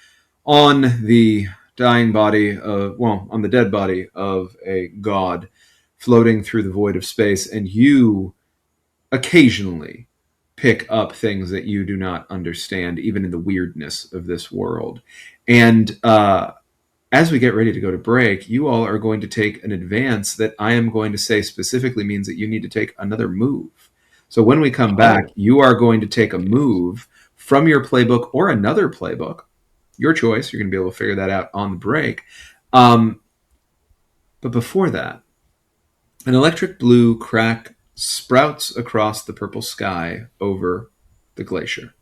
on the dying body of, well, on the dead body of a god floating through the void of space, and you occasionally pick up things that you do not understand, even in the weirdness of this world. And as we get ready to go to break, you all are going to take an advance that I am going to say specifically means that you need to take another move. So when we come back, you are going to take a move from your playbook or another playbook. Your choice. You're going to be able to figure that out on the break. But before that, an electric blue crack sprouts across the purple sky over the glacier.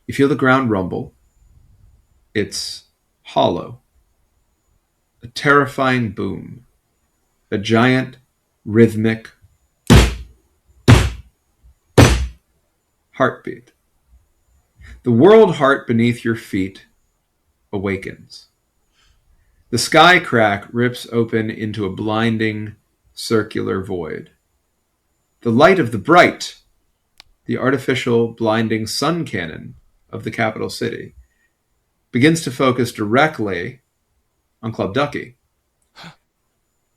You feel the ground rumble. It's hollow. A terrifying boom. A giant, rhythmic heartbeat. The world heart beneath your feet awakens. The sky crack rips open into a blinding, circular void. The light of the bright, the artificial, blinding sun cannon of the capital city, begins to focus directly on Club Ducky.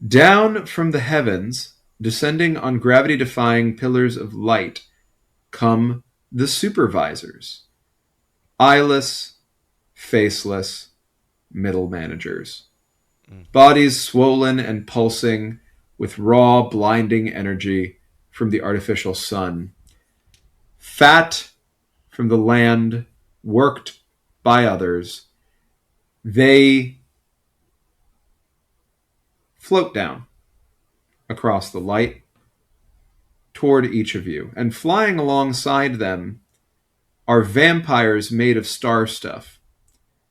Down from the heavens, descending on gravity-defying pillars of light, come the supervisors. Eyeless, faceless middle managers. Bodies swollen and pulsing with raw, blinding energy from the artificial sun. Fat from the land, worked by others. They float down across the light toward each of you. And flying alongside them are vampires made of star stuff.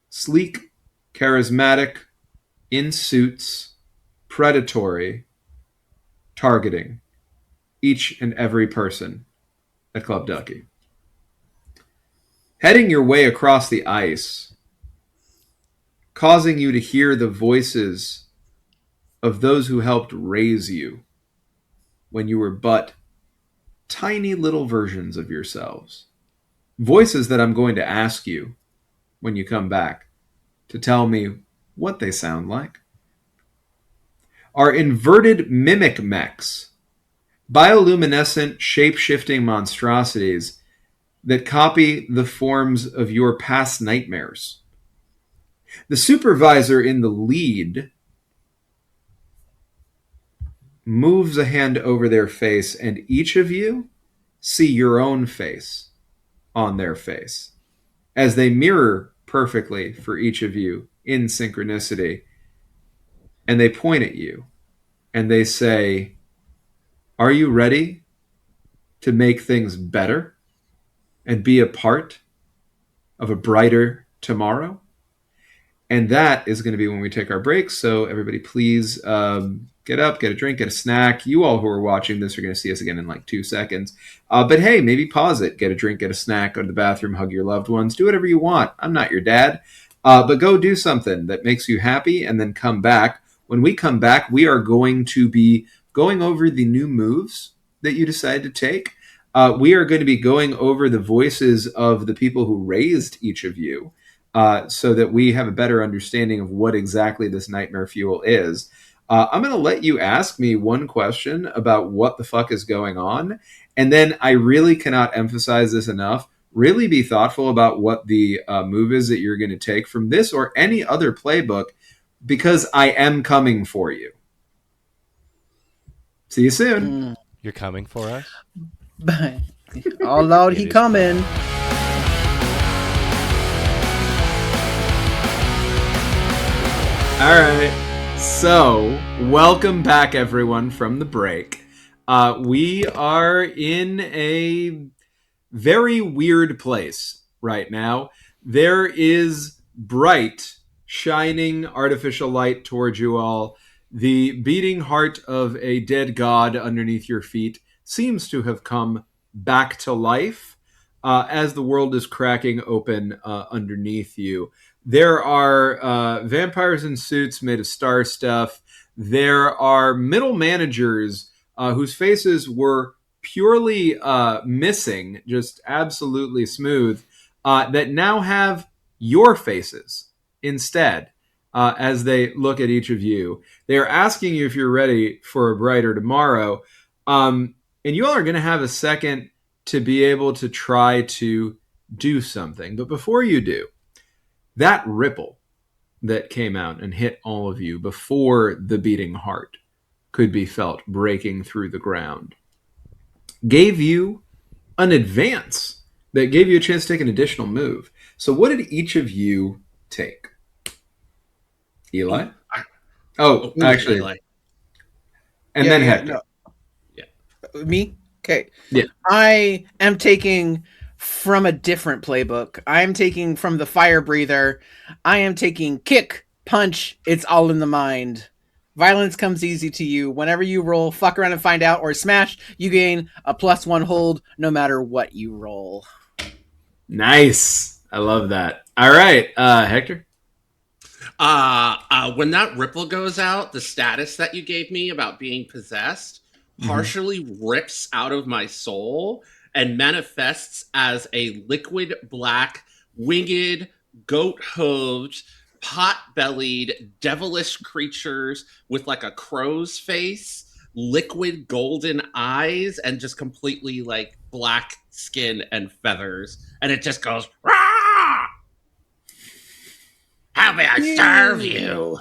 Sleek, charismatic, in suits, predatory, targeting each and every person at Club Ducky. Heading your way across the ice, causing you to hear the voices of those who helped raise you when you were but tiny little versions of yourselves. Voices that I'm going to ask you when you come back to tell me what they sound like. Are inverted mimic mechs, bioluminescent shape-shifting monstrosities that copy the forms of your past nightmares. The supervisor in the lead moves a hand over their face, and each of you see your own face on their face as they mirror perfectly for each of you in synchronicity. And they point at you and they say, "Are you ready to make things better and be a part of a brighter tomorrow?" And that is going to be when we take our break. So everybody, please get up, get a drink, get a snack. You all who are watching this are going to see us again in like 2 seconds. But hey, maybe pause it, get a drink, get a snack, go to the bathroom, hug your loved ones, do whatever you want. I'm not your dad. But go do something that makes you happy and then come back. When we come back, we are going to be going over the new moves that you decided to take. We are going to be going over the voices of the people who raised each of you. so that we have a better understanding of what exactly this nightmare fuel is. I'm going to let you ask me one question about what the fuck is going on. And then I really cannot emphasize this enough. Really be thoughtful about what the move is that you're going to take from this or any other playbook, because I am coming for you. See you soon. You're coming for us? Oh, Lord, It he is coming. All right. So, welcome back, everyone, from the break. We are in a very weird place right now. There is bright, shining artificial light towards you all. The beating heart of a dead god underneath your feet seems to have come back to life as the world is cracking open underneath you. There are vampires in suits made of star stuff. There are middle managers whose faces were purely missing, just absolutely smooth, that now have your faces instead as they look at each of you. They are asking you if you're ready for a brighter tomorrow. And you all are going to have a second to be able to try to do something. But before you do, that ripple that came out and hit all of you before the beating heart could be felt breaking through the ground gave you an advance that gave you a chance to take an additional move. So what did each of you take? Eli? Actually. Eli. And then Hector. No. Me? Okay. Yeah. I am taking from a different playbook. I am taking from the Fire Breather. I am taking kick, punch, it's all in the mind. Violence comes easy to you. Whenever you roll fuck around and find out or smash, you gain a +1 hold no matter what you roll. Nice. I love that. All right, Hector? When that ripple goes out, the status that you gave me about being possessed partially rips out of my soul and manifests as a liquid black, winged, goat-hooved, pot-bellied, devilish creatures with like a crow's face, liquid golden eyes, and just completely like black skin and feathers. And it just goes, "Rah! How may I serve you?"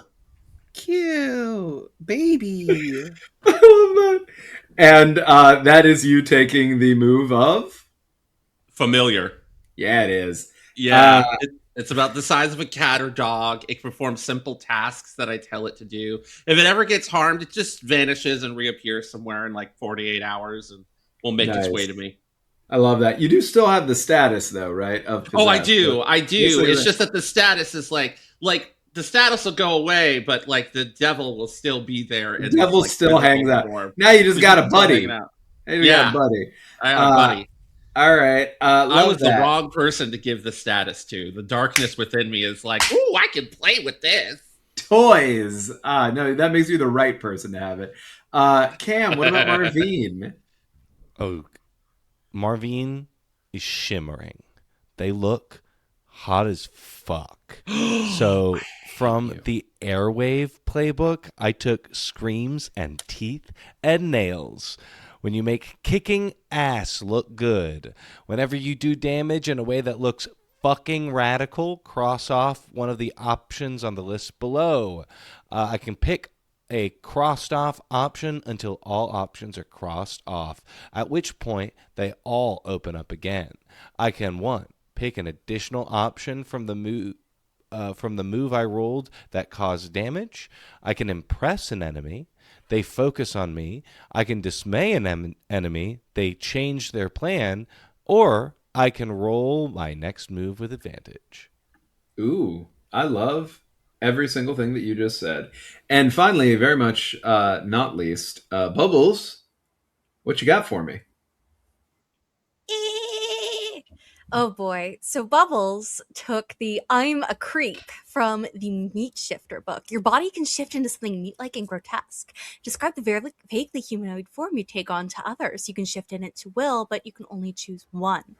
Cute. Baby. I love that. And that is you taking the move of? Familiar. Yeah, it is. Yeah. It's about the size of a cat or dog. It performs simple tasks that I tell it to do. If it ever gets harmed, it just vanishes and reappears somewhere in like 48 hours and will make its way to me. I love that. You do still have the status, though, right? Of Oh, I possessed, do. but- I do. Yes, It's just that the status is like the status will go away, but like the devil will still be there. The devil like, still hangs out. form. Now you just got a Still buddy. hanging out. Now you Yeah. got a buddy. I got a buddy. All right. I was that. the wrong person to give the status to. The darkness within me is like, ooh, I can play with this. Toys. No, that makes you the right person to have it. Cam, what about Marveen? Oh, Marveen is shimmering. They look hot as fuck. So from the Airwave playbook, I took screams and teeth and nails. When you make kicking ass look good, whenever you do damage in a way that looks fucking radical, cross off one of the options on the list below. I can pick a crossed off option until all options are crossed off, at which point they all open up again. I can, 1, pick an additional option from the move I rolled that caused damage. I can impress an enemy. They focus on me. I can dismay an enemy. They change their plan. Or I can roll my next move with advantage. Ooh, I love every single thing that you just said. And finally, very much not least, Bubbles, what you got for me? Oh boy. So Bubbles took the I'm a creep from the Meat Shifter book. Your body can shift into something meat-like and grotesque. Describe the vaguely humanoid form you take on to others. You can shift in it to will, but you can only choose one.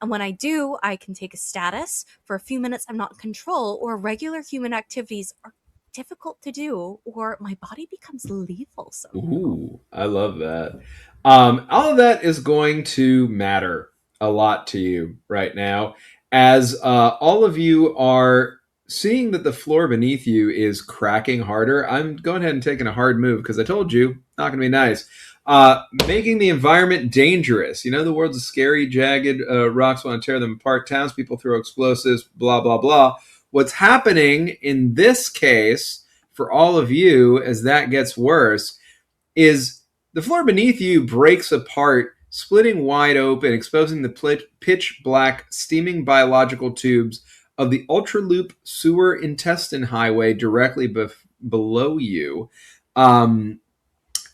And when I do, I can take a status. For a few minutes, I'm not in control, or regular human activities are difficult to do, or my body becomes lethal somehow. Ooh, I love that. All of that is going to matter a lot to you right now, as all of you are seeing that the floor beneath you is cracking harder. I'm going ahead and taking a hard move because I told you, not going to be nice. Making the environment dangerous. You know, the world's scary, jagged, rocks want to tear them apart, townspeople throw explosives, blah, blah, blah. What's happening in this case for all of you as that gets worse is the floor beneath you breaks apart, splitting wide open, exposing the pitch black, steaming biological tubes of the Ultraloop sewer intestine highway directly below you.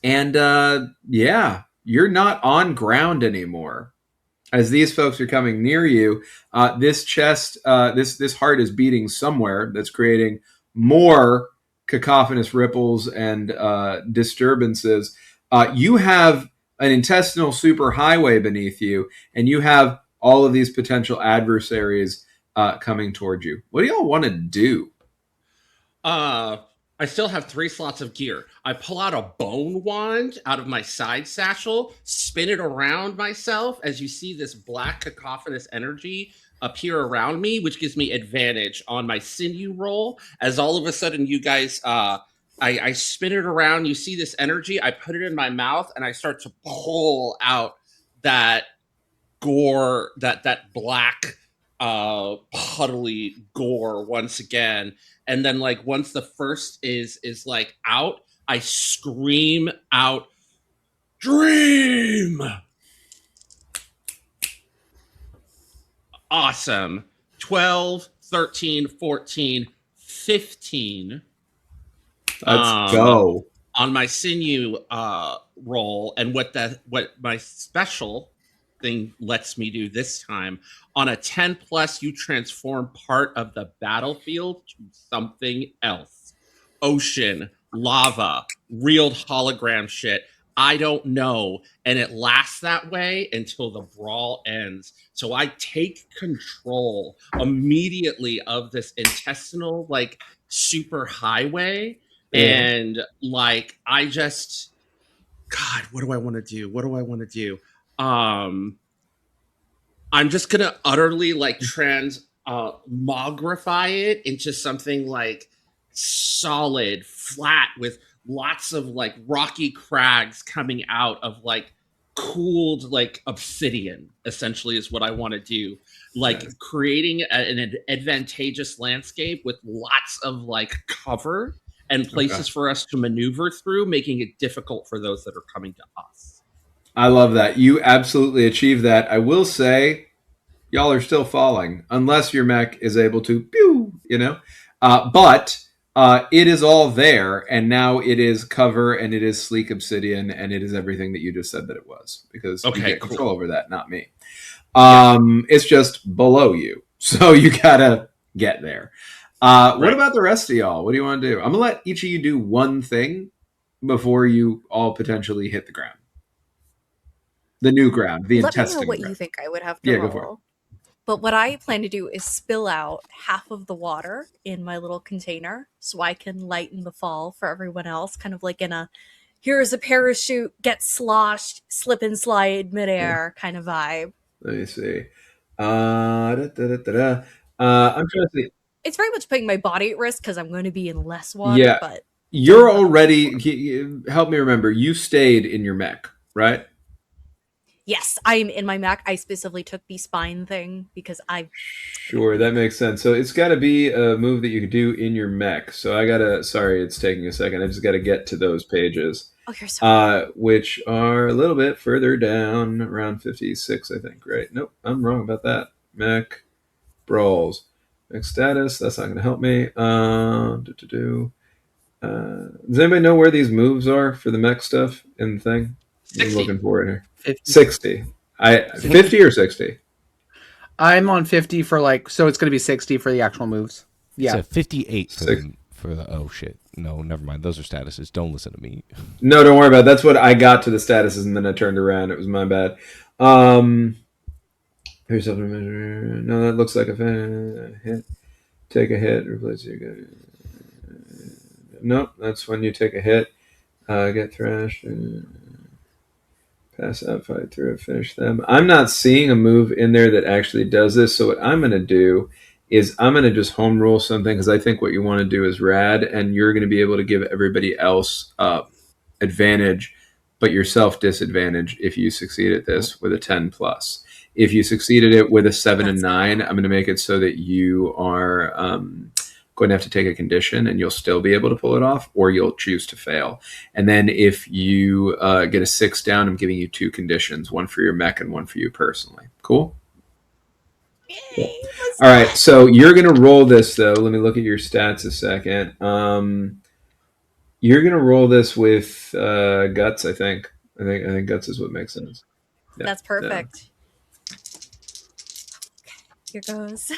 Yeah, you're not on ground anymore. As these folks are coming near you, this chest, this heart is beating somewhere. That's creating more cacophonous ripples and disturbances. You have an intestinal superhighway beneath you, and you have all of these potential adversaries coming toward you. What do y'all want to do? I still have 3 slots of gear. I pull out a bone wand out of my side satchel, spin it around myself as you see this black cacophonous energy appear around me, which gives me advantage on my sinew roll. As all of a sudden you guys, I spin it around, you see this energy, I put it in my mouth, and I start to pull out that gore, that black, puddly gore once again. And then, like, once the first is like out, I scream out, "Dream!" Awesome. 12, 13, 14, 15. Let's go. On my sinew roll, and what my special thing lets me do this time, on a 10 plus, you transform part of the battlefield to something else. Ocean, lava, real hologram shit. I don't know. And it lasts that way until the brawl ends. So I take control immediately of this intestinal, like, super highway. Yeah. And, like, I just, God, what do I want to do? I'm just gonna utterly, like, transmogrify it into something, like, solid, flat, with lots of, like, rocky crags coming out of, like, cooled, like, obsidian, essentially, is what I want to do. Like, creating an advantageous landscape with lots of, like, cover and places for us to maneuver through, making it difficult for those that are coming to us. I love that. You absolutely achieve that. I will say, y'all are still falling, unless your mech is able to, pew, you know? But it is all there, and now it is cover, and it is sleek obsidian, and it is everything that you just said that it was, because you get control over that, not me. It's just below you, so you gotta get there. What about the rest of y'all? What do you want to do? I'm gonna let each of you do one thing before you all potentially hit the ground. The new ground, the intestine. Let me know what ground. you think I would have to roll. Go for it. But what I plan to do is spill out half of the water in my little container so I can lighten the fall for everyone else, kind of like in a here's a parachute, get sloshed, slip and slide midair kind of vibe. Let me see. I'm trying to see. It's very much putting my body at risk because I'm going to be in less water. Yeah, but you're already. Help me remember. You stayed in your mech, right? Yes, I'm in my mech. I specifically took the spine thing because I. Sure, that makes sense. So it's got to be a move that you could do in your mech. So I gotta. Sorry, it's taking a second. I just got to get to those pages. Oh, you're sorry. Which are a little bit further down, around 56, I think. Right? Nope, I'm wrong about that. Mech brawls, mech status. That's not going to help me. Does anybody know where these moves are for the mech stuff in the thing? 60. I'm looking for it here. 50. 60. 50 or 60? I'm on 50 for, like, so it's going to be 60 for the actual moves. Yeah. So 58 for the oh shit. No, never mind. Those are statuses. Don't listen to me. No, don't worry about it. That's what I got to the statuses, and then I turned around. It was my bad. Here's something to measure. No, that looks like a hit. Take a hit. Replace your gun. Nope, that's when you take a hit. Get thrashed. Pass out, fight through, finish them. I'm not seeing a move in there that actually does this. So what I'm going to do is I'm going to just home rule something because I think what you want to do is rad, and you're going to be able to give everybody else advantage, but yourself disadvantage if you succeed at this with a 10 plus. If you succeeded it with a 7 and 9, I'm going to make it so that you are going to have to take a condition and you'll still be able to pull it off, or you'll choose to fail. And then if you get a 6 down, I'm giving you 2 conditions, one for your mech and one for you personally. Cool? Cool. All right, so you're going to roll this, though. Let me look at your stats a second. You're going to roll this with guts, I think. I think guts is what makes sense. Yeah, That's perfect. Here goes.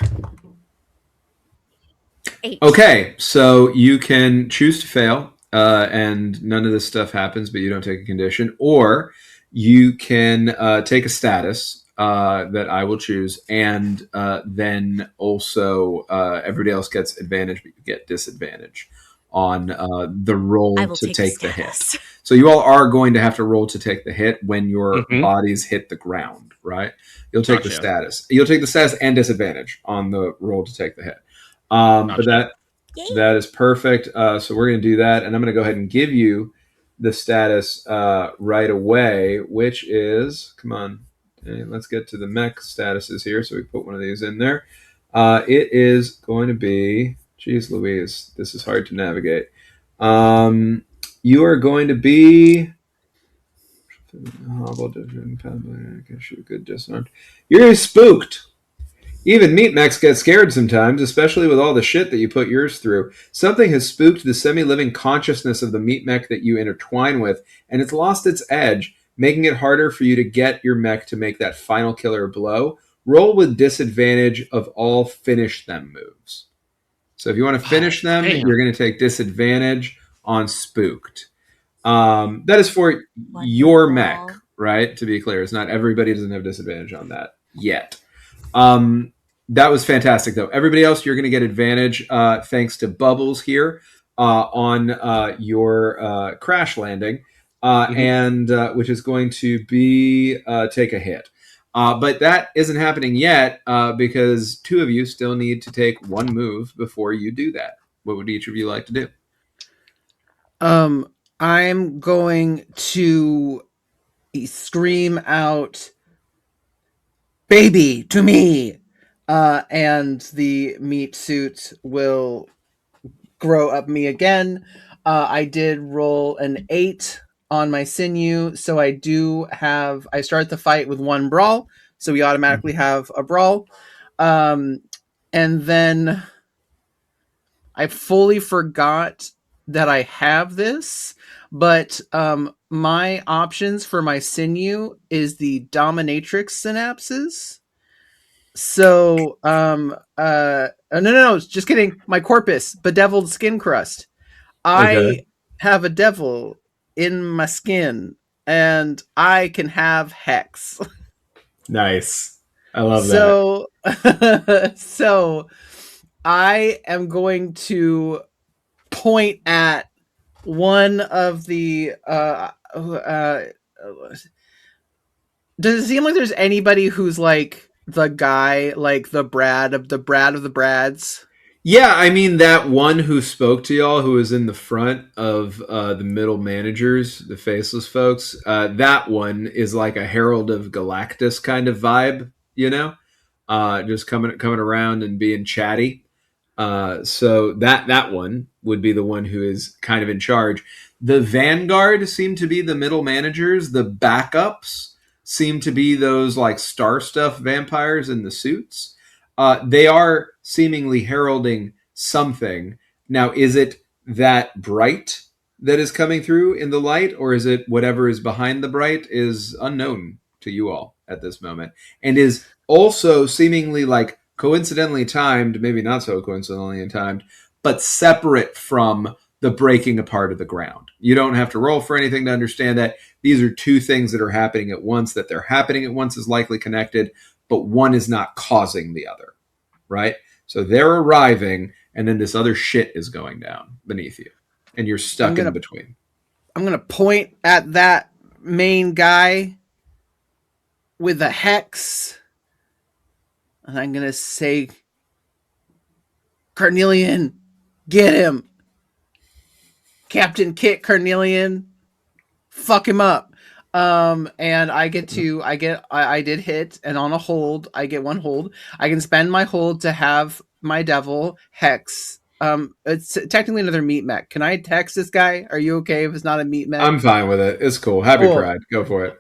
8. Okay, so you can choose to fail, and none of this stuff happens, but you don't take a condition, or you can take a status that I will choose, and then also everybody else gets advantage, but you get disadvantage on the roll to take the hit. So you all are going to have to roll to take the hit when your bodies hit the ground, right? You'll take the status. You'll take the status and disadvantage on the roll to take the hit. But that is perfect. So we're going to do that, and I'm going to go ahead and give you the status right away, which is, come on, okay, let's get to the mech statuses here. So we put one of these in there. It is going to be, geez Louise, this is hard to navigate. You are going to be good disarmed. You're spooked. Even meat mechs get scared sometimes, especially with all the shit that you put yours through. Something has spooked the semi-living consciousness of the meat mech that you intertwine with, and it's lost its edge, making it harder for you to get your mech to make that final killer blow. Roll with disadvantage of all finish them moves. So if you want to finish them, you're going to take disadvantage on spooked. That is for your mech, right? To be clear, it's not everybody doesn't have disadvantage on that yet. That was fantastic, though. Everybody else, you're going to get advantage thanks to Bubbles here on your crash landing, and which is going to be take a hit. But that isn't happening yet because 2 of you still need to take 1 move before you do that. What would each of you like to do? I'm going to scream out, "Baby, to me!" And the meat suit will grow up me again. I did roll an 8 on my sinew, so I start the fight with 1 brawl, so we automatically have a brawl. And then I fully forgot that I have this, but my options for my sinew is the dominatrix synapses. So, no, just kidding. My corpus, bedeviled skin crust. I have a devil in my skin, and I can have hex. Nice. I love that. So I am going to point at one of the does it seem like there's anybody who's like the guy, like the Brad of the Brads? Yeah, I mean, that one who spoke to y'all, who was in the front of the middle managers, the faceless folks, that one is like a Herald of Galactus kind of vibe, you know? Just coming around and being chatty. So that one would be the one who is kind of in charge. The Vanguard seem to be the middle managers. The backups seem to be those like star stuff vampires in the suits. They are seemingly heralding something. Now, is it that bright that is coming through in the light, or is it whatever is behind the bright is unknown to you all at this moment, and is also seemingly like coincidentally timed, maybe not so coincidentally timed, but separate from the breaking apart of the ground. You don't have to roll for anything to understand that. These are 2 things that are happening at once. That they're happening at once is likely connected, but one is not causing the other, right? So they're arriving, and then this other shit is going down beneath you, and you're stuck in between. I'm going to point at that main guy with a hex, and I'm going to say, Carnelian, get him. Captain Kit Carnelian, fuck him up. And I did hit, and on a hold, I get one hold. I can spend my hold to have my devil hex. It's technically another meat mech. Can I hex this guy? Are you okay if it's not a meat mech? I'm fine with it. It's cool. Happy Pride. Go for it.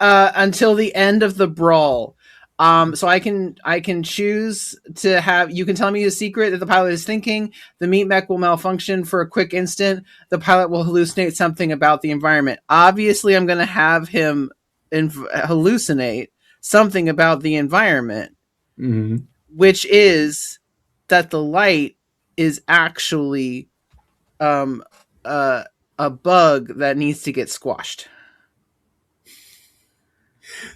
Until the end of the brawl. So I can choose to have, you can tell me a secret that the pilot is thinking. The meat mech will malfunction for a quick instant. The pilot will hallucinate something about the environment. Obviously, I'm going to have him hallucinate something about the environment, which is that the light is actually a bug that needs to get squashed.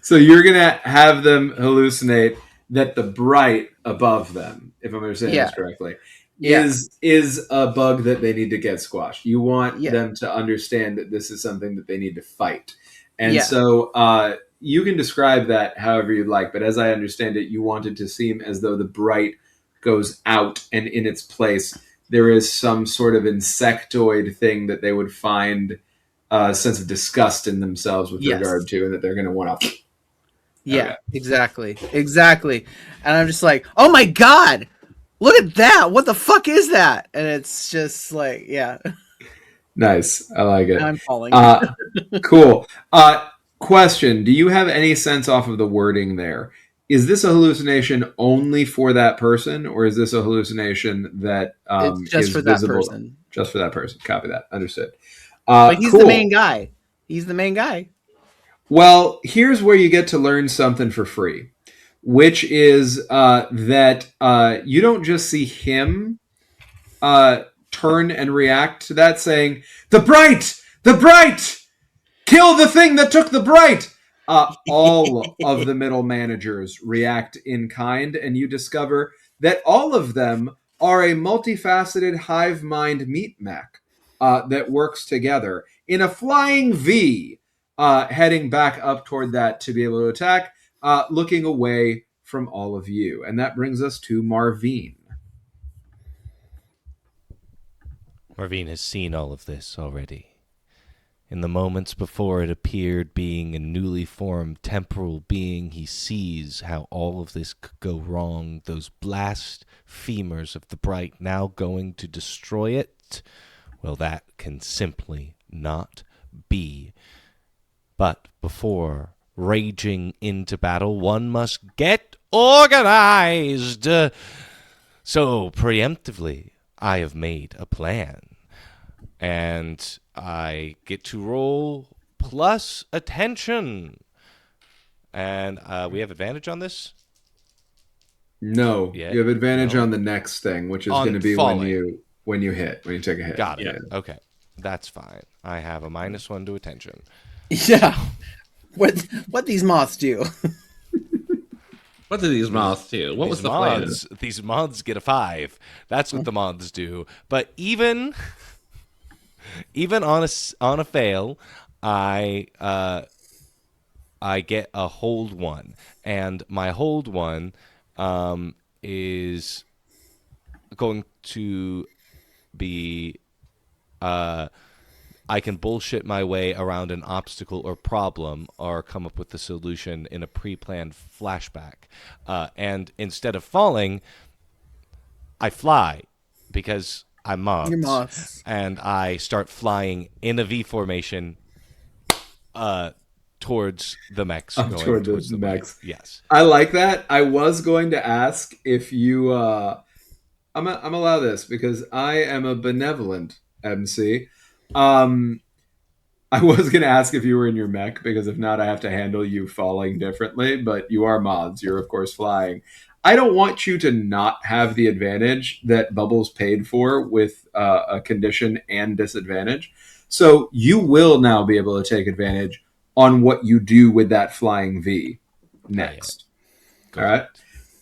So you're going to have them hallucinate that the bright above them, if I'm understanding this correctly, is a bug that they need to get squashed. You want them to understand that this is something that they need to fight. And so you can describe that however you'd like, but as I understand it, you want it to seem as though the bright goes out, and in its place there is some sort of insectoid thing that they would find a sense of disgust in themselves with regard to, and that they're going to want to... Yeah, exactly. And I'm just like, oh my god, look at that. What the fuck is that? And it's just like, yeah. Nice. I like it. I'm falling. Cool. Question. Do you have any sense off of the wording there? Is this a hallucination only for that person, or is this a hallucination that it's just is for that visible? person? Just for that person. Copy that. Understood. But he's the main guy. He's the main guy. Well, here's where you get to learn something for free, which is that you don't just see him turn and react to that, saying, "The bright! The bright! Kill the thing that took the bright!" All of the middle managers react in kind, and you discover that all of them are a multifaceted hive mind meat mech that works together in a flying V, heading back up toward that to be able to attack, looking away from all of you. And that brings us to Marveen. Marveen has seen all of this already. In the moments before it appeared being a newly formed temporal being, he sees how all of this could go wrong. Those blast femurs of the bright now going to destroy it. Well, that can simply not be. But before raging into battle, one must get organized. So preemptively, I have made a plan. And I get to roll plus attention. And we have advantage on this? No, you have advantage on the next thing, which is going to be falling. when you take a hit. Got it. Yeah. Okay, that's fine. I have a -1 to attention. Yeah. What these moths do? What do these moths do? What was the plan? These moths get a 5. That's what the moths do. But even on a fail, I get a hold 1, and my hold 1 is going to be I can bullshit my way around an obstacle or problem, or come up with the solution in a pre-planned flashback. And instead of falling, I fly because I'm Moths. You're Moths. And I start flying in a V formation towards the mechs. Towards the mechs. Yes. I like that. I was going to ask if you... I'm allow this because I am a benevolent MC. I was going to ask if you were in your mech, because if not, I have to handle you falling differently, but you are Moths. You're, of course, flying. I don't want you to not have the advantage that Bubbles paid for with a condition and disadvantage. So you will now be able to take advantage on what you do with that flying V next. All right.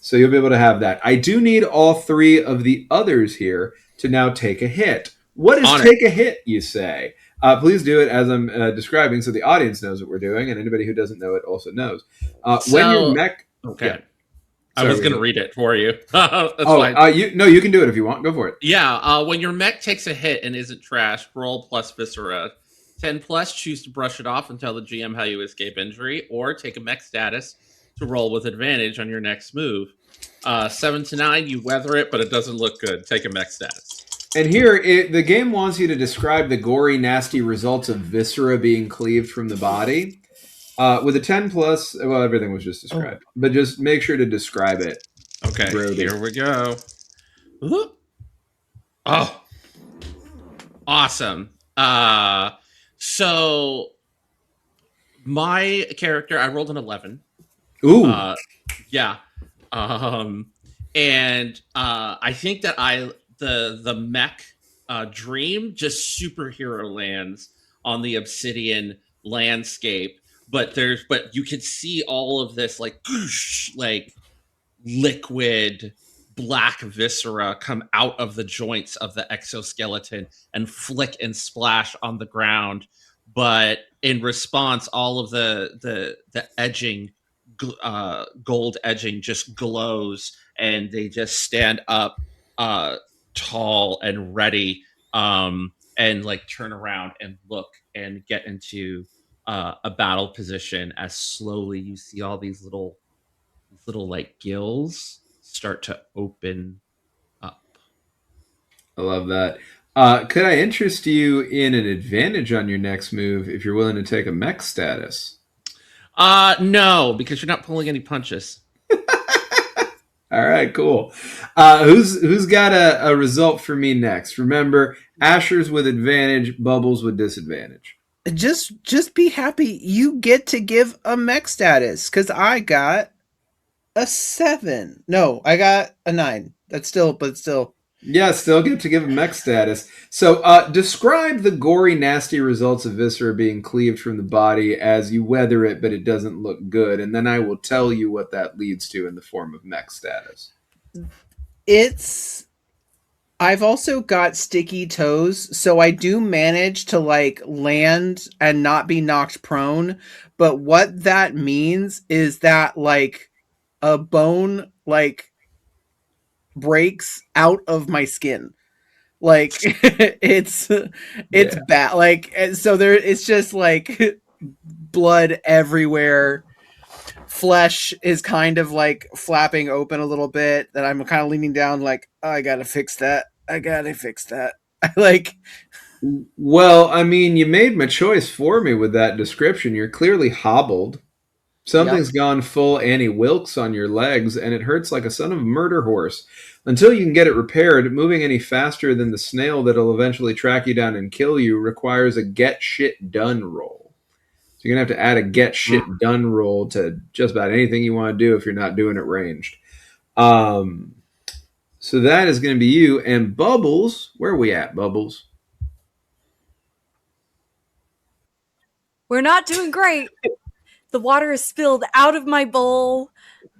So you'll be able to have that. I do need all three of the others here to now take a hit. What is take a hit, you say? Please do it as I'm describing so the audience knows what we're doing, and anybody who doesn't know it also knows. When your mech... Okay. Yeah. I was going to read it for you. That's fine. You can do it if you want. Go for it. Yeah. When your mech takes a hit and isn't trash, roll plus Viscera. 10 plus, choose to brush it off and tell the GM how you escape injury, or take a mech status to roll with advantage on your next move. 7 to 9, you weather it, but it doesn't look good. Take a mech status. And here, the game wants you to describe the gory, nasty results of viscera being cleaved from the body. With a 10 plus, well, everything was just described. But just make sure to describe it. Okay, Brody. Here we go. Ooh. Oh, awesome. So my character, I rolled an 11. Ooh. Yeah. And I think that the mech dream just superhero lands on the obsidian landscape, but you can see all of this like liquid black viscera come out of the joints of the exoskeleton and flick and splash on the ground. But in response, all of the edging, gold edging, just glows, and they just stand up tall and ready, and like turn around and look and get into a battle position as slowly you see all these little like gills start to open up. I love that. Could I interest you in an advantage on your next move if you're willing to take a mech status? No, because you're not pulling any punches. All right, cool. Who's got a result for me next? Remember, Asher's with advantage, Bubbles with disadvantage. Just be happy you get to give a mech status, because I got a 7. No, I got a 9. That's still. Yeah, still get to give a mech status. So describe the gory, nasty results of viscera being cleaved from the body as you weather it, but it doesn't look good. And then I will tell you what that leads to in the form of mech status. I've also got sticky toes, so I do manage to like land and not be knocked prone. But what that means is that like a bone like breaks out of my skin, like it's bad, like, and so there it's just like blood everywhere. Flesh is kind of like flapping open a little bit, that I'm kind of leaning down like, oh, I gotta fix that. Like, well, I mean, you made my choice for me with that description. You're clearly hobbled. Something's gone full Annie Wilkes on your legs, and it hurts like a son of a murder horse. Until you can get it repaired, moving any faster than the snail that'll eventually track you down and kill you requires a get shit done roll. So you're going to have to add a get shit done roll to just about anything you want to do if you're not doing it ranged. So that is going to be you. And Bubbles, where are we at, Bubbles? We're not doing great. The water is spilled out of my bowl.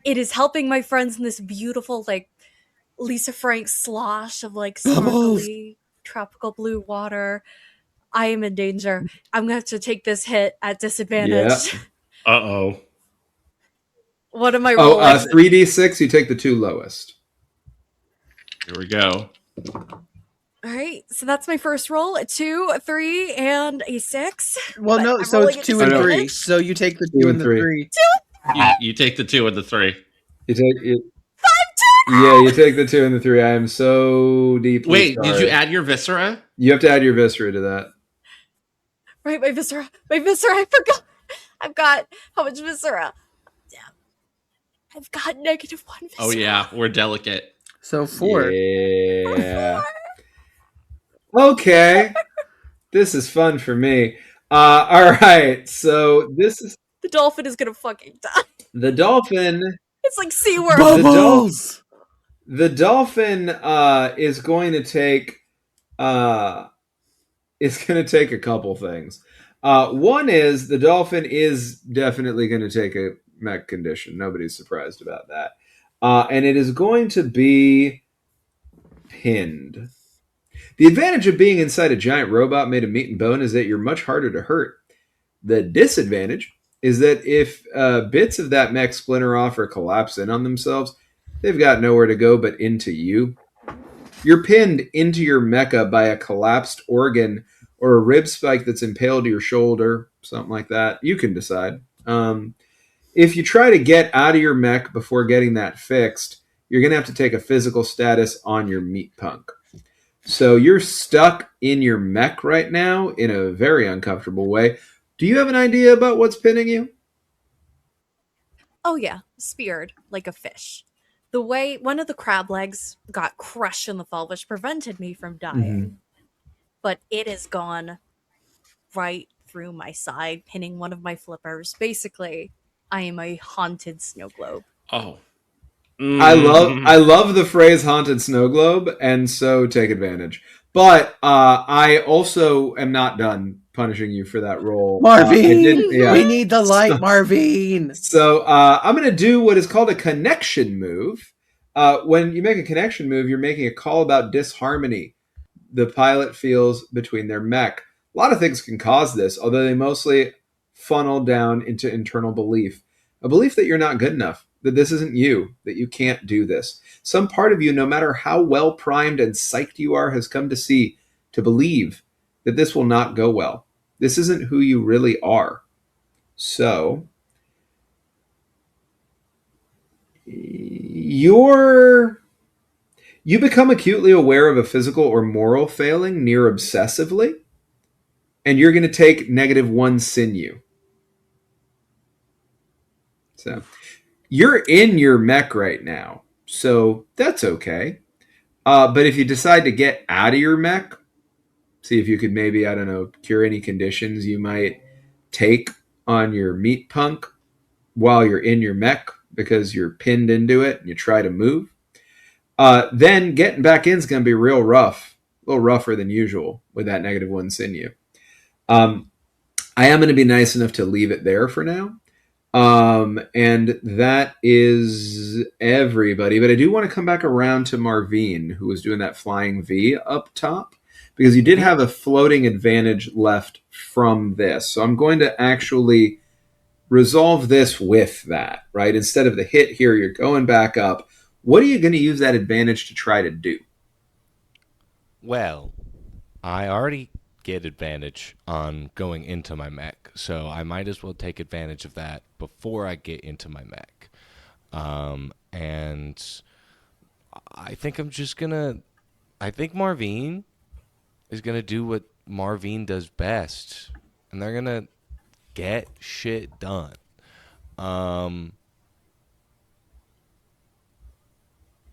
It is helping my friends in this beautiful, like, Lisa Frank slosh of, like, sparkly, tropical blue water. I am in danger. I'm going to have to take this hit at disadvantage. Yeah. Uh-oh. What am I rolling? 3d6, you take the two lowest. Here we go. All right, so that's my first roll. A 2, a 3, and a 6. Well, no, so it's 2 and 3. So you take the 2 and the 3. You take the 2 and the 3. You take it. Yeah, you take the 2 and the 3. I am so deeply Wait, sorry. Did you add your viscera? You have to add your viscera to that. Right, my viscera, I forgot. I've got how much viscera? Damn. I've got -1 viscera. Oh yeah, we're delicate. So 4. Yeah. Okay. This is fun for me. All right. So this is the dolphin is gonna fucking die. The dolphin. It's like SeaWorld. The dolphin is going to take a couple things. One is the dolphin is definitely going to take a mech condition. Nobody's surprised about that. And it is going to be pinned. The advantage of being inside a giant robot made of meat and bone is that you're much harder to hurt. The disadvantage is that if bits of that mech splinter off or collapse in on themselves, they've got nowhere to go but into you. You're pinned into your mecha by a collapsed organ or a rib spike that's impaled to your shoulder, something like that. You can decide. If you try to get out of your mech before getting that fixed, you're going to have to take a physical status on your meat punk. So you're stuck in your mech right now in a very uncomfortable way. Do you have an idea about what's pinning you? Oh yeah, speared like a fish. The way one of the crab legs got crushed in the fall, which prevented me from dying, but it has gone right through my side, pinning one of my flippers. Basically, I am a haunted snow globe. Oh. I love the phrase haunted snow globe, and so take advantage. But I also am not done punishing you for that roll. Marveen! We need the light, Marveen! So I'm going to do what is called a connection move. When you make a connection move, you're making a call about disharmony the pilot feels between their mech. A lot of things can cause this, although they mostly funnel down into internal belief. A belief that you're not good enough, that this isn't you, that you can't do this. Some part of you, no matter how well primed and psyched you are, has come to believe that this will not go well. This isn't who you really are. So, you become acutely aware of a physical or moral failing near obsessively, and you're going to take -1 sinew. So you're in your mech right now, so that's okay. But if you decide to get out of your mech, see if you could maybe, I don't know, cure any conditions you might take on your meat punk while you're in your mech because you're pinned into it and you try to move. Then getting back in is going to be real rough, a little rougher than usual with that -1 sinew. I am going to be nice enough to leave it there for now. And that is everybody. But I do want to come back around to Marveen, who was doing that flying V up top, because you did have a floating advantage left from this. So I'm going to actually resolve this with that, right? Instead of the hit here, you're going back up. What are you going to use that advantage to try to do? Well, I already get advantage on going into my mech, so I might as well take advantage of that before I get into my mech. And I think I think Marveen is gonna do what Marveen does best, and they're gonna get shit done.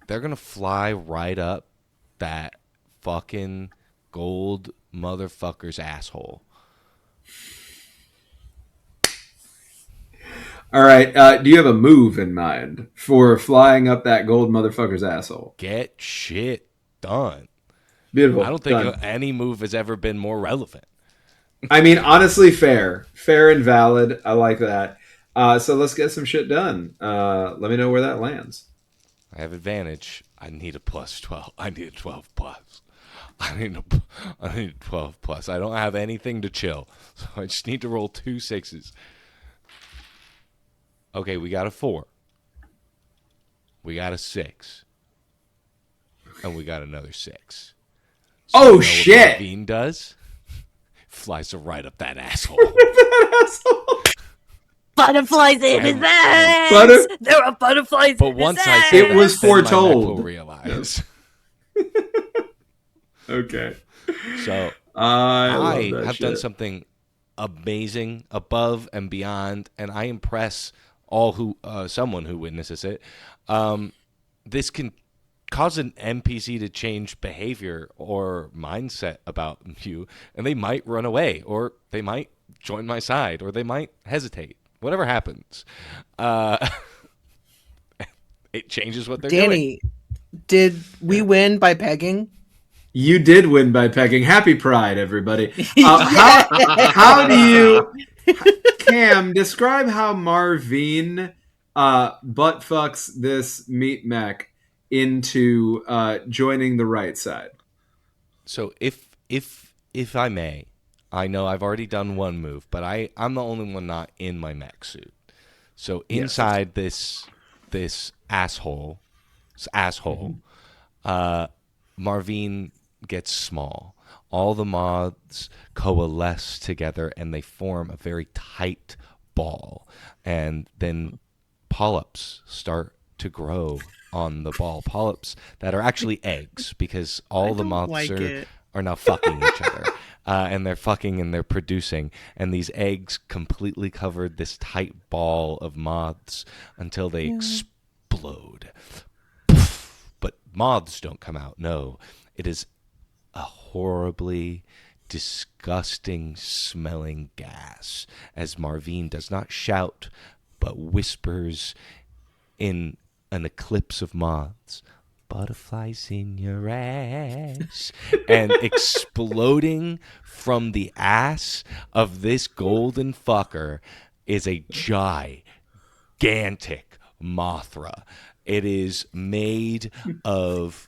They're gonna fly right up that fucking gold motherfucker's asshole. All right. Do you have a move in mind for flying up that gold motherfucker's asshole? Get shit done. Beautiful. I don't think any move has ever been more relevant. I mean, honestly, fair and valid. I like that. So let's get some shit done. Let me know where that lands. I have advantage. I need a +12. I need a 12+. I need a 12+. I don't have anything to chill, so I just need to roll 2 6s. Okay, we got a 4. We got a 6. And we got another 6. So oh, shit! What Marveen does? Flies right up that asshole. Butterflies in his ass! There are butterflies but in his once ass! I say it was foretold. Will realize. Okay. So I have done something amazing above and beyond, and I impress someone who witnesses it. This can cause an NPC to change behavior or mindset about you, and they might run away, or they might join my side, or they might hesitate. Whatever happens, it changes what they're doing. Danny, did we win by pegging? You did win by pegging. Happy Pride, everybody. How do you Cam, describe how Marveen butt fucks this meat mech into joining the right side. So if I may, I know I've already done one move, but I'm the only one not in my mech suit. So inside this asshole, Marveen gets small. All the moths coalesce together and they form a very tight ball. And then polyps start to grow on the ball. Polyps that are actually eggs, because all the moths are now fucking each other. And they're fucking and they're producing. And these eggs completely covered this tight ball of moths until they explode. But moths don't come out. No, it is a horribly disgusting smelling gas, as Marveen does not shout but whispers in an eclipse of moths, "Butterflies in your ass," and exploding from the ass of this golden fucker is a gigantic Mothra. It is made of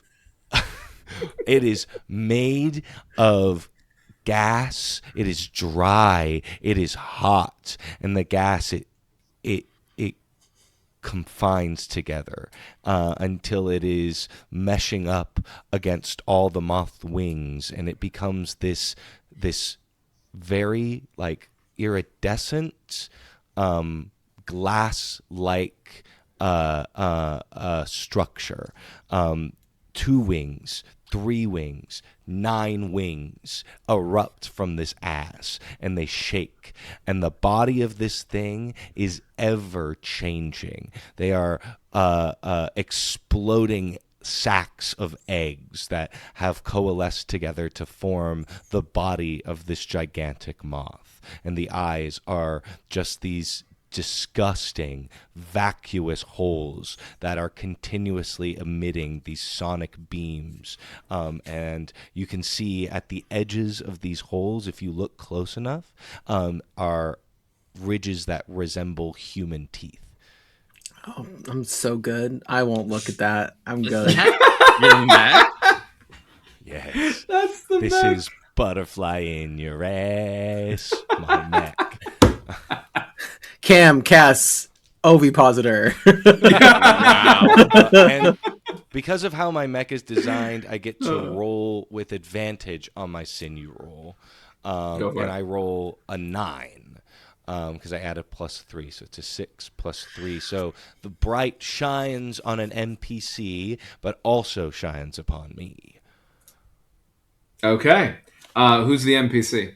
gas. It is dry. It is hot, and the gas it confines together until it is meshing up against all the moth wings, and it becomes this very like iridescent glass-like structure. 2 wings, 3 wings, 9 wings erupt from this ass, and they shake. And the body of this thing is ever changing. They are exploding sacks of eggs that have coalesced together to form the body of this gigantic moth. And the eyes are just these disgusting, vacuous holes that are continuously emitting these sonic beams. And you can see at the edges of these holes, if you look close enough, are ridges that resemble human teeth. Oh, I'm so good. I won't look at that. I'm good. Your mech? Yes. That's the This mech. is butterfly in your ass, my neck. Cam, Cass, ovipositor. Wow. And because of how my mech is designed, I get to roll with advantage on my sinew roll. Go for it. And I roll a 9 because I add a +3, so it's a 6 + 3. So the bright shines on an NPC, but also shines upon me. Okay. Who's the NPC?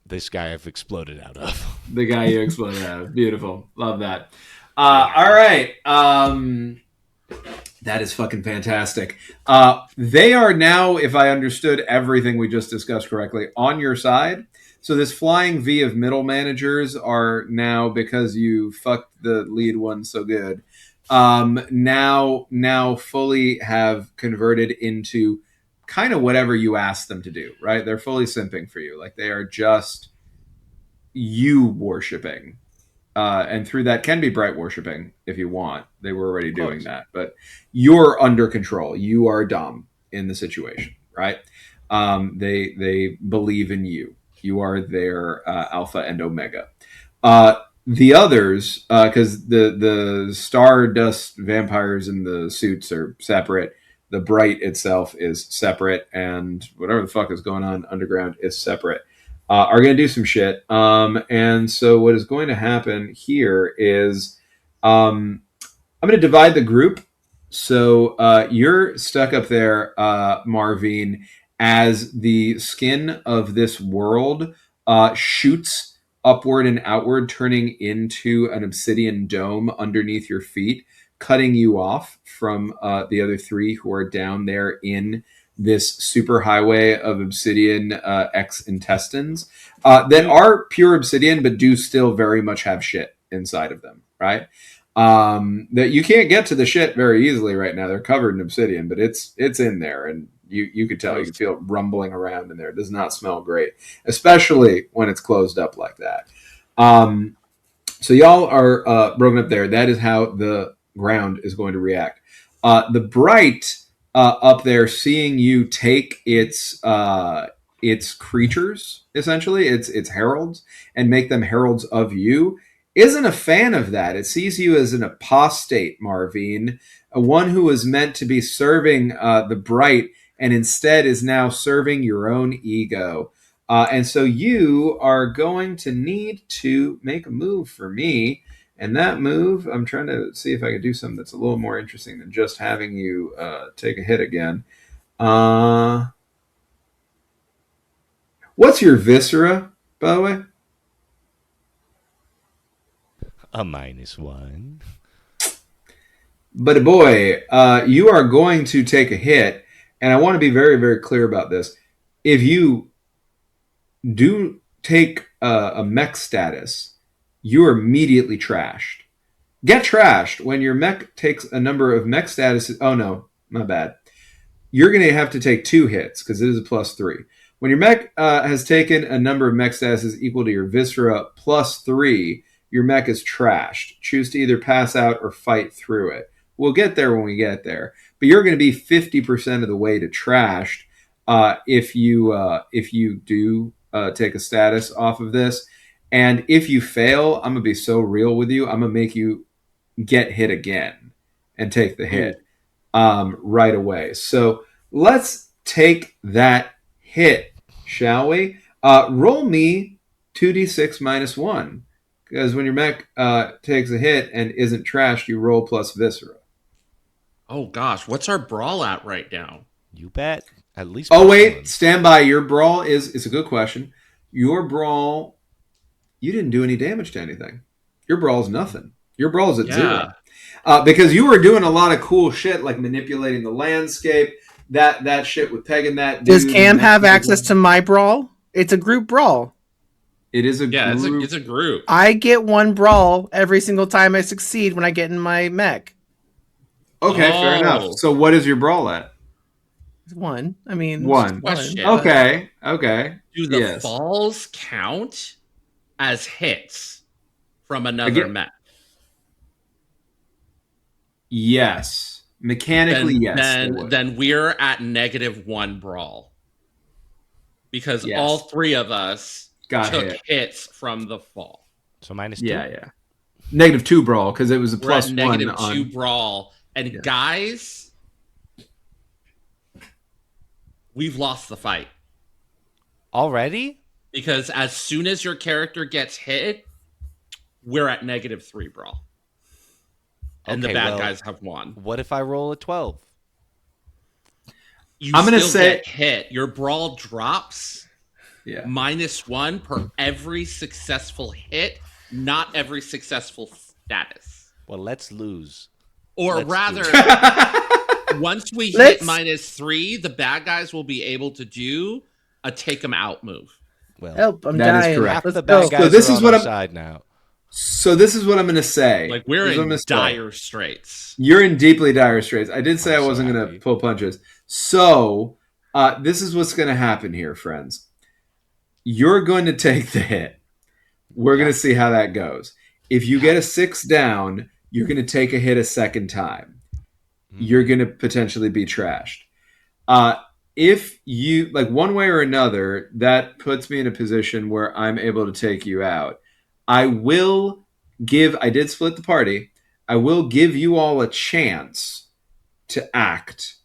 This guy I've exploded out of. The guy you exploded out of. Beautiful. Love that. All right. That is fucking fantastic. They are now, if I understood everything we just discussed correctly, on your side. So this flying V of middle managers are now, because you fucked the lead one so good, now fully have converted into kind of whatever you asked them to do, right? They're fully simping for you. Like, they are just you worshiping. And through that can be bright worshiping if you want. They were already doing that. But you're under control. You are Dom in the situation, right? They believe in you. You are their alpha and omega. The others, because the Stardust vampires in the suits are separate. The Bright itself is separate, and whatever the fuck is going on underground is separate. Are going to do some shit. And so what is going to happen here is I'm going to divide the group. So you're stuck up there, Marveen, as the skin of this world shoots upward and outward, turning into an obsidian dome underneath your feet, cutting you off from the other 3 who are down there in this superhighway of obsidian X intestines that are pure obsidian, but do still very much have shit inside of them, right? That you can't get to the shit very easily right now. They're covered in obsidian, but it's in there, and you could tell, you can feel it rumbling around in there. It does not smell great, especially when it's closed up like that. So y'all are broken up there. That is how the ground is going to react. The bright up there, seeing you take its creatures, essentially its heralds, and make them heralds of you, isn't a fan of that. It sees you as an apostate, Marveen, one who was meant to be serving the bright, and instead is now serving your own ego. And so you are going to need to make a move for me. And that move, I'm trying to see if I can do something that's a little more interesting than just having you take a hit again. What's your viscera, by the way? A -1. But boy, you are going to take a hit. And I want to be very, very clear about this. If you do take a mech status, you're immediately trashed. Get trashed when your mech takes a number of mech statuses. Oh no, my bad. You're going to have to take 2 hits because it is a +3. When your mech has taken a number of mech statuses equal to your viscera +3, your mech is trashed. Choose to either pass out or fight through it. We'll get there when we get there. But you're going to be 50% of the way to trashed if you do take a status off of this. And if you fail, I'm going to be so real with you. I'm going to make you get hit again and take the hit right away. So let's take that hit, shall we? Roll me 2d6 -1. Because when your mech takes a hit and isn't trashed, you roll plus viscera. Oh gosh, what's our brawl at right now? You bet. At least. Oh wait, stand by. Your brawl is a good question. Your brawl, you didn't do any damage to anything. Your brawl's nothing. Your brawl's at 0. Because you were doing a lot of cool shit like manipulating the landscape. That shit with pegging that dude. Does Cam have access to my brawl? It's a group brawl. It is a group. It's a group. I get 1 brawl every single time I succeed when I get in my mech. Okay, fair enough. So what is your brawl at? 1. I mean, 1. Question. Okay. Do the falls count as hits from another mech? Yes. Mechanically, yes. Then we're at -1 brawl. Because all 3 of us took hits from the fall. So -2? Yeah. -2 brawl, because it was a We're at +1 -2 brawl. And guys, we've lost the fight. Already? Because as soon as your character gets hit, we're at -3 brawl. And the bad guys have won. What if I roll a 12? I'm going to say get hit. Your brawl drops -1 per every successful hit, not every successful status. Well, let's lose. Or rather, once we hit -3, the bad guys will be able to do a take them out move. Well, help! I'm that dying. is correct. Half the bad guys this are is on what our I'm side now. So this is what I'm going to say. Like we're in dire straits. You're in deeply dire straits. I did say I wasn't going to pull punches. So this is what's going to happen here, friends. You're going to take the hit. We're going to see how that goes. If you get a 6 down, you're going to take a hit a second time. You're going to potentially be trashed. If you, like one way or another, that puts me in a position where I'm able to take you out. I did split the party. I will give you all a chance to act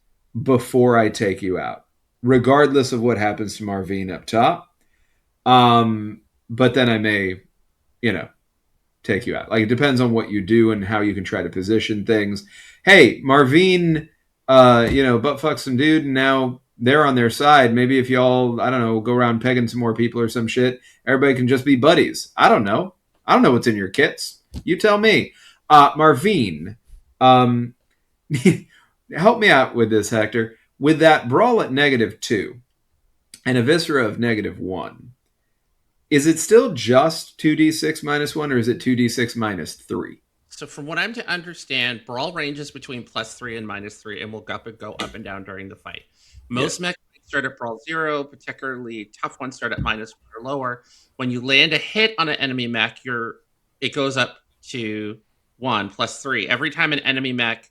before I take you out, regardless of what happens to Marveen up top. But then I may, take you out. Like, it depends on what you do and how you can try to position things. Hey, Marveen, butt fuck some dude, and now they're on their side. Maybe if y'all, I don't know, go around pegging some more people or some shit, everybody can just be buddies. I don't know. I don't know what's in your kits. You tell me. Marveen, help me out with this, Hector. With that brawl at -2 and a viscera of -1, is it still just 2d6 -1, or is it 2d6 -3? So from what I'm to understand, brawl ranges between +3 and -3 and will go up and down during the fight. Most mechs start at Brawl 0. Particularly tough ones start at -1 or lower. When you land a hit on an enemy mech, it goes up to 1 plus 3. Every time an enemy mech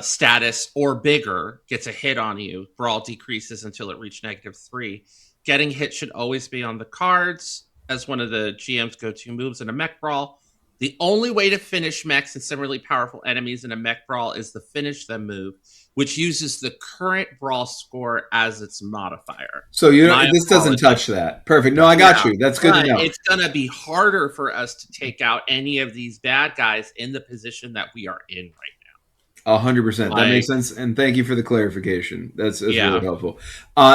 status or bigger gets a hit on you, Brawl decreases until it reaches -3. Getting hit should always be on the cards as one of the GM's go-to moves in a mech brawl. The only way to finish mechs and similarly powerful enemies in a mech brawl is the finish them move, which uses the current brawl score as its modifier. So this doesn't touch that. Perfect. No, I got you. That's good to know. It's going to be harder for us to take out any of these bad guys in the position that we are in right now. 100%. That makes sense. And thank you for the clarification. That's really helpful.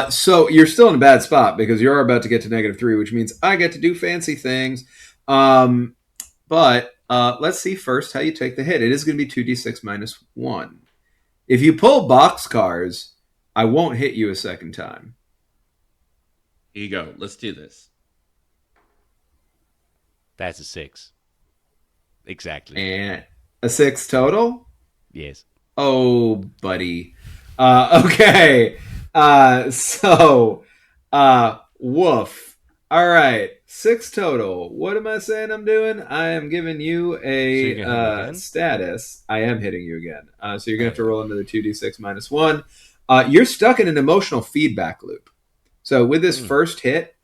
So you're still in a bad spot because you're about to get to -3, which means I get to do fancy things. But let's see first how you take the hit. It is going to be 2d6 minus 1. If you pull boxcars, I won't hit you a second time. Here you go. Let's do this. That's a 6. Exactly. And a 6 total? Yes. Oh, buddy. Okay. Woof. All right. 6 total. What am I saying I'm doing? I am giving you a status. I am hitting you again. So you're going to have to roll another 2d6 minus 1. You're stuck in an emotional feedback loop. So with this first hit,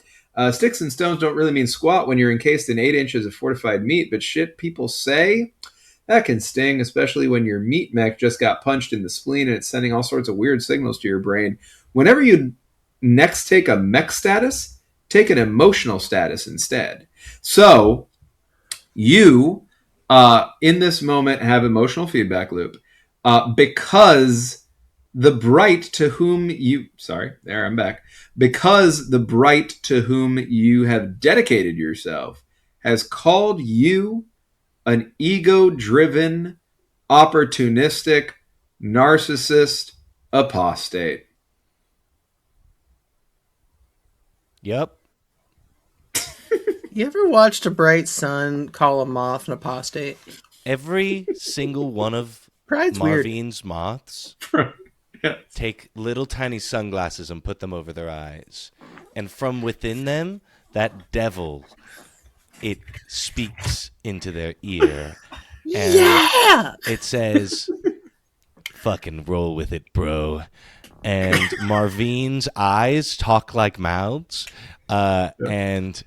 sticks and stones don't really mean squat when you're encased in 8 inches of fortified meat, but shit people say, that can sting, especially when your meat mech just got punched in the spleen and it's sending all sorts of weird signals to your brain. Whenever you next take a mech status, take an emotional status instead. So you, in this moment, have emotional feedback loop because the bright to whom you... Sorry, there, I'm back. Because the bright to whom you have dedicated yourself has called you an ego-driven, opportunistic, narcissist, apostate. Yep. You ever watched a bright sun call a moth an apostate? Every single one of Pride's Marveen's moths Yeah. take little tiny sunglasses and put them over their eyes. And from within them, that devil, it speaks into their ear. And it says, fucking roll with it, bro. And Marveen's eyes talk like mouths. And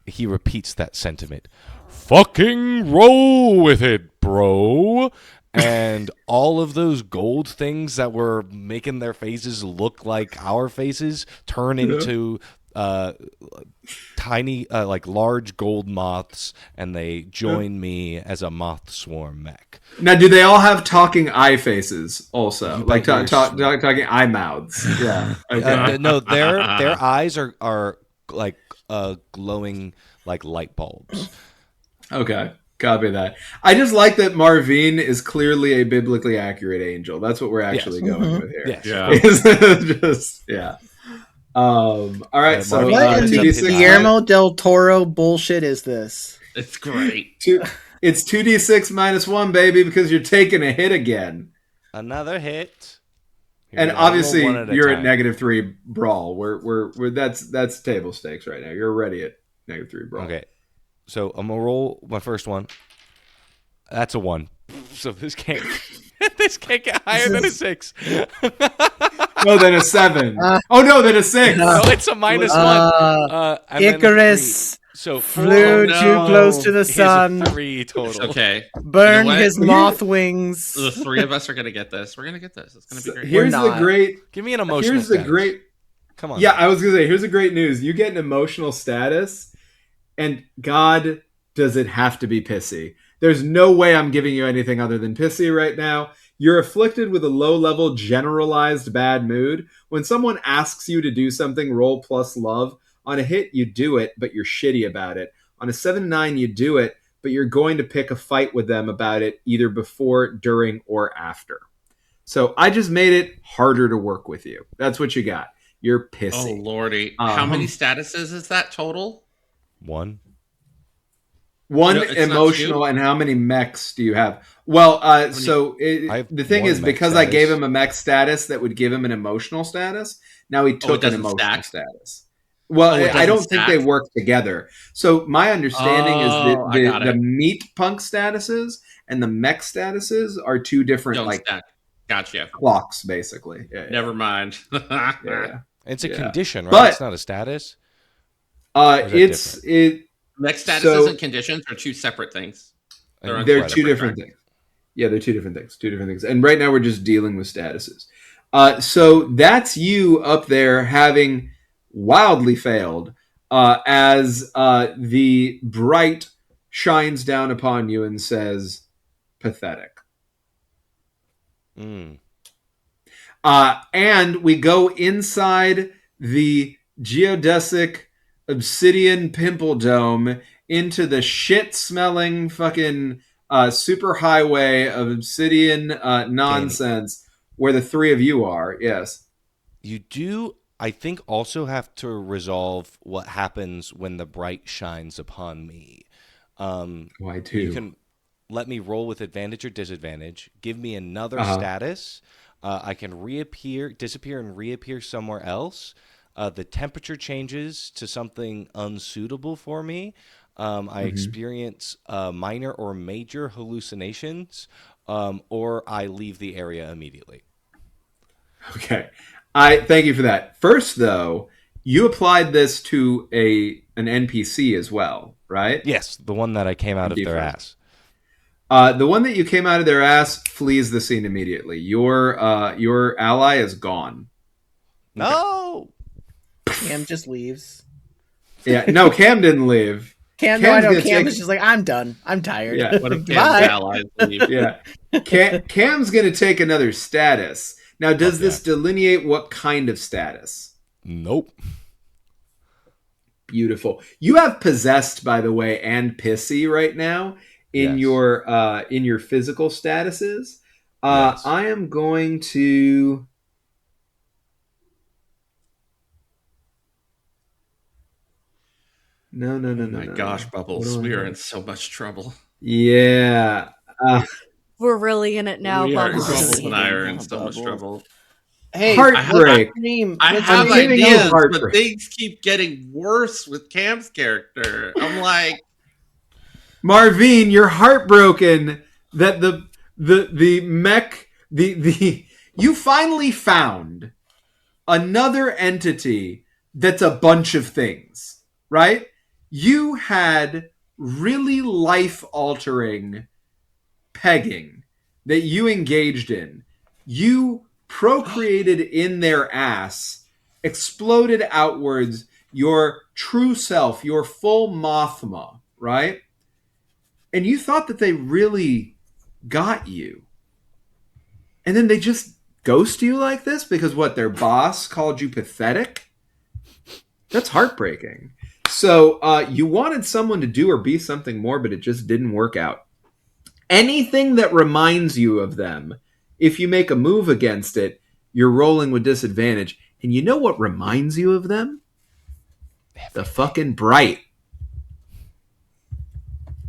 he repeats that sentiment. Fucking roll with it, bro. And all of those gold things that were making their faces look like our faces turn into tiny, like large gold moths, and they join me as a moth swarm mech. Now, do they all have talking eye faces also? Like talking eye mouths? Yeah. Okay. No, their eyes are like glowing like light bulbs. Okay. Copy that. I just like that Marveen is clearly a biblically accurate angel. That's what we're actually going with here. Yes. Yeah. All right. So what in the Guillermo del Toro bullshit is this? It's great. It's 2d6 minus 1, baby, because you're taking a hit again. Another hit. And obviously you're at -3 brawl. We're that's table stakes right now. You're already at -3 brawl. Okay. So I'm gonna roll my first one. That's a 1. So this can't get higher than a 6. No, then a 7. Then a 6. No, it's a -1. Icarus so flew too close to the sun. 3 total. It's okay. Burned his moth wings. The 3 of us are gonna get this. We're gonna get this. It's gonna be great. Here's the great. Give me an emotional. Here's the great. Come on. Yeah, I was gonna say. Here's the great news. You get an emotional status. And God, does it have to be pissy? There's no way I'm giving you anything other than pissy right now. You're afflicted with a low-level, generalized bad mood. When someone asks you to do something, roll plus love. On a hit, you do it, but you're shitty about it. On a 7-9, you do it, but you're going to pick a fight with them about it either before, during, or after. So I just made it harder to work with you. That's what you got. You're pissy. Oh, lordy. How many statuses is that total? 1. One No, it's not emotional, two? and how many mechs do you have? Well, I have the thing one is, mech because I gave status. him a mech status that would give him an emotional status, now he Oh, it took an doesn't emotional stack? status. Well, Oh, it I doesn't don't think they stack? work together. So my understanding is that Oh, I got the it. meat punk statuses and the mech statuses are two different Don't like stack. Gotcha. clocks, basically. Yeah, Never mind. yeah. It's a Yeah. condition, right? But It's not a status. Or is that it's different? it. Mech statuses So and conditions are two separate things. They're on two they're two separate different tracks. things. Yeah, they're two different things. Two different things. And right now we're just dealing with statuses. So that's you up there having wildly failed as the bright shines down upon you and says, pathetic. Mm. And we go inside the geodesic obsidian pimple dome into the shit-smelling fucking super highway of obsidian nonsense where the three of you are. Yes. You do, I think, also have to resolve what happens when the bright shines upon me. Why too? You can let me roll with advantage or disadvantage. Give me another Uh-huh. status. I can disappear and reappear somewhere else. The temperature changes to something unsuitable for me. I experience minor or major hallucinations, or I leave the area immediately. Okay. I thank you for that. First, though, you applied this to an NPC as well, right? Yes, the one that I came out of their Different. ass. The one that you came out of their ass flees the scene immediately. Your ally is gone. No! Cam just leaves. Yeah, no, Cam didn't leave. Cam, no, I know. Cam is just like, I'm done. I'm tired. Yeah. What if Cam's Bye. allies leave? Yeah, Cam's going to take another status. Now, does this delineate what kind of status? Nope. Beautiful. You have possessed, by the way, and pissy right now in Yes. your physical statuses. Yes. I am going to. No. Oh my gosh, Bubbles. We are in so much trouble. Yeah. We're really in it now, Bubbles and I Bubbles. are in so much trouble. Hey, Heartbreak. I What's have your name? giving you ideas, but heartbreak. things keep getting worse with Cam's character. I'm like, Marveen, you're heartbroken that the mech you finally found another entity that's a bunch of things, right? You had really life-altering pegging that you engaged in. You procreated in their ass, exploded outwards your true self, your full Mothma, right? And you thought that they really got you. And then they just ghost you like this because what, their boss called you pathetic? That's heartbreaking. So you wanted someone to do or be something more, but it just didn't work out. Anything that reminds you of them, if you make a move against it, you're rolling with disadvantage. And you know what reminds you of them? The fucking bright.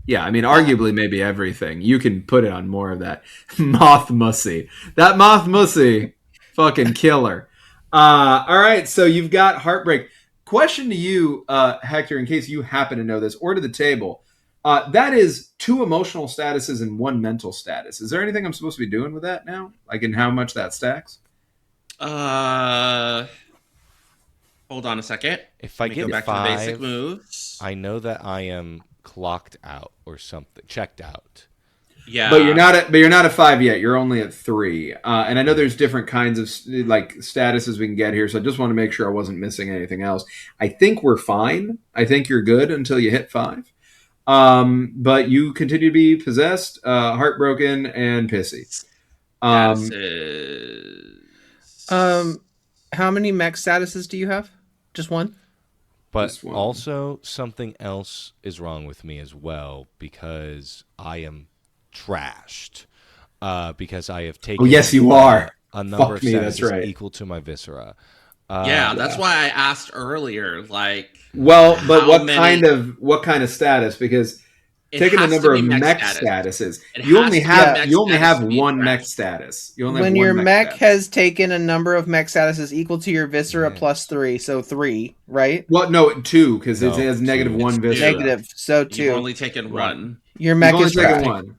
Yeah, I mean, arguably maybe everything. You can put it on more of that. Moth Mussy. That Moth Mussy, fucking killer. All right, so you've got Heartbreak. Question to you, Hector, in case you happen to know this, or to the table. That is 2 emotional statuses and 1 mental status. Is there anything I'm supposed to be doing with that now? Like in how much that stacks? hold on a second. If I Let me get go back 5, to the basic moves. I know that I am clocked out or something, checked out. Yeah, But you're not at 5 yet. You're only at 3. And I know there's different kinds of like statuses we can get here. So I just want to make sure I wasn't missing anything else. I think we're fine. I think you're good until you hit 5. But you continue to be possessed, heartbroken, and pissy. How many mech statuses do you have? Just one? But one. also something else is wrong with me as well because I am trashed. Because I have taken. Oh yes, you are. A number Fuck of me, statuses that's right. equal to my viscera. yeah, that's why I asked earlier. Like, Well, but how what many- kind of status? Because taking a number of mech statuses. You only have one mech status. You only have when one your mech status. has taken a number of mech statuses equal to your viscera plus 3, so 3, right? Well, no, 2 because it has -1 viscera. Negative, so 2. You've only taken 1. Your mech is taken 1.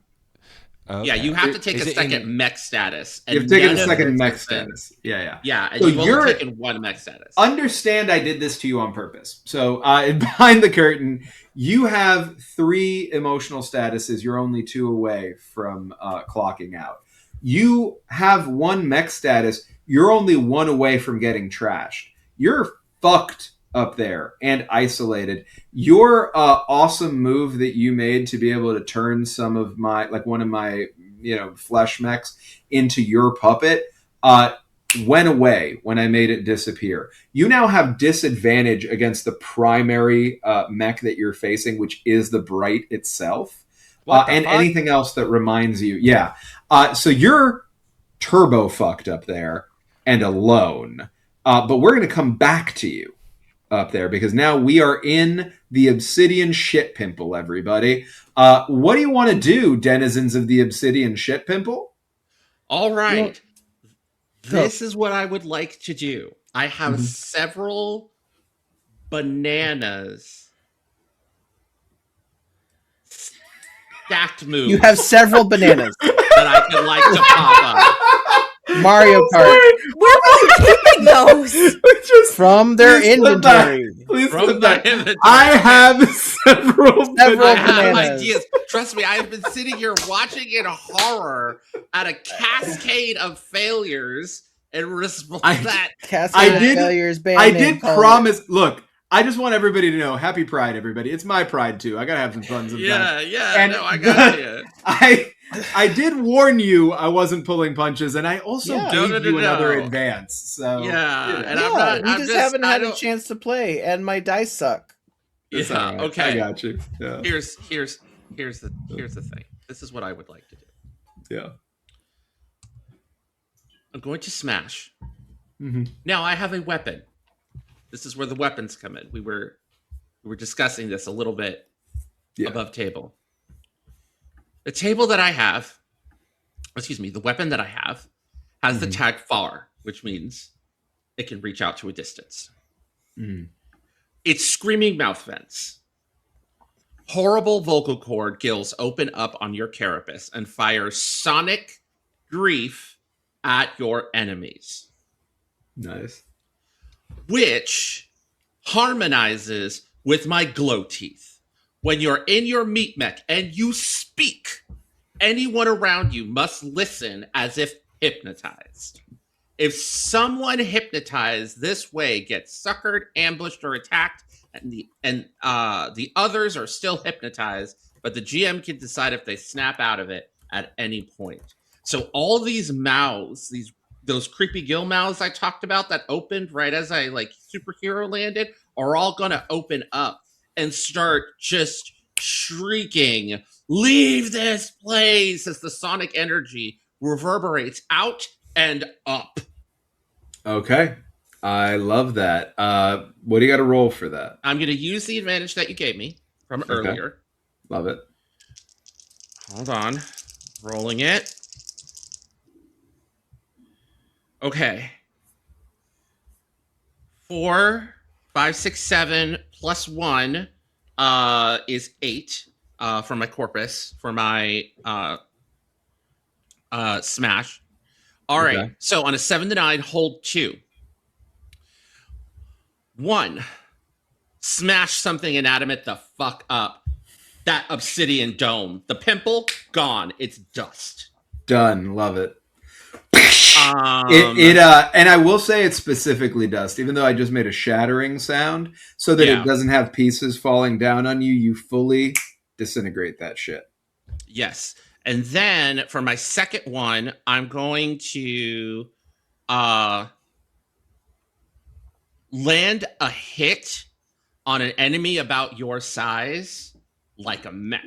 Okay. Yeah, you have to take a second mech status. And you've taken a second mech status. Yeah. Yeah, and so you've only taken 1 mech status. Understand I did this to you on purpose. So behind the curtain, you have 3 emotional statuses. You're only 2 away from clocking out. You have 1 mech status. You're only 1 away from getting trashed. You're fucked up there and isolated. Your awesome move that you made to be able to turn some of my, like one of my, flesh mechs into your puppet went away when I made it disappear. You now have disadvantage against the primary mech that you're facing, which is the Bright itself, and anything else that reminds you. Yeah. So you're turbo fucked up there and alone. But we're going to come back to you up there because now we are in the Obsidian Shit Pimple, everybody. What do you want to do, denizens of the Obsidian Shit Pimple? All right. This is what I would like to do. I have several bananas stacked moves. You have several bananas that I could like to pop up. Mario Kart. Where were you keeping those? From their inventory. From the inventory. I have several I have ideas. Trust me, I have been sitting here watching in horror at a cascade of failures and response that. I did promise. Look, I just want everybody to know. Happy Pride, everybody. It's my Pride too. I gotta have some fun sometimes. Yeah. No, I got you. I did warn you I wasn't pulling punches, and I also gave you another advance. So and we just haven't had a chance to play, and my dice suck. Yeah, right. Okay. I got you. Yeah. Here's the thing. This is what I would like to do. Yeah. I'm going to smash. Mm-hmm. Now I have a weapon. This is where the weapons come in. We were discussing this a little bit above table. The table that I have, the weapon that I have has the tag far, which means it can reach out to a distance. Mm. It's screaming mouth vents. Horrible vocal cord gills open up on your carapace and fire sonic grief at your enemies. Nice. Which harmonizes with my glow teeth. When you're in your meat mech and you speak, anyone around you must listen as if hypnotized. If someone hypnotized this way gets suckered, ambushed, or attacked, and the others are still hypnotized, but the GM can decide if they snap out of it at any point. So all these mouths, those creepy gill mouths I talked about that opened right as I superhero landed, are all gonna open up and start just shrieking, "Leave this place!" as the sonic energy reverberates out and up. Okay. I love that. What do you got to roll for that? I'm going to use the advantage that you gave me from earlier. Love it. Hold on. Rolling it. Okay. 4, 5, 6, 7 plus 1 is 8 for my corpus, for my smash. All right. So on a 7 to 9, hold 2. 1, smash something inanimate the fuck up. That obsidian dome. The pimple, gone. It's dust. Done. Love it. And I will say it's specifically dust, even though I just made a shattering sound so that it doesn't have pieces falling down on you. You fully disintegrate that shit. Yes. And then for my second one, I'm going to land a hit on an enemy about your size like a mech.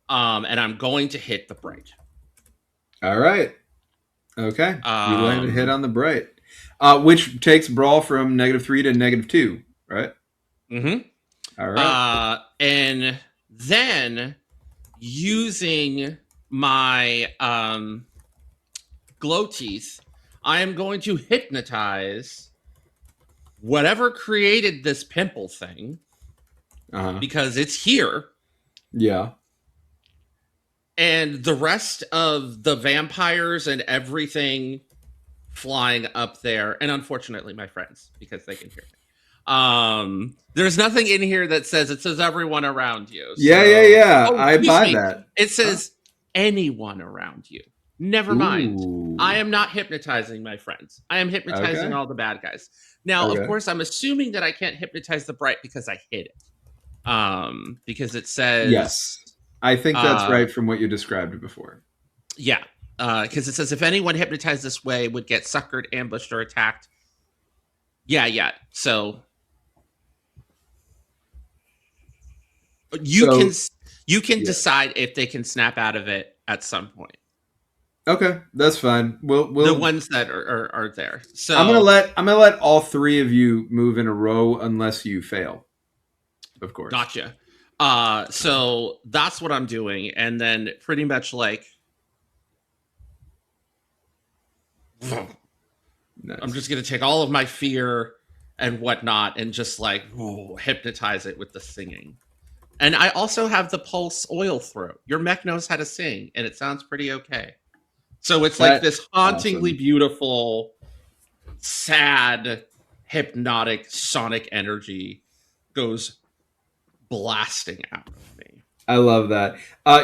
And I'm going to hit the Bright. All right. Okay. You land a hit on the Bright. Which takes Brawl from -3 to -2, right? Mm-hmm. All right. And Then, using my glow teeth, I am going to hypnotize whatever created this pimple thing, because it's here. Yeah. And the rest of the vampires and everything flying up there, and unfortunately my friends, because they can hear me. There's nothing in here that says, it says everyone around you. So... Yeah. Oh, I buy that. It says anyone around you. Never mind. I am not hypnotizing my friends. I am hypnotizing all the bad guys. Now, of course, I'm assuming that I can't hypnotize the bright because I hit it. Because it says... Yes. I think that's right from what you described before. Yeah. Because it says, if anyone hypnotized this way would get suckered, ambushed, or attacked. Yeah. So... You can decide if they can snap out of it at some point. Okay, that's fine. We'll the ones that are there. So I'm gonna let all three of you move in a row unless you fail. Of course. Gotcha. So that's what I'm doing, and then pretty much like Nice. I'm just gonna take all of my fear and whatnot and just like hypnotize it with the singing. And I also have the pulse oil throat. Your mech knows how to sing, and it sounds pretty okay. So it's like this hauntingly beautiful, sad, hypnotic, sonic energy goes blasting out of me. I love that.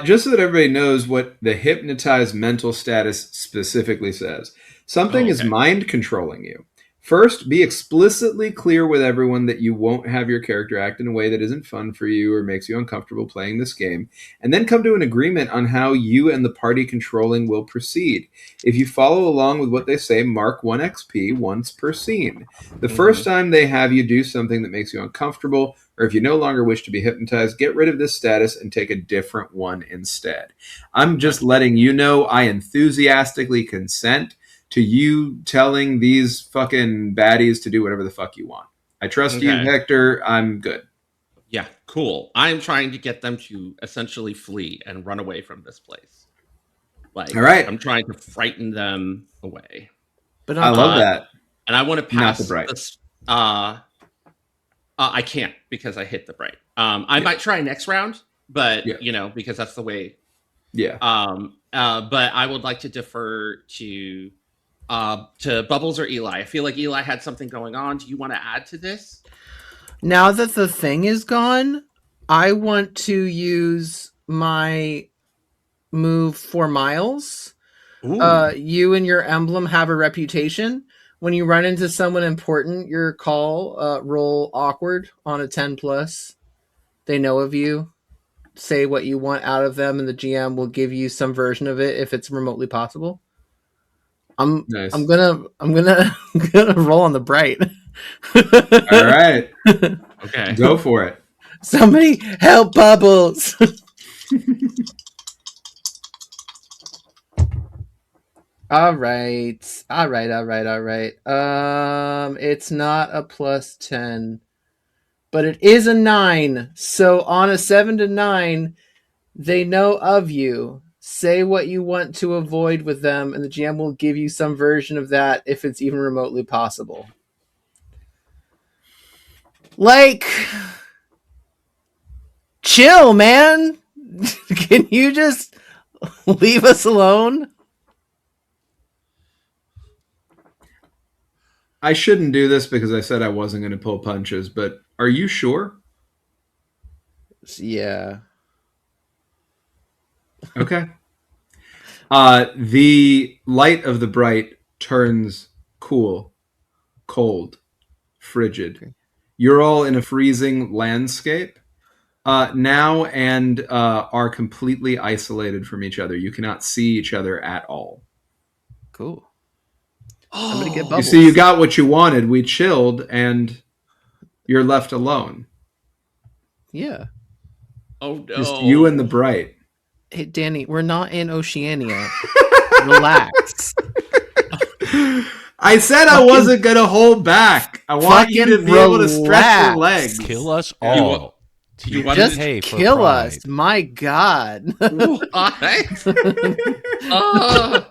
Just so that everybody knows what the hypnotized mental status specifically says. Something is mind controlling you. First, be explicitly clear with everyone that you won't have your character act in a way that isn't fun for you or makes you uncomfortable playing this game, and then come to an agreement on how you and the party controlling will proceed. If you follow along with what they say, mark 1 XP once per scene. The first time they have you do something that makes you uncomfortable, or if you no longer wish to be hypnotized, get rid of this status and take a different one instead. I'm just letting you know I enthusiastically consent to you telling these fucking baddies to do whatever the fuck you want. I trust you, Hector. I'm good. Yeah, cool. I'm trying to get them to essentially flee and run away from this place. Like, all right. I'm trying to frighten them away. But I love that. And I want to pass the bright. this. I can't because I hit the bright. I might try next round, but because that's the way. Yeah. But I would like to defer to Bubbles or Eli. I feel like Eli had something going on. Do you want to add to this? Now that the thing is gone, I want to use my move 4 miles. You and your emblem have a reputation. When you run into someone important, your call, roll awkward on a 10+. They know of you. Say what you want out of them, and the GM will give you some version of it if it's remotely possible. I'm gonna roll on the bright. All right. Okay. Go for it. Somebody help Bubbles. All right. It's not a +10, but it is a 9. So on a 7 to 9, they know of you. Say what you want to avoid with them, and the GM will give you some version of that if it's even remotely possible. Like, chill, man. Can you just leave us alone? I shouldn't do this because I said I wasn't going to pull punches, but are you sure? Yeah. Okay. The light of the bright turns cool, cold, frigid. Okay. You're all in a freezing landscape now and are completely isolated from each other. You cannot see each other at all. Cool. I'm gonna get Bubbles. You see, you got what you wanted. We chilled, and you're left alone. Yeah. Oh no! Just you and the bright. Hey, Danny, we're not in Oceania. Relax. I said I wasn't gonna hold back. I want you to be able to stretch your legs. Kill us all. You wanted Just to Hey, for kill pride. us. My God. What? Oh.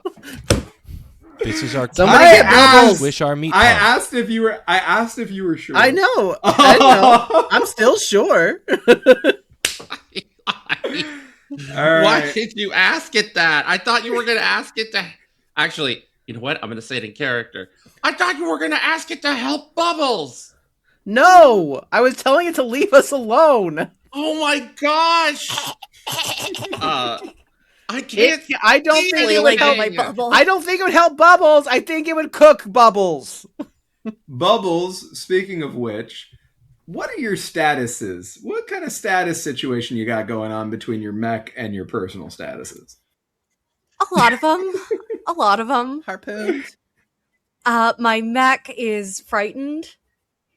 This is our Somebody I get bubbles. Swish our meat. I punk. asked if you were sure. I know. I know. I'm still sure. All Why right. did you ask it that? I thought you were going to ask it to. Actually, you know what? I'm going to say it in character. I thought you were going to ask it to help Bubbles. No, I was telling it to leave us alone. Oh my gosh. I can't. I don't see think it would help. anything. bubble. I don't think it would help Bubbles. I think it would cook Bubbles. Bubbles, speaking of which, what are your statuses? What kind of status situation you got going on between your mech and your personal statuses? A lot of them. A lot of them. Harpoons. My mech is frightened.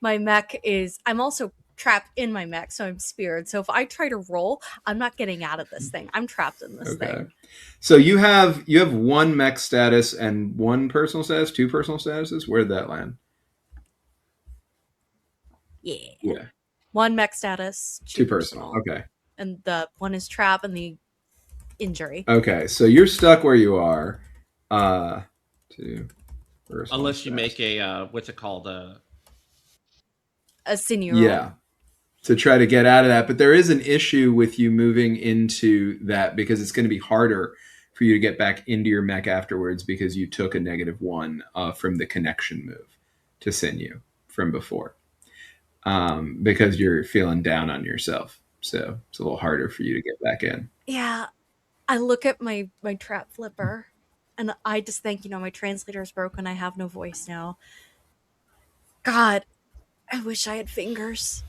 My mech is. I'm also trapped in my mech, so I'm speared. So if I try to roll, I'm not getting out of this thing. I'm trapped in this thing. So you have one mech status and one personal status, two personal statuses. Where did that land? Yeah. One mech status, Two personal. Okay. And the one is trap and the injury. Okay, so you're stuck where you are. Two personal Unless you status. make a what's it called? A sinew roll. Yeah. To try to get out of that. But there is an issue with you moving into that because it's going to be harder for you to get back into your mech afterwards because you took a -1 from the connection move to sinew from before. Because you're feeling down on yourself. So it's a little harder for you to get back in. Yeah. I look at my trap flipper and I just think, my translator's broken. I have no voice now. God, I wish I had fingers.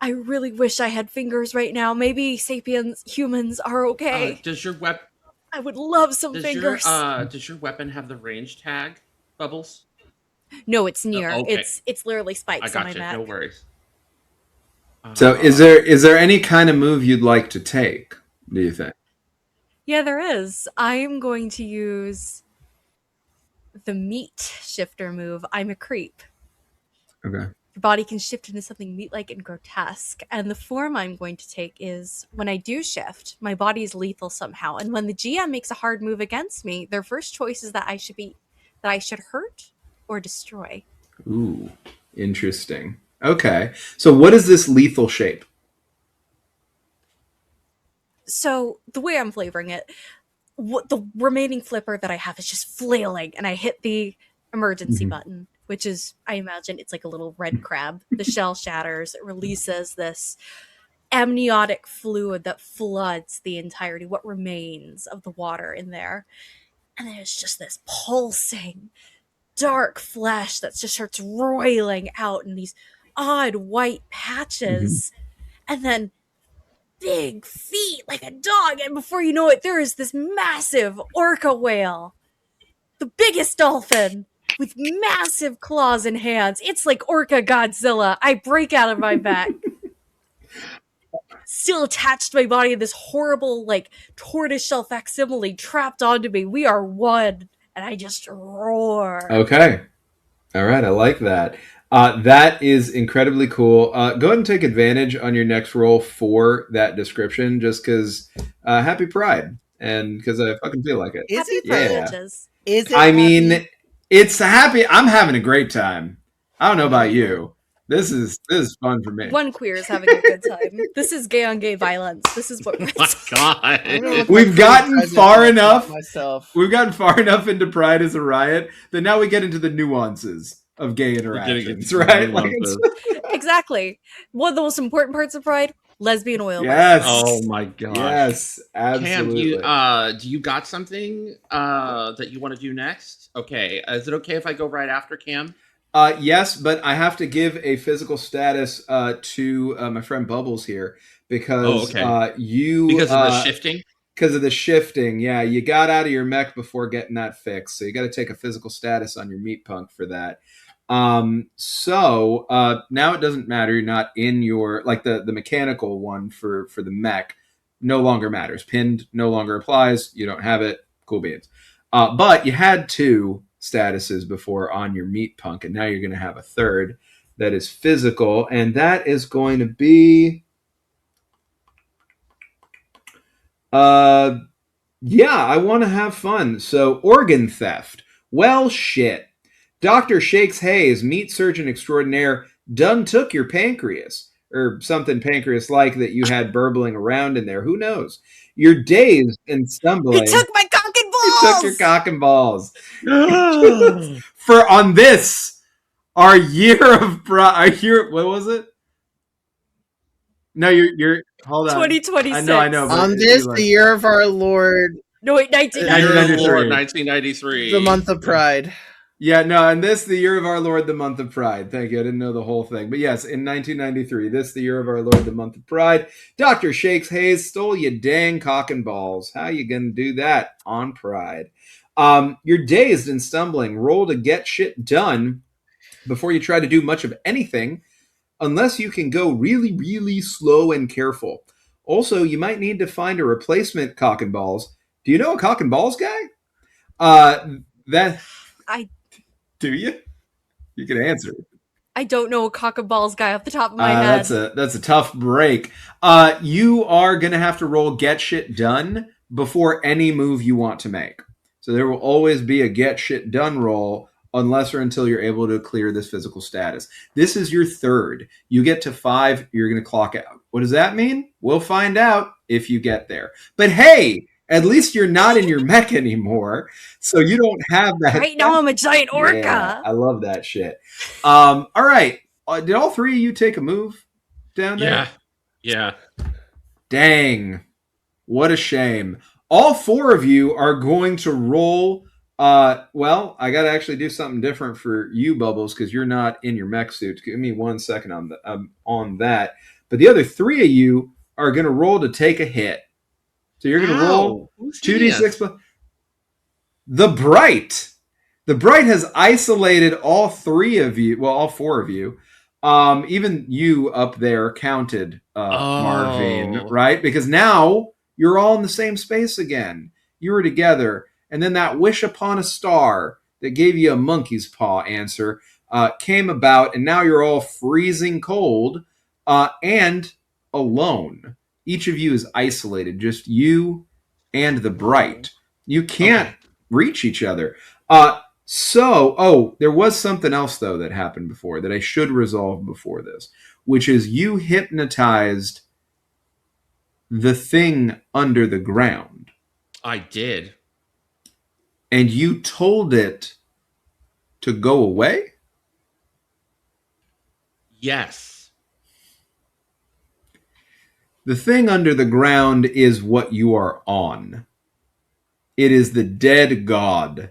I really wish I had fingers right now. Maybe sapiens humans are okay. Does your weapon? I would love some fingers. Does your weapon have the range tag, Bubbles? No, it's near. Okay. It's literally spikes I on got my you. mech. No worries. So is there any kind of move you'd like to take, do you think? Yeah, there is. I'm going to use the meat shifter move. I'm a creep. Okay. Your body can shift into something meat-like and grotesque. And the form I'm going to take is when I do shift, my body is lethal somehow. And when the GM makes a hard move against me, their first choice is that I should hurt or destroy. Ooh, interesting. Okay. So what is this lethal shape? So the way I'm flavoring it, what the remaining flipper that I have is just flailing, and I hit the emergency button, which is, I imagine, it's like a little red crab. The shell shatters. It releases this amniotic fluid that floods the entirety, what remains of the water in there. And then it's just this pulsing, dark flesh that just starts roiling out in these odd white patches. And then big feet like a dog, and before you know it, there is this massive orca whale, the biggest dolphin with massive claws and hands. It's like Orca Godzilla. I break out of my back, still attached to my body, this horrible like tortoiseshell facsimile trapped onto me. We are one, and I just roar. Okay. All right. I like that. That is incredibly cool. Go ahead and take advantage on your next roll for that description, just because happy Pride, and because I fucking feel like it. Is Happy it privileges. Is it I mean, happy? it's happy. I'm having a great time. I don't know about you. This is fun for me. One queer is having a good time. This is gay on gay violence. This is what Oh my I'm gonna god. look We've like gotten President far and enough. Myself. We've gotten far enough into Pride as a Riot that now we get into the nuances of gay We're getting interactions, into right? the Like it's, nuances. Exactly. One of the most important parts of Pride, lesbian oil. yes. Oh my gosh. Yes, Cam, absolutely. do you got something that you want to do next? Okay. Is it okay if I go right after Cam? Yes, but I have to give a physical status to my friend Bubbles here because you Because of the shifting? Because of the shifting, yeah, you got out of your mech before getting that fixed, so you got to take a physical status on your meat punk for that. So now it doesn't matter. You're not in your like the mechanical one for the mech no longer matters. Pinned no longer applies. You don't have it. Cool beans. But you had two statuses before on your meat punk, and now you're going to have a third that is physical, and that is going to be Yeah, I want to have fun. So, organ theft. Well, shit. Dr. Shakes Hayes, meat surgeon extraordinaire, done took your pancreas. Or something pancreas-like that you had burbling around in there. Who knows? You're dazed and stumbling. He took my cock and balls! He took your cock and balls. For on this, our year of... what was it? No, you're... Hold on. 2026. I know. On this, the year of our Lord... No, wait, 1993. 1993. The month of Pride. Yeah, no, and this, the year of our Lord, the month of Pride. Thank you. I didn't know the whole thing. But yes, in 1993, this, the year of our Lord, the month of Pride, Dr. Shakes Hayes stole you dang cock and balls. How you gonna do that on Pride? You're dazed and stumbling. Roll to get shit done before you try to do much of anything, unless you can go really, really slow and careful. Also, you might need to find a replacement cock and balls. Do you know a cock and balls guy? Do you? You can answer. I don't know a cock and balls guy off the top of my head. That's a tough break. You are gonna have to roll get shit done before any move you want to make. So there will always be a get shit done roll unless or until you're able to clear this physical status. This is your third. You get to 5, you're gonna clock out. What does that mean? We'll find out if you get there. But hey, at least you're not in your mech anymore, so you don't have that. Right now I'm a giant orca. Yeah, I love that shit. All right. Did all three of you take a move down there? Yeah. Dang. What a shame. All 4 of you are going to roll. Well, I got to actually do something different for you, Bubbles, because you're not in your mech suit. Give me 1 second on that. But the other 3 of you are going to roll to take a hit. So you're going to roll 2d6. The Bright. The Bright has isolated all 3 of you. Well, all 4 of you. Even you up there counted, Marveen, right? Because now you're all in the same space again. You were together. And then that wish upon a star that gave you a monkey's paw answer came about. And now you're all freezing cold and alone. Each of you is isolated, just you and the Bright. You can't reach each other. There was something else, though, that happened before that I should resolve before this, which is you hypnotized the thing under the ground. I did. And you told it to go away? Yes. The thing under the ground is what you are on. It is the dead god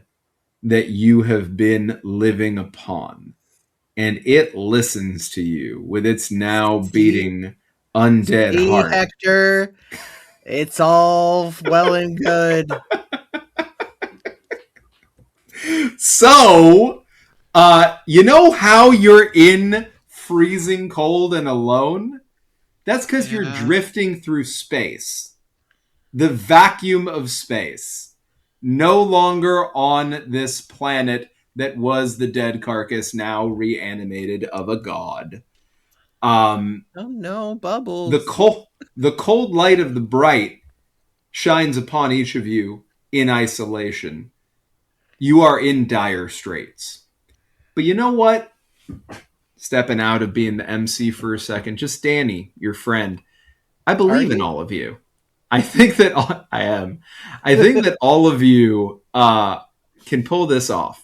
that you have been living upon. And it listens to you with its now beating undead heart. Hector, it's all well and good. So, you know how you're in freezing cold and alone? That's because you're drifting through space. The vacuum of space. No longer on this planet that was the dead carcass, now reanimated of a god. Oh no, Bubbles. The cold light of the Bright shines upon each of you in isolation. You are in dire straits. But you know what? Stepping out of being the MC for a second, just Danny, your friend. I believe in all of you. I think that I am. I think that all of you can pull this off.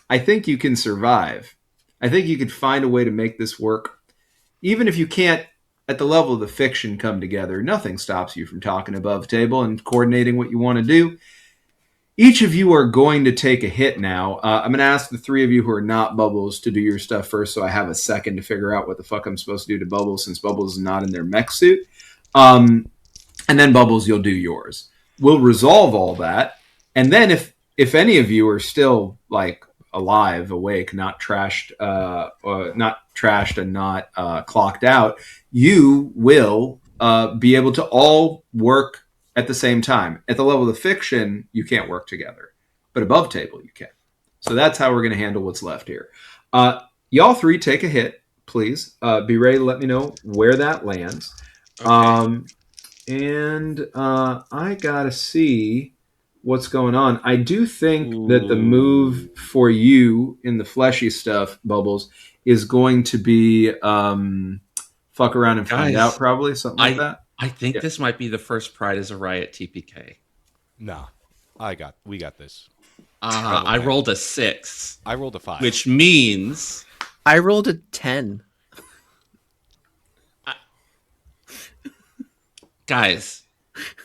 I think you can survive. I think you could find a way to make this work. Even if you can't, at the level of the fiction, come together, nothing stops you from talking above table and coordinating what you want to do. Each of you are going to take a hit now. I'm going to ask the 3 of you who are not Bubbles to do your stuff first, so I have a second to figure out what the fuck I'm supposed to do to Bubbles, since Bubbles is not in their mech suit. And then Bubbles, you'll do yours. We'll resolve all that, and then if any of you are still like alive, awake, not trashed and not clocked out, you will be able to all work at the same time. At the level of the fiction, you can't work together. But above table, you can. So that's how we're going to handle what's left here. Y'all 3 take a hit, please. Be ready to let me know where that lands. Okay. and I gotta see what's going on. I do think that the move for you in the fleshy stuff, Bubbles, is going to be fuck around and find out, probably something like that. I think this might be the first Pride as a Riot TPK. No, we got this. I rolled a 6. I rolled a 5, which means I rolled a 10. Guys,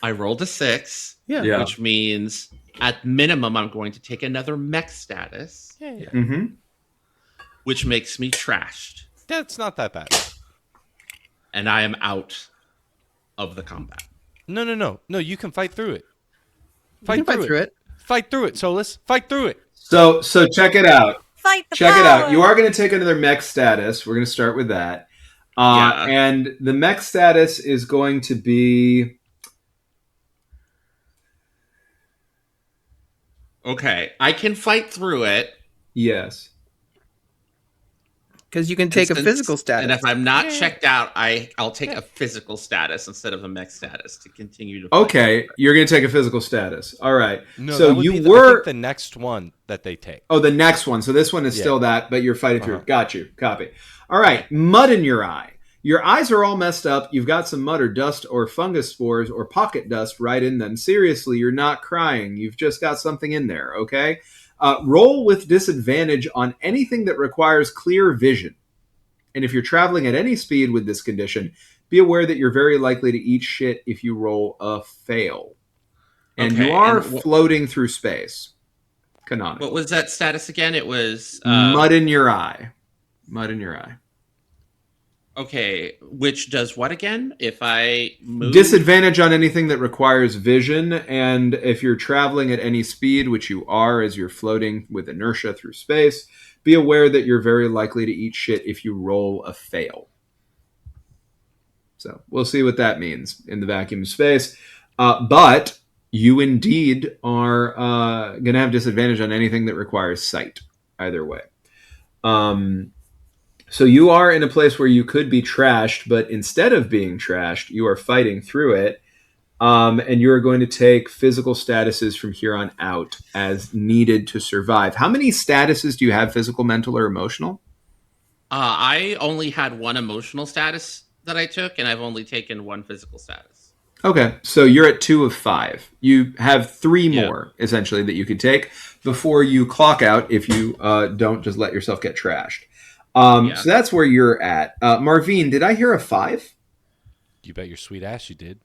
I rolled a 6. Yeah. Which means at minimum I'm going to take another mech status. Yeah. Mm-hmm. Which makes me trashed. That's not that bad. And I am out of the combat. No. You can fight through it. Fight through it. Fight through it, Solis. Fight through it. So check it out. Fight the Check power. it out. You are going to take another mech status. We're going to start with that. Yeah. And the mech status is going to be... Okay, I can fight through it. Yes. Because you can take a physical status. And if I'm not checked out, I'll take a physical status instead of a mech status to continue to fight. Okay, you're going to take a physical status. All right. No, so that would you be were... I think the next one that they take. Oh, the next one. So this one is still that, but you're fighting through. Got you. Copy. All right. Mud in your eye. Your eyes are all messed up. You've got some mud or dust or fungus spores or pocket dust right in them. Seriously, you're not crying. You've just got something in there, okay? Roll with disadvantage on anything that requires clear vision. And if you're traveling at any speed with this condition, be aware that you're very likely to eat shit if you roll a fail. And Okay, you are and floating through space. Canonical. What was that status again? It was... mud in your eye. Mud in your eye. Okay, which does what again? If I move... Disadvantage on anything that requires vision, and if you're traveling at any speed, which you are as you're floating with inertia through space, be aware that you're very likely to eat shit if you roll a fail. So we'll see what that means in the vacuum of space. But you indeed are going to have disadvantage on anything that requires sight, either way. So you are in a place where you could be trashed, but instead of being trashed, you are fighting through it. And you are going to take physical statuses from here on out as needed to survive. How many statuses do you have, physical, mental, or emotional? I only had one emotional status that I took, and I've only taken one physical status. Okay, so you're at 2 of 5. You have 3 more, essentially, that you could take before you clock out if you don't just let yourself get trashed. So that's where you're at. Marveen, did I hear a 5? You bet your sweet ass you did.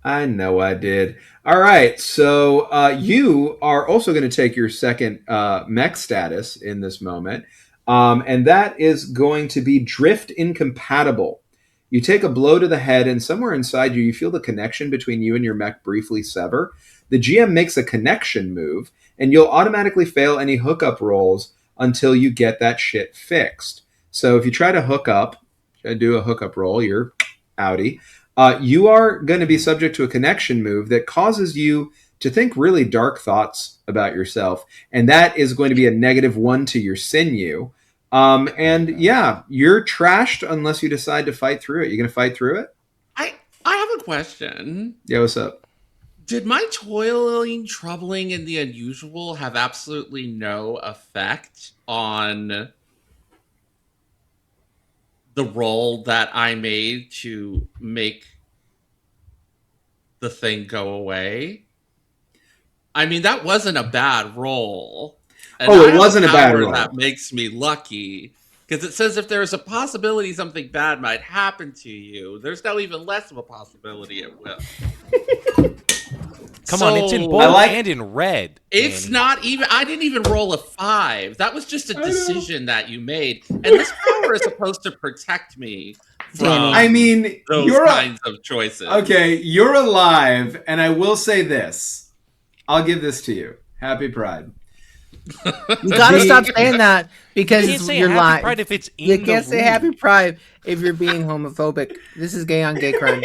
I know I did. All right, so you are also going to take your second mech status in this moment, and that is going to be Drift Incompatible. You take a blow to the head, and somewhere inside you, you feel the connection between you and your mech briefly sever. The GM makes a connection move, and you'll automatically fail any hookup rolls until you get that shit fixed. So if you try to hook up, do a hookup roll, you're outie. You are going to be subject to a connection move that causes you to think really dark thoughts about yourself. And that is going to be a -1 to your sinew. And yeah, you're trashed unless you decide to fight through it. You going to fight through it? I have a question. Yeah, what's up? Did my toiling, troubling, and the unusual have absolutely no effect on the roll that I made to make the thing go away? I mean, that wasn't a bad roll. And it wasn't a bad roll. That makes me lucky. Because it says if there's a possibility something bad might happen to you, there's now even less of a possibility it will. Come on, it's in bold and in red. It's not even... I didn't even roll a 5. That was just a decision that you made. And this power is supposed to protect me from those kinds of choices. Okay, you're alive, and I will say this. I'll give this to you. Happy Pride. You gotta stop saying that because you're lying. Pride if it's in you can't say Happy Pride if you're being homophobic. This is gay on gay crime.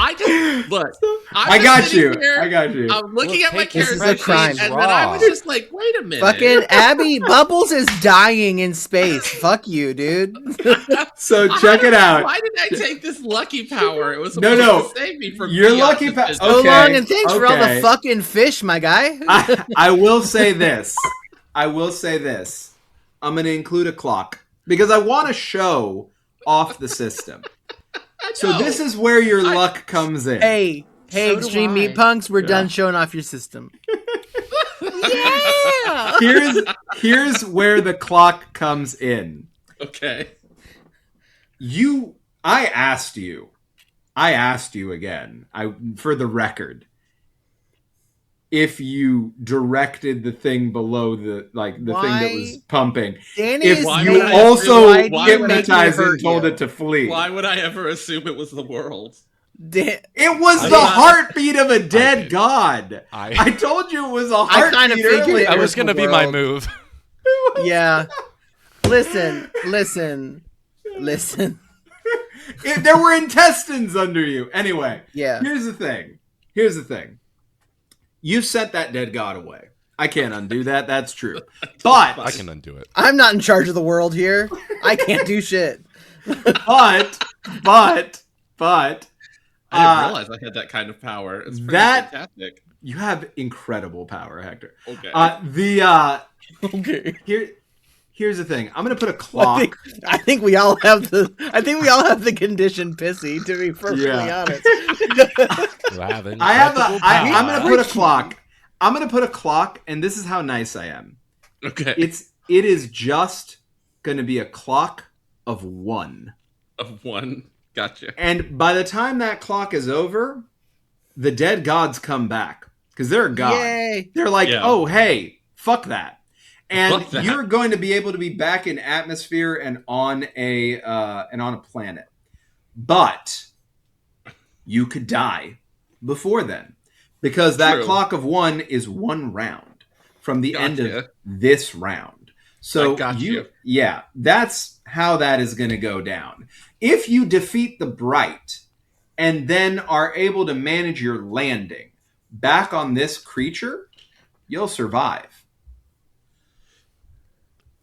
I just look. I got you. I got you. I'm looking at my this is character a crime. sheet, and then I was just like, wait a minute. Fucking Abby, Bubbles is dying in space. Fuck you, dude. So check it out. Why did I take this lucky power? It was No, supposed to save me from your being lucky on power. this So Okay, long, and thanks for all the okay. fucking fish, my guy. I will say this. I'm going to include a clock because I want to show off the system. So this is where your luck comes in. Hey, So do Extreme I. Meatpunks, we're done showing off your system. Yeah. Here's where the clock comes in. Okay. I asked you again, for the record, if you directed the thing below the thing that was pumping. Danny If is you saying, also why do you make me hypnotized and hurt told you? it to flee. Why would I ever assume it was the world? It was I'm the not- heartbeat of a dead did. god. I I told you it was a I heartbeat kinda figured earlier. it that was the going to be my world. move. Yeah. Listen. There were intestines under you. Anyway, Yeah. here's the thing. You sent that dead god away. I can't undo that. That's true. But I can undo it. I'm not in charge of the world here. I can't do shit. but I didn't realize I had that kind of power. It's pretty fantastic. you have incredible power, Hector. Okay. Okay. Here's the thing. I'm gonna put a clock. I think we all have the condition pissy, to be perfectly honest. I'm gonna put a clock. I'm gonna put a clock, and this is how nice I am. Okay. It is just gonna be a clock of 1. Of 1. Gotcha. And by the time that clock is over, the dead gods come back because they're a god. Yay. They're like, Yeah. oh hey, fuck that. And Fuck that. you're going to be able to be back in atmosphere and on a planet. But you could die before then. Because that True. clock of 1 is 1 round from the end of Gotcha. this round. So I got you. Yeah, that's how that is going to go down. If you defeat the Bright and then are able to manage your landing back on this creature, you'll survive.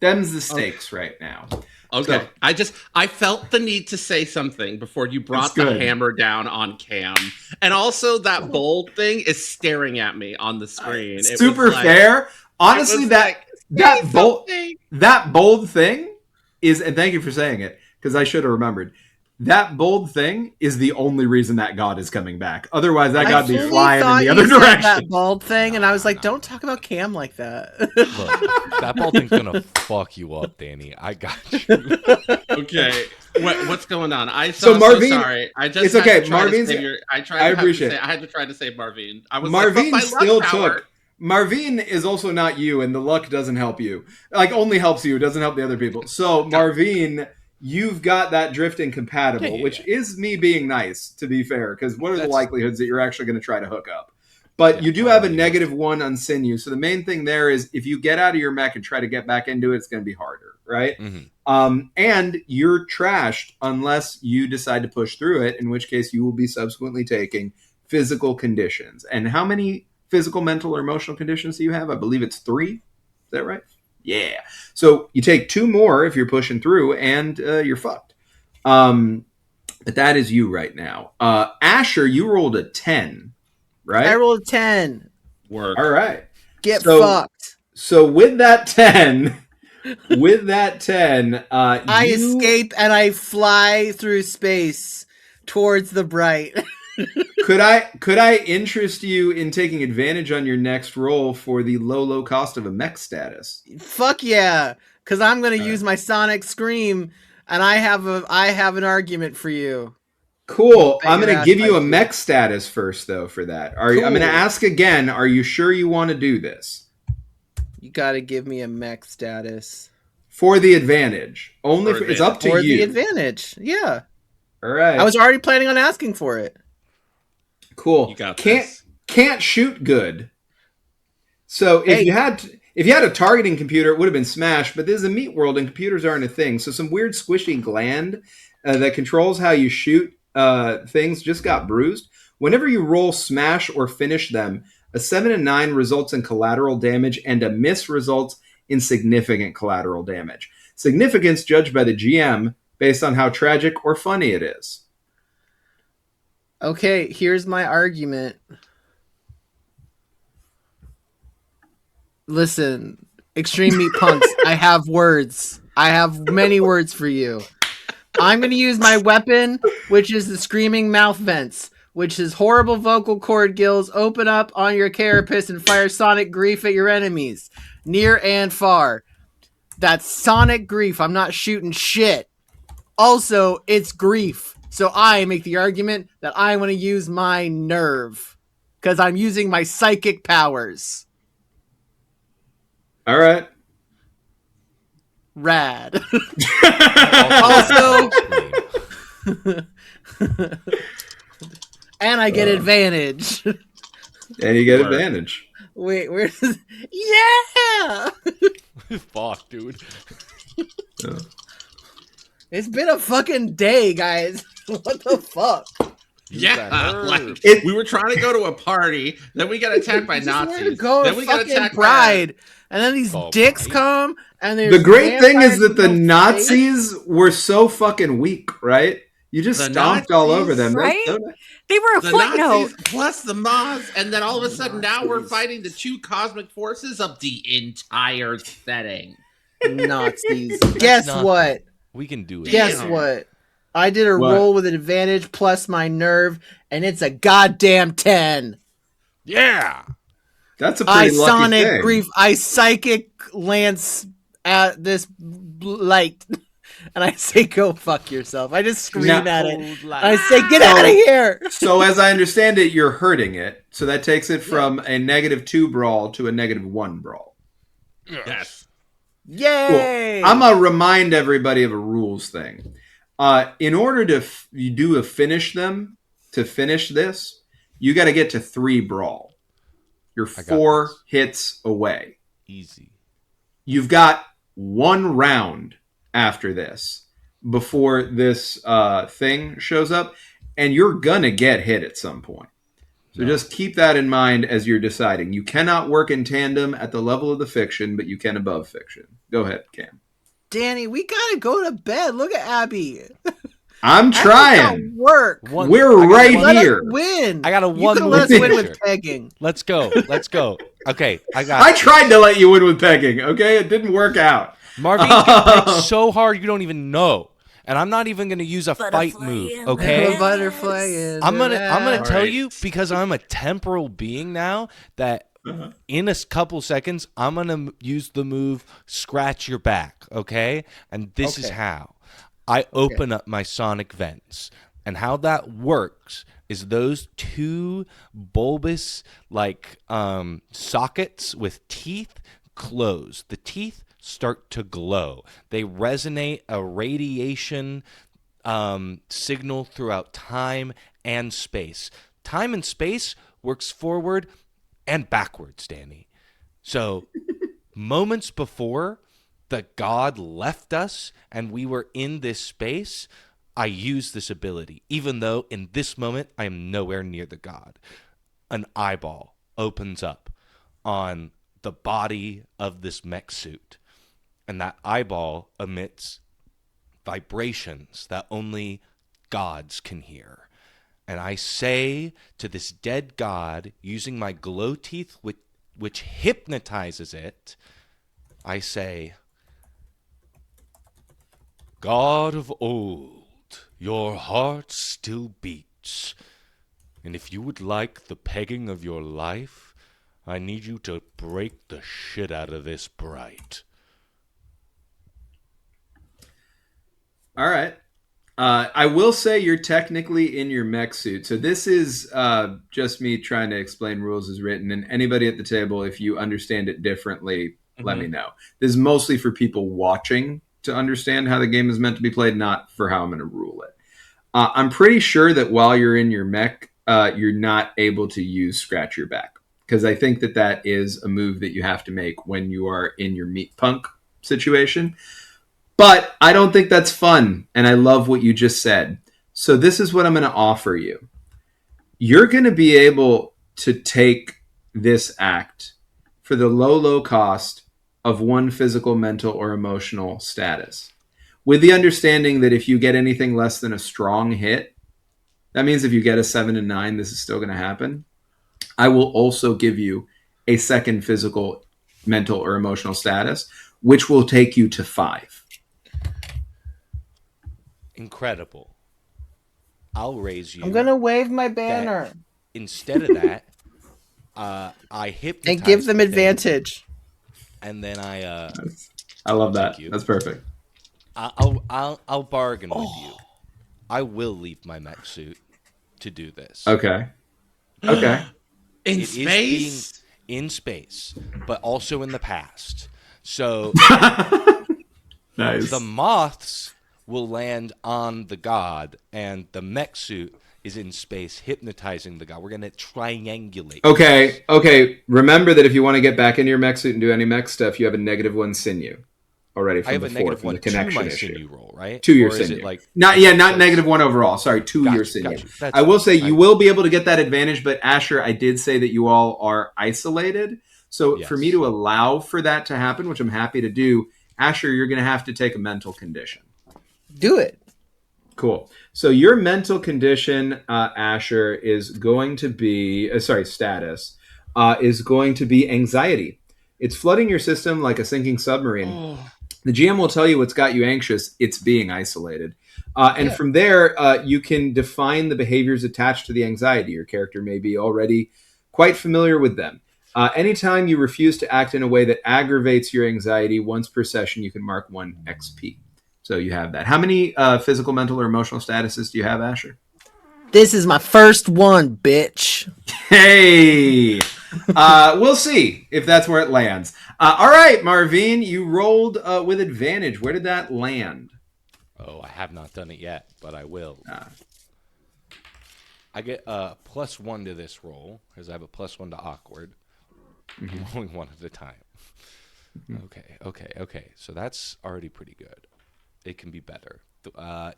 Them's the stakes right now. Okay. So- I felt the need to say something before you brought That's the good. hammer down on Cam. And also that bold thing is staring at me on the screen. It was Super like- fair. it Honestly, was that like, that say bold something. that bold thing is, and thank you for saying it because I should have remembered. That bold thing is the only reason that god is coming back. Otherwise, that god be fully flying in thought the you other said direction. That bald thing, and I was like, don't talk about Cam like that. Look, that ball thing's going to fuck you up, Danny. I got you. Okay. What's going on? So So Marveen- sorry. I just it's had okay. to try to Marveen's- save your- I tried. I to have to appreciate say- it. I had to try to save Marveen. I was Marveen like, still but my luck took. Marveen is also not you, and the luck doesn't help you. Like, only helps you, doesn't help the other people. So, Marveen, you've got that drift incompatible, Yeah. which is me being nice, to be fair, because what are the That's- likelihoods that you're actually going to try to hook up? But Yeah, you do have a probably. -1 on sinew, so the main thing there is if you get out of your mech and try to get back into it, it's going to be harder, right? And you're trashed unless you decide to push through it, in which case you will be subsequently taking physical conditions. And how many physical, mental, or emotional conditions do you have? I believe it's 3. Is that right? Yeah. So you take 2 more if you're pushing through, and you're fucked. But that is you right now. Asher, you rolled a 10, right? I rolled a 10. Work. All right. Get So- fucked. So with that 10, I escape and I fly through space towards the bright. Could I interest you in taking advantage on your next roll for the low cost of a mech status? Fuck yeah, because I'm gonna use my sonic scream, and I have an argument for you. Cool. Bang I'm it going to out give you a like mech status first, though, for that. I'm going to Cool. ask again. Are you sure you want to do this You gotta give me a mech status for the advantage? Only For it's up to for you. the advantage. Yeah, All right. I was already planning on asking for it. cool. You got can't this. can't shoot good. So if Hey. you had a targeting computer, it would have been smashed. But this is a meat world, and computers aren't a thing. So some weird squishy gland that controls how you shoot things just got bruised. Whenever you roll smash or finish them, a 7 and 9 results in collateral damage, and a miss results in significant collateral damage. Significance judged by the GM based on how tragic or funny it is. Okay, here's my argument. Listen, Extreme Meatpunks, I have words. I have many words for you. I'm going to use my weapon, which is the Screaming Mouth Vents, which is horrible vocal cord gills open up on your carapace and fire sonic grief at your enemies, near and far. That's sonic grief. I'm not shooting shit. Also, it's grief. So I make the argument that I want to use my nerve because I'm using my psychic powers. All right. Rad. Also, and I get advantage. And you get advantage. Wait, where's this? Yeah! Fuck, dude. It's been a fucking day, guys. What the fuck? Yeah, like It- we were trying to go to a party, then we got attacked by I just wanted Nazis. to go Then to we got fucking attacked Pride, and then these Oh, dicks right. come, and there's The great thing is vampires that the with no face. Nazis were so fucking weak, right? You just The stomped all over them. Right? That's so- They were a the footnote. Nazis plus the Moths, and then all of a sudden now we're Nazis. fighting the two cosmic forces of the entire setting. Nazis. Guess not- what? We can do it. Guess Damn. what? I did a What? roll with an advantage plus my nerve, and it's a goddamn 10. Yeah. That's a I pretty lucky sonic thing. grief. I psychic lance at this light, and I say, "Go fuck yourself." I just scream Now- at it. I say, "Get out of here!" So as I understand it, you're hurting it. So that takes it from a -2 brawl to a -1 brawl. Yes. Yay! I'm going to remind everybody of a rules thing. In order to you do a finish them, to finish this, you got to get to 3 brawl. You're I got 4 this. hits away. Easy. You've got 1 round after this before this thing shows up, and you're going to get hit at some point. So just keep that in mind as you're deciding. You cannot work in tandem at the level of the fiction, but you can above fiction. Go ahead, Cam. Danny, we gotta go to bed. Look at Abby. I'm Abby's trying. got work. We're I got right one- Let us here. win. I got a You one could more let us win picture. with pegging. Let's go. Let's go. Okay, I got I tried to let you win with pegging, okay? It didn't work out. Marveen can peg so hard you don't even know. And I'm not even gonna use a fight Butterfly move, in okay? The butterfly is I'm gonna around. tell Alright. you, because I'm a temporal being now, that in a couple seconds I'm gonna use the move scratch your back, okay? And this is Okay. how I open up my sonic vents. And how that works is those 2 bulbous sockets with teeth close. The teeth start to glow. They resonate a radiation signal throughout time and space. Time and space works forward and backwards, Danny. So moments before the god left us and we were in this space, I used this ability, even though in this moment I am nowhere near the god. An eyeball opens up on the body of this mech suit, and that eyeball emits vibrations that only gods can hear. And I say to this dead god, using my glow teeth, which hypnotizes it, I say, God of old, your heart still beats. And if you would like the pegging of your life, I need you to break the shit out of this bright. All right. I will say you're technically in your mech suit. So this is just me trying to explain rules as written. And anybody at the table, if you understand it differently, let me know. This is mostly for people watching to understand how the game is meant to be played, not for how I'm going to rule it. I'm pretty sure that while you're in your mech, you're not able to use Scratch Your Back. Because I think that that is a move that you have to make when you are in your meat punk situation. But I don't think that's fun. And I love what you just said. So this is what I'm going to offer you. You're going to be able to take this act for the low cost of 1 physical, mental, or emotional status. With the understanding that if you get anything less than a strong hit, that means if you get a 7 and 9, this is still going to happen. I will also give you a 2nd physical, mental, or emotional status, which will take you to 5. Incredible. I'll raise you. I'm gonna wave my banner. Instead of that, I hypnotize and give them the thing, advantage. and then I love that. Thank you. That's perfect. I'll bargain with you. I will leave my mech suit to do this. Okay. In It is space? being in space, but also in the past. So Nice. the moths will land on the god, and the mech suit is in space hypnotizing the god. We're going to triangulate. Okay. Remember that if you want to get back into your mech suit and do any mech stuff, you have a -1 sinew already from I have before, a negative from 1 the connection to my issue. sinew roll, right? 2 your Or is sinew. it like not -1 overall. Sorry, 2 your sinew. Gotcha. I will say you will be able to get that advantage, but Asher, I did say that you all are isolated. So for me Yes. to allow for that to happen, which I'm happy to do, Asher, you're going to have to take a mental condition. Do it. Cool. So your mental condition, Asher, is going to be status is going to be anxiety. It's flooding your system like a sinking submarine. The GM will tell you what's got you anxious. It's being isolated. And from there, you can define the behaviors attached to the anxiety. Your character may be already quite familiar with them. Anytime you refuse to act in a way that aggravates your anxiety, once per session, you can mark 1 XP. So you have that. How many physical, mental, or emotional statuses do you have, Asher? This is my first one, bitch. Hey! We'll see if that's where it lands. All right, Marveen, you rolled with advantage. Where did that land? Oh, I have not done it yet, but I will. I get a +1 to this roll, because I have a +1 to awkward. I'm rolling one at a time. Okay. So that's already pretty good. It can be better.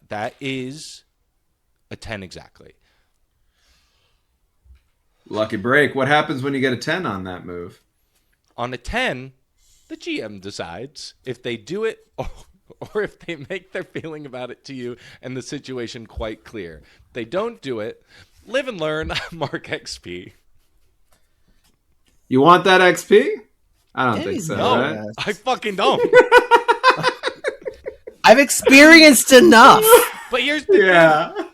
That is a 10 exactly. Lucky break. What happens when you get a 10 on that move? On a 10, the GM decides if they do it or if they make their feeling about it to you and the situation quite clear. If they don't do it, live and learn, mark XP. You want that XP? I don't That think is so, no. right? I fucking don't. I've experienced enough. But here's the thing.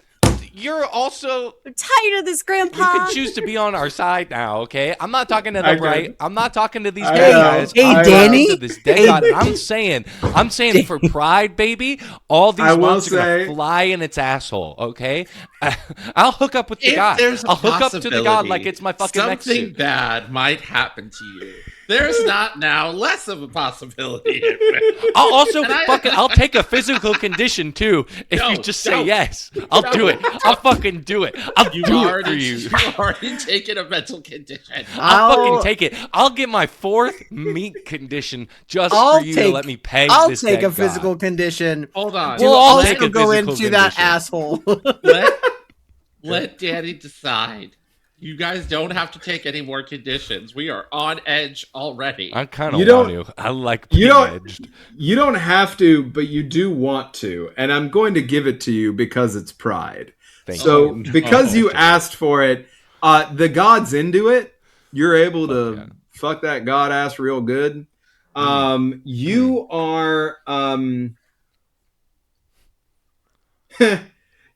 You're also... I'm tired of this, Grandpa. You can choose to be on our side now, okay? I'm not talking to I the right. I'm not talking to these I dead know. guys. Hey, I'm Danny. talking to this dead god. And I'm saying for pride, baby, all these I will monsters are say- gonna fly in its asshole, okay? I'll hook up with the If god. there's a I'll hook up to the god possibility like it's my fucking next something suit. bad might happen to you. There's not now less of a possibility. I'll also And I'll take a physical condition too if you just say yes. I'll do it. I'll fucking do it. I'll do it for you. You've already taken a mental condition. I'll fucking take it. I'll get my 4th meat condition just for you to let me peg I'll this take dead a physical god. condition. Hold on. We'll all Also take a go physical into that condition. asshole. Let Danny decide. You guys don't have to take any more conditions. We are on edge already. I kind of You want don't- to. I like You being don't- edged. You don't have to, but you do want to. And I'm going to give it to you because it's pride. Thank So you. because you Okay. asked for it, the god's into it. You're able to yeah. fuck that god ass real good. You are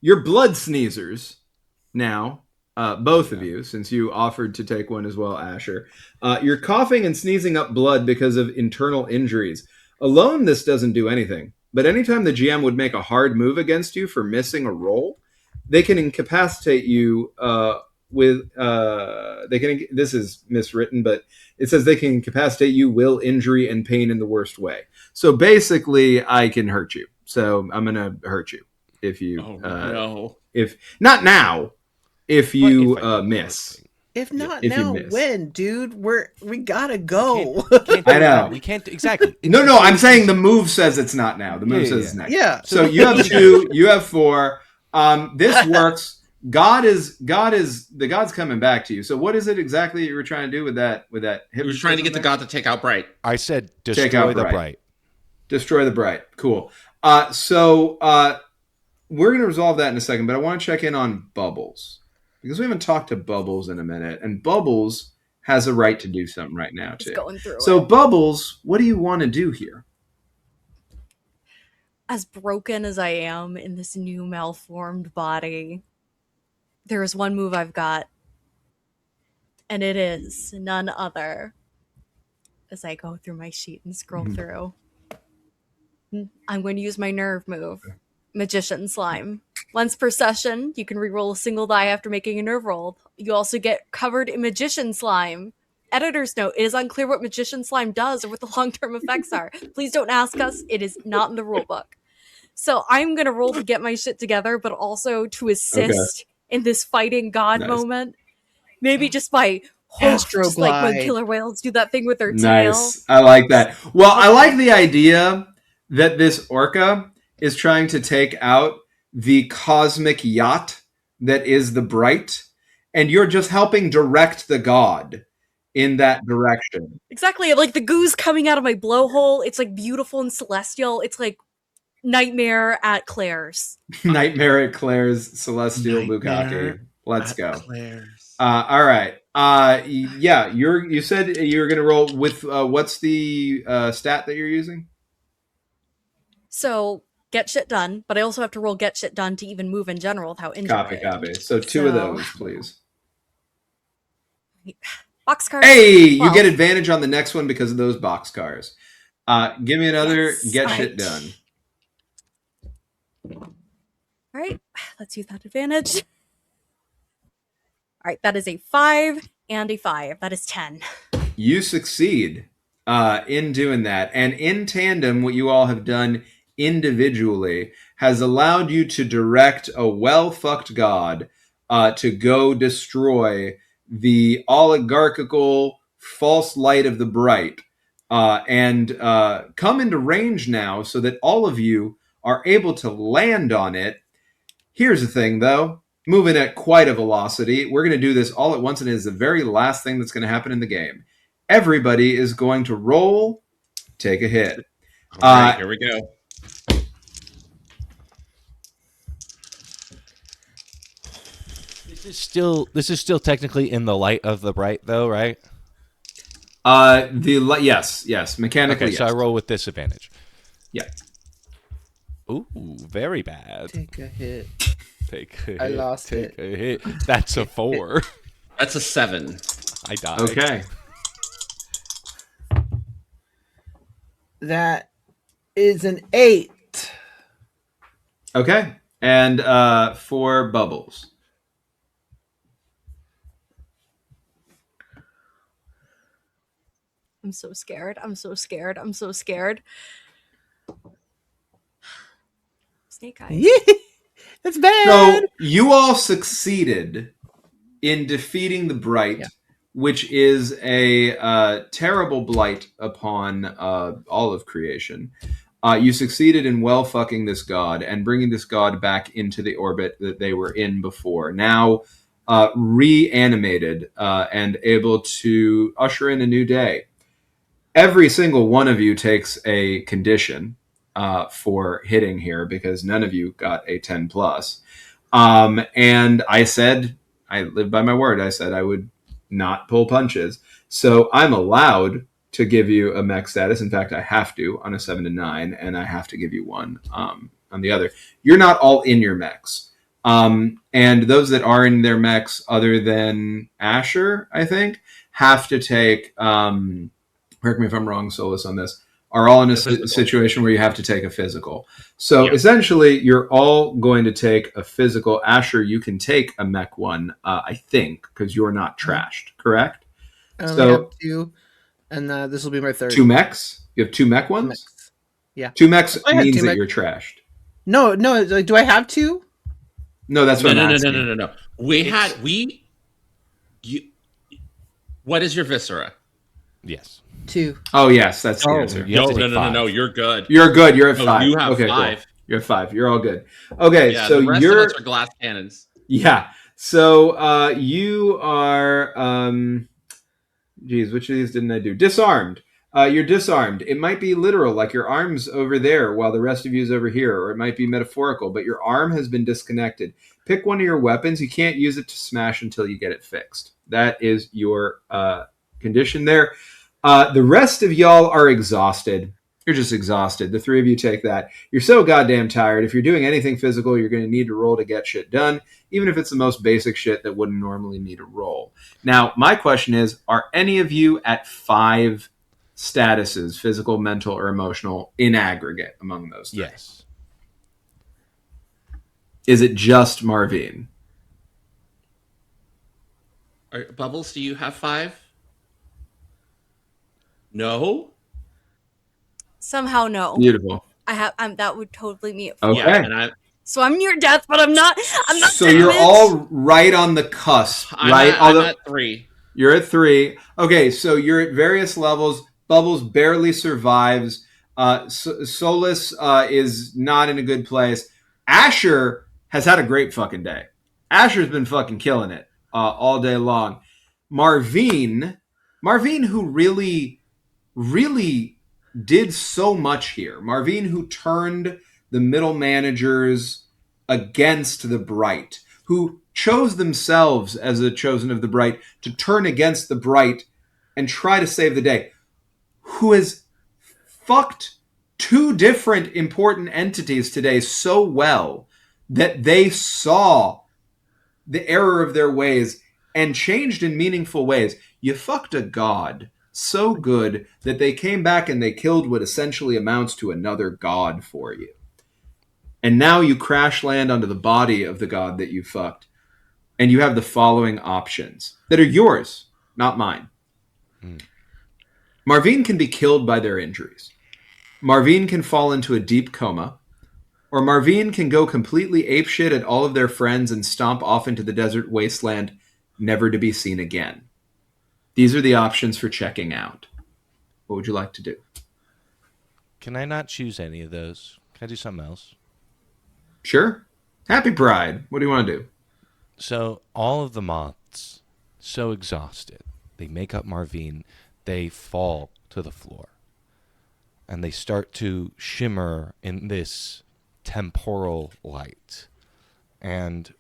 you're blood sneezers now. Both of you, since you offered to take one as well, Asher. You're coughing and sneezing up blood because of internal injuries. Alone, this doesn't do anything. But anytime the GM would make a hard move against you for missing a roll, they can incapacitate you this is miswritten, but it says they can incapacitate you, will, injury, and pain in the worst way. So basically, I can hurt you. So I'm going to hurt you if you... no. If not now, if you But if I do miss. If not if you now, miss. when, dude? We gotta go. Can't do I know. that. We can't exactly. No, I'm saying the move says it's not now. The move Yeah, says yeah. it's next. Yeah. So you have 2, you have 4. This works. The god's coming back to you. So what is it exactly you were trying to do with that? He was trying to get the god to take out Bright. I said destroy the bright. Destroy the bright. Cool. So we're going to resolve that in a second, but I want to check in on Bubbles because we haven't talked to Bubbles in a minute, and Bubbles has a right to do something right now too. Going through so it. Bubbles, what do you want to do here? As broken as I am in this new malformed body, there is one move I've got, and it is none other. As I go through my sheet and scroll through, I'm going to use my nerve move, Magician Slime. Once per session, you can reroll a single die after making a nerve roll. You also get covered in Magician Slime. Editor's note, it is unclear what Magician Slime does or what the long-term effects are. Please don't ask us. It is not in the rulebook. So I'm going to roll to get my shit together, but also to assist in this fighting god moment. Maybe just by just like when killer whales do that thing with their tail. Nice. I like that. Well, I like the idea that this orca is trying to take out the cosmic yacht that is the bright, and you're just helping direct the god in that direction. Exactly. Like the goo's coming out of my blowhole. It's like beautiful and celestial. It's like Nightmare at Claire's. Nightmare at Claire's celestial bukkake. Let's go. All right. Yeah, you said you were going to roll with what's the stat that you're using? So get shit done, but I also have to roll get shit done to even move in general without injury. Copy. So two of those, please. Boxcar. Hey, 12. You get advantage on the next one because of those boxcars. Give me another get shit done. All right, let's use that advantage. All right, that is a 5 and a 5. That is 10. You succeed in doing that. And in tandem, what you all have done individually has allowed you to direct a well-fucked god to go destroy the oligarchical false light of the bright and come into range now so that all of you are able to land on it. Here's the thing, though. Moving at quite a velocity. We're going to do this all at once, and it is the very last thing that's going to happen in the game. Everybody is going to roll, take a hit. All right, here we go. This is still technically in the light of the bright, though, right? Yes, mechanically. Okay, so yes. I roll with disadvantage. Yeah. Ooh, very bad. Take a hit. I lost it. A hit. That's a 4. That's a 7. I died. Okay. That is an 8. Okay. And for Bubbles. I'm so scared. Snake eyes. That's bad. So you all succeeded in defeating the Bright, which is a terrible blight upon all of creation. You succeeded in well fucking this god and bringing this god back into the orbit that they were in before. Now reanimated and able to usher in a new day. Every single one of you takes a condition for hitting here because none of you got a 10 plus. And I said, I lived by my word. I said I would not pull punches. So I'm allowed to give you a mech status. In fact, I have to on a 7 to 9, and I have to give you one on the other. You're not all in your mechs. And those that are in their mechs other than Asher, I think, have to take, correct me if I'm wrong, Solis, on this, are all in a situation where you have to take a physical. So essentially, you're all going to take a physical. Asher, you can take a mech one, I think, because you're not trashed, correct? I only have 2, and this will be my 3rd. 2 mechs? You have 2 mech ones? 2 mechs. Yeah. 2 mechs means 2 that you're trashed. No. Do I have 2? No, that's what I'm asking. No. What is your viscera? Yes. 2. Oh, yes, that's the answer. No, you're good. You're good. You're at 5. You have okay, 5. Cool. You have 5. You're all good. Okay, Yeah, so the rest of you're us are glass cannons. yeah. So you are geez, which of these didn't I do? Disarmed. You're disarmed. It might be literal, like your arm's over there while the rest of you is over here, or it might be metaphorical, but your arm has been disconnected. Pick one of your weapons. You can't use it to smash until you get it fixed. That is your condition there. The rest of y'all are exhausted. You're just exhausted. The 3 of you take that. You're so goddamn tired. If you're doing anything physical, you're going to need to roll to get shit done, even if it's the most basic shit that wouldn't normally need a roll. Now, my question is, are any of you at 5 statuses, physical, mental, or emotional, in aggregate among those 3? Yes. Is it just Marveen? Bubbles, do you have 5? No? Somehow, no. Beautiful. I have. That would totally be it. Okay. Yeah, and So I'm near death, but I'm not. So you're all right on the cusp, right? I'm at 3. You're at 3. Okay, so you're at various levels. Bubbles barely survives. Solis is not in a good place. Asher has had a great fucking day. Asher's been fucking killing it all day long. Marveen, who really did so much here. Marveen, who turned the middle managers against the Bright, who chose themselves as a chosen of the Bright to turn against the Bright and try to save the day, who has fucked 2 different important entities today so well that they saw the error of their ways and changed in meaningful ways. You fucked a god so good that they came back and they killed what essentially amounts to another god for you. And now you crash land onto the body of the god that you fucked. And you have the following options that are yours, not mine. Marveen can be killed by their injuries. Marveen can fall into a deep coma. Or Marveen can go completely apeshit at all of their friends and stomp off into the desert wasteland, never to be seen again. These are the options for checking out. What would you like to do? Can I not choose any of those? Can I do something else? Sure. Happy Pride. What do you want to do? So all of the moths, so exhausted, they make up Marveen, they fall to the floor. And they start to shimmer in this temporal light. And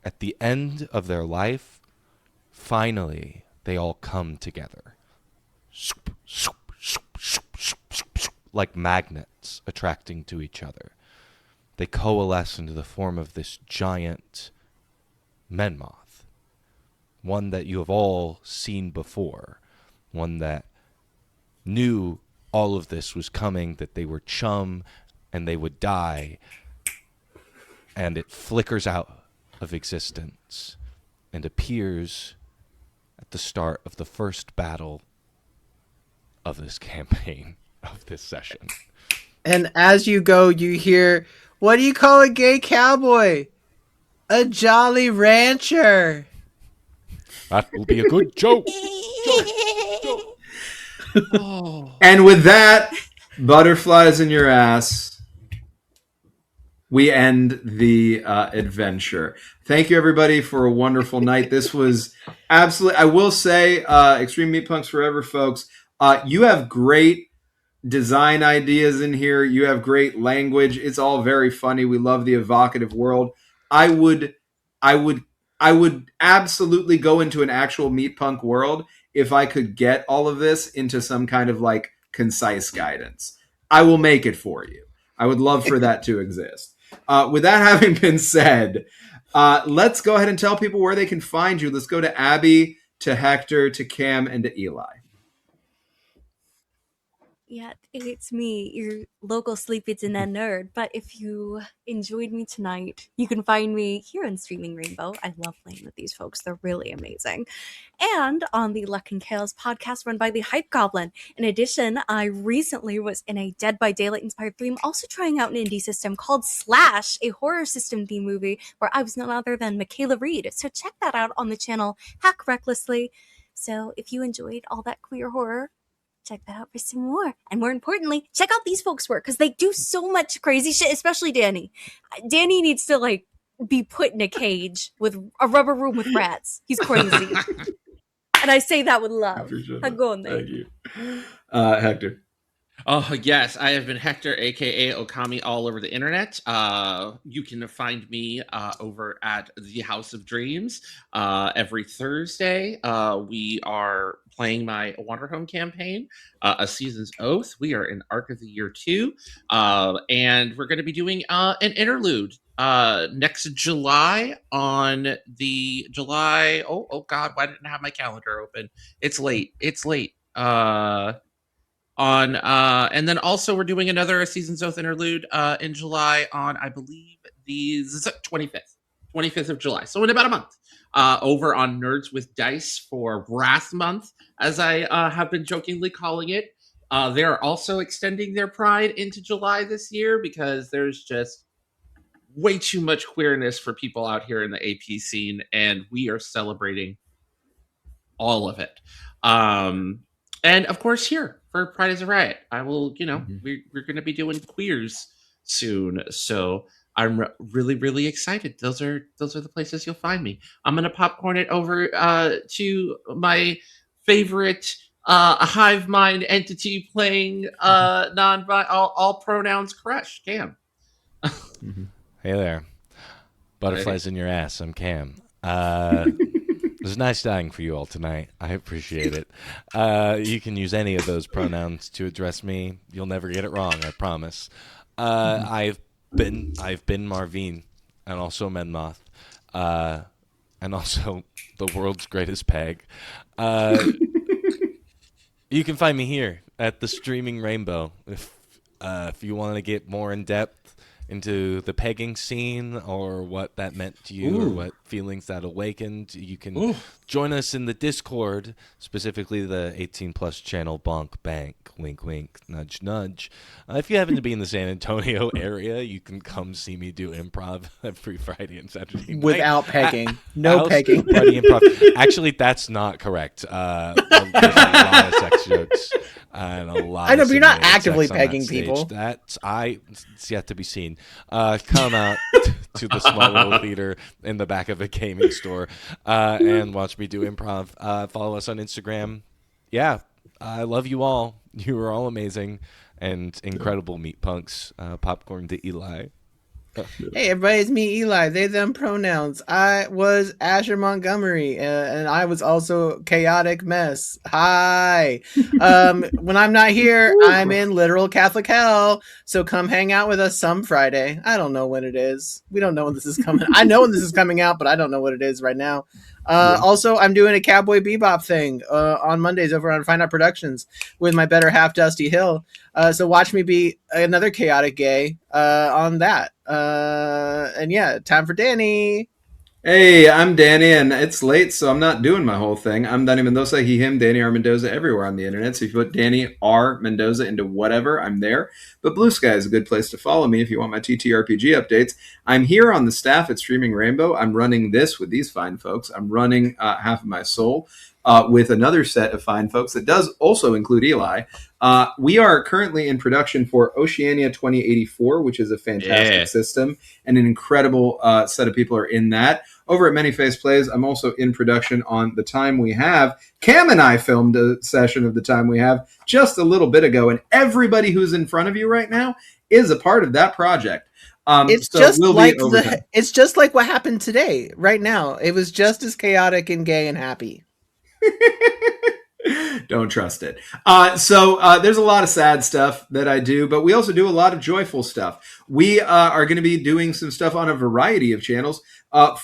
at the end of their life, finally, they all come together. Like magnets attracting to each other. They coalesce into the form of this giant Menmoth. One that you have all seen before. One that knew all of this was coming, that they were chum and they would die. And it flickers out of existence and appears at the start of the first battle of this campaign, of this session. And as you go, you hear, what do you call a gay cowboy? A jolly rancher. That will be a good joke. And with that, butterflies in your ass, we end the adventure. Thank you, everybody, for a wonderful night. This was absolutely, I will say, Extreme Meatpunks Forever, folks, you have great design ideas in here. You have great language. It's all very funny. We love the evocative world. I would absolutely go into an actual meatpunk world if I could get all of this into some kind of like concise guidance. I will make it for you. I would love for that to exist. With that having been said, let's go ahead and tell people where they can find you. Let's go to Abby, to Hector, to Cam, and to Eli. Yeah, it's me, your local Sleepy Internet nerd. But if you enjoyed me tonight, you can find me here on Streaming Rainbow. I love playing with these folks. They're really amazing. And on the Luck and Chaos podcast run by the Hype Goblin. In addition, I recently was in a Dead by Daylight inspired theme, also trying out an indie system called Slash, a horror system theme movie where I was none other than Michaela Reed. So check that out on the channel Hack Recklessly. So if you enjoyed all that queer horror, check that out for some more. And more importantly, check out these folks' work because they do so much crazy shit, especially Danny. Danny needs to like be put in a cage with a rubber room with rats. He's crazy. And I say that with love. Thank you. Hector. Oh, yes. I have been Hector, a.k.a. Okami, all over the internet. You can find me over at the House of Dreams every Thursday. We are playing my Wanderhome campaign, A Season's Oath. We are in Arc of the Year 2. And we're going to be doing an interlude next July on the July... Oh, God, why didn't I have my calendar open? It's late. And then also we're doing another Season's Oath interlude in July on, I believe, the 25th of July. So in about a month, over on Nerds with Dice for Wrath Month, as I have been jokingly calling it. They are also extending their Pride into July this year because there's just way too much queerness for people out here in the AP scene, and we are celebrating all of it. And of course, here for Pride is a Riot, I will, we're going to be doing queers soon. So I'm really, really excited. Those are the places you'll find me. I'm going to popcorn it over to my favorite hive mind entity playing all pronouns crush, Cam. Hey there. Butterflies in your ass. I'm Cam. It was nice dying for you all tonight. I appreciate it. You can use any of those pronouns to address me. You'll never get it wrong, I promise. I've been Marveen, and also Mendoza, and also the world's greatest peg. You can find me here at the Streaming Rainbow if you want to get more in depth into the pegging scene or what that meant to you or what feelings that awakened. You can join us in the Discord, specifically the 18+ channel Bonk Bank, wink wink, nudge nudge. If you happen to be in the San Antonio area, you can come see me do improv every Friday and Saturday night. Without pegging. No pegging. Party improv. Actually, that's not correct. There's a lot of sex jokes and a lot I know, of but you're not simulated actively sex on that pegging stage. people. It's yet to be seen. Come out to the small little theater in the back of a gaming store and watch me do improv. Follow us on Instagram. Yeah, I love you all. You are all amazing and incredible meat punks. Popcorn to Eli. Hey, everybody, it's me, Eli. They, them pronouns. I was Asher Montgomery, and I was also Chaotic Mess. Hi. When I'm not here, I'm in literal Catholic hell, so come hang out with us some Friday. I don't know when it is. We don't know when this is coming. I know when this is coming out, but I don't know what it is right now. Also, I'm doing a Cowboy Bebop thing on Mondays over on Fine Art Productions with my better half, Dusty Hill. So watch me be another chaotic gay on that. And yeah, time for Danny. Hey, I'm Danny, and it's late, so I'm not doing my whole thing. I'm Danny Mendoza, he, him, Danny R. Mendoza everywhere on the internet. So if you put Danny R. Mendoza into whatever, I'm there. But Blue Sky is a good place to follow me if you want my TTRPG updates. I'm here on the staff at Streaming Rainbow. I'm running this with these fine folks. I'm running Half of My Soul with another set of fine folks that does also include Eli. We are currently in production for Oceania 2084, which is a fantastic system, and an incredible set of people are in that. Over at Many Face Plays, I'm also in production on The Time We Have. Cam and I filmed a session of The Time We Have just a little bit ago, and everybody who's in front of you right now is a part of that project. It's just like what happened today, right now. It was just as chaotic and gay and happy. Don't trust it. So there's a lot of sad stuff that I do, but we also do a lot of joyful stuff. We are going to be doing some stuff on a variety of channels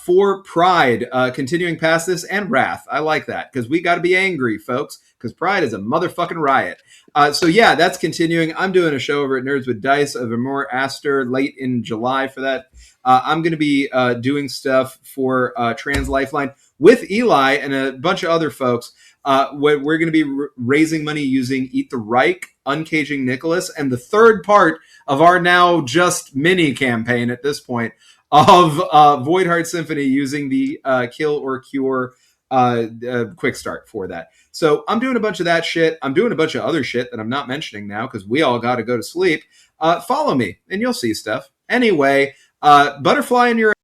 for Pride, continuing past this, and Wrath. I like that because we got to be angry, folks, because Pride is a motherfucking riot. So yeah, that's continuing. I'm doing a show over at Nerds with Dice of Amor Aster late in July for that. I'm going to be doing stuff for Trans Lifeline with Eli and a bunch of other folks. We're going to be raising money using Eat the Reich, Uncaging Nicholas, and the third part of our now just mini campaign at this point of Voidheart Symphony using the Kill or Cure quick start for that. So I'm doing a bunch of that shit. I'm doing a bunch of other shit that I'm not mentioning now because we all got to go to sleep. Follow me and you'll see stuff. Anyway, butterfly in your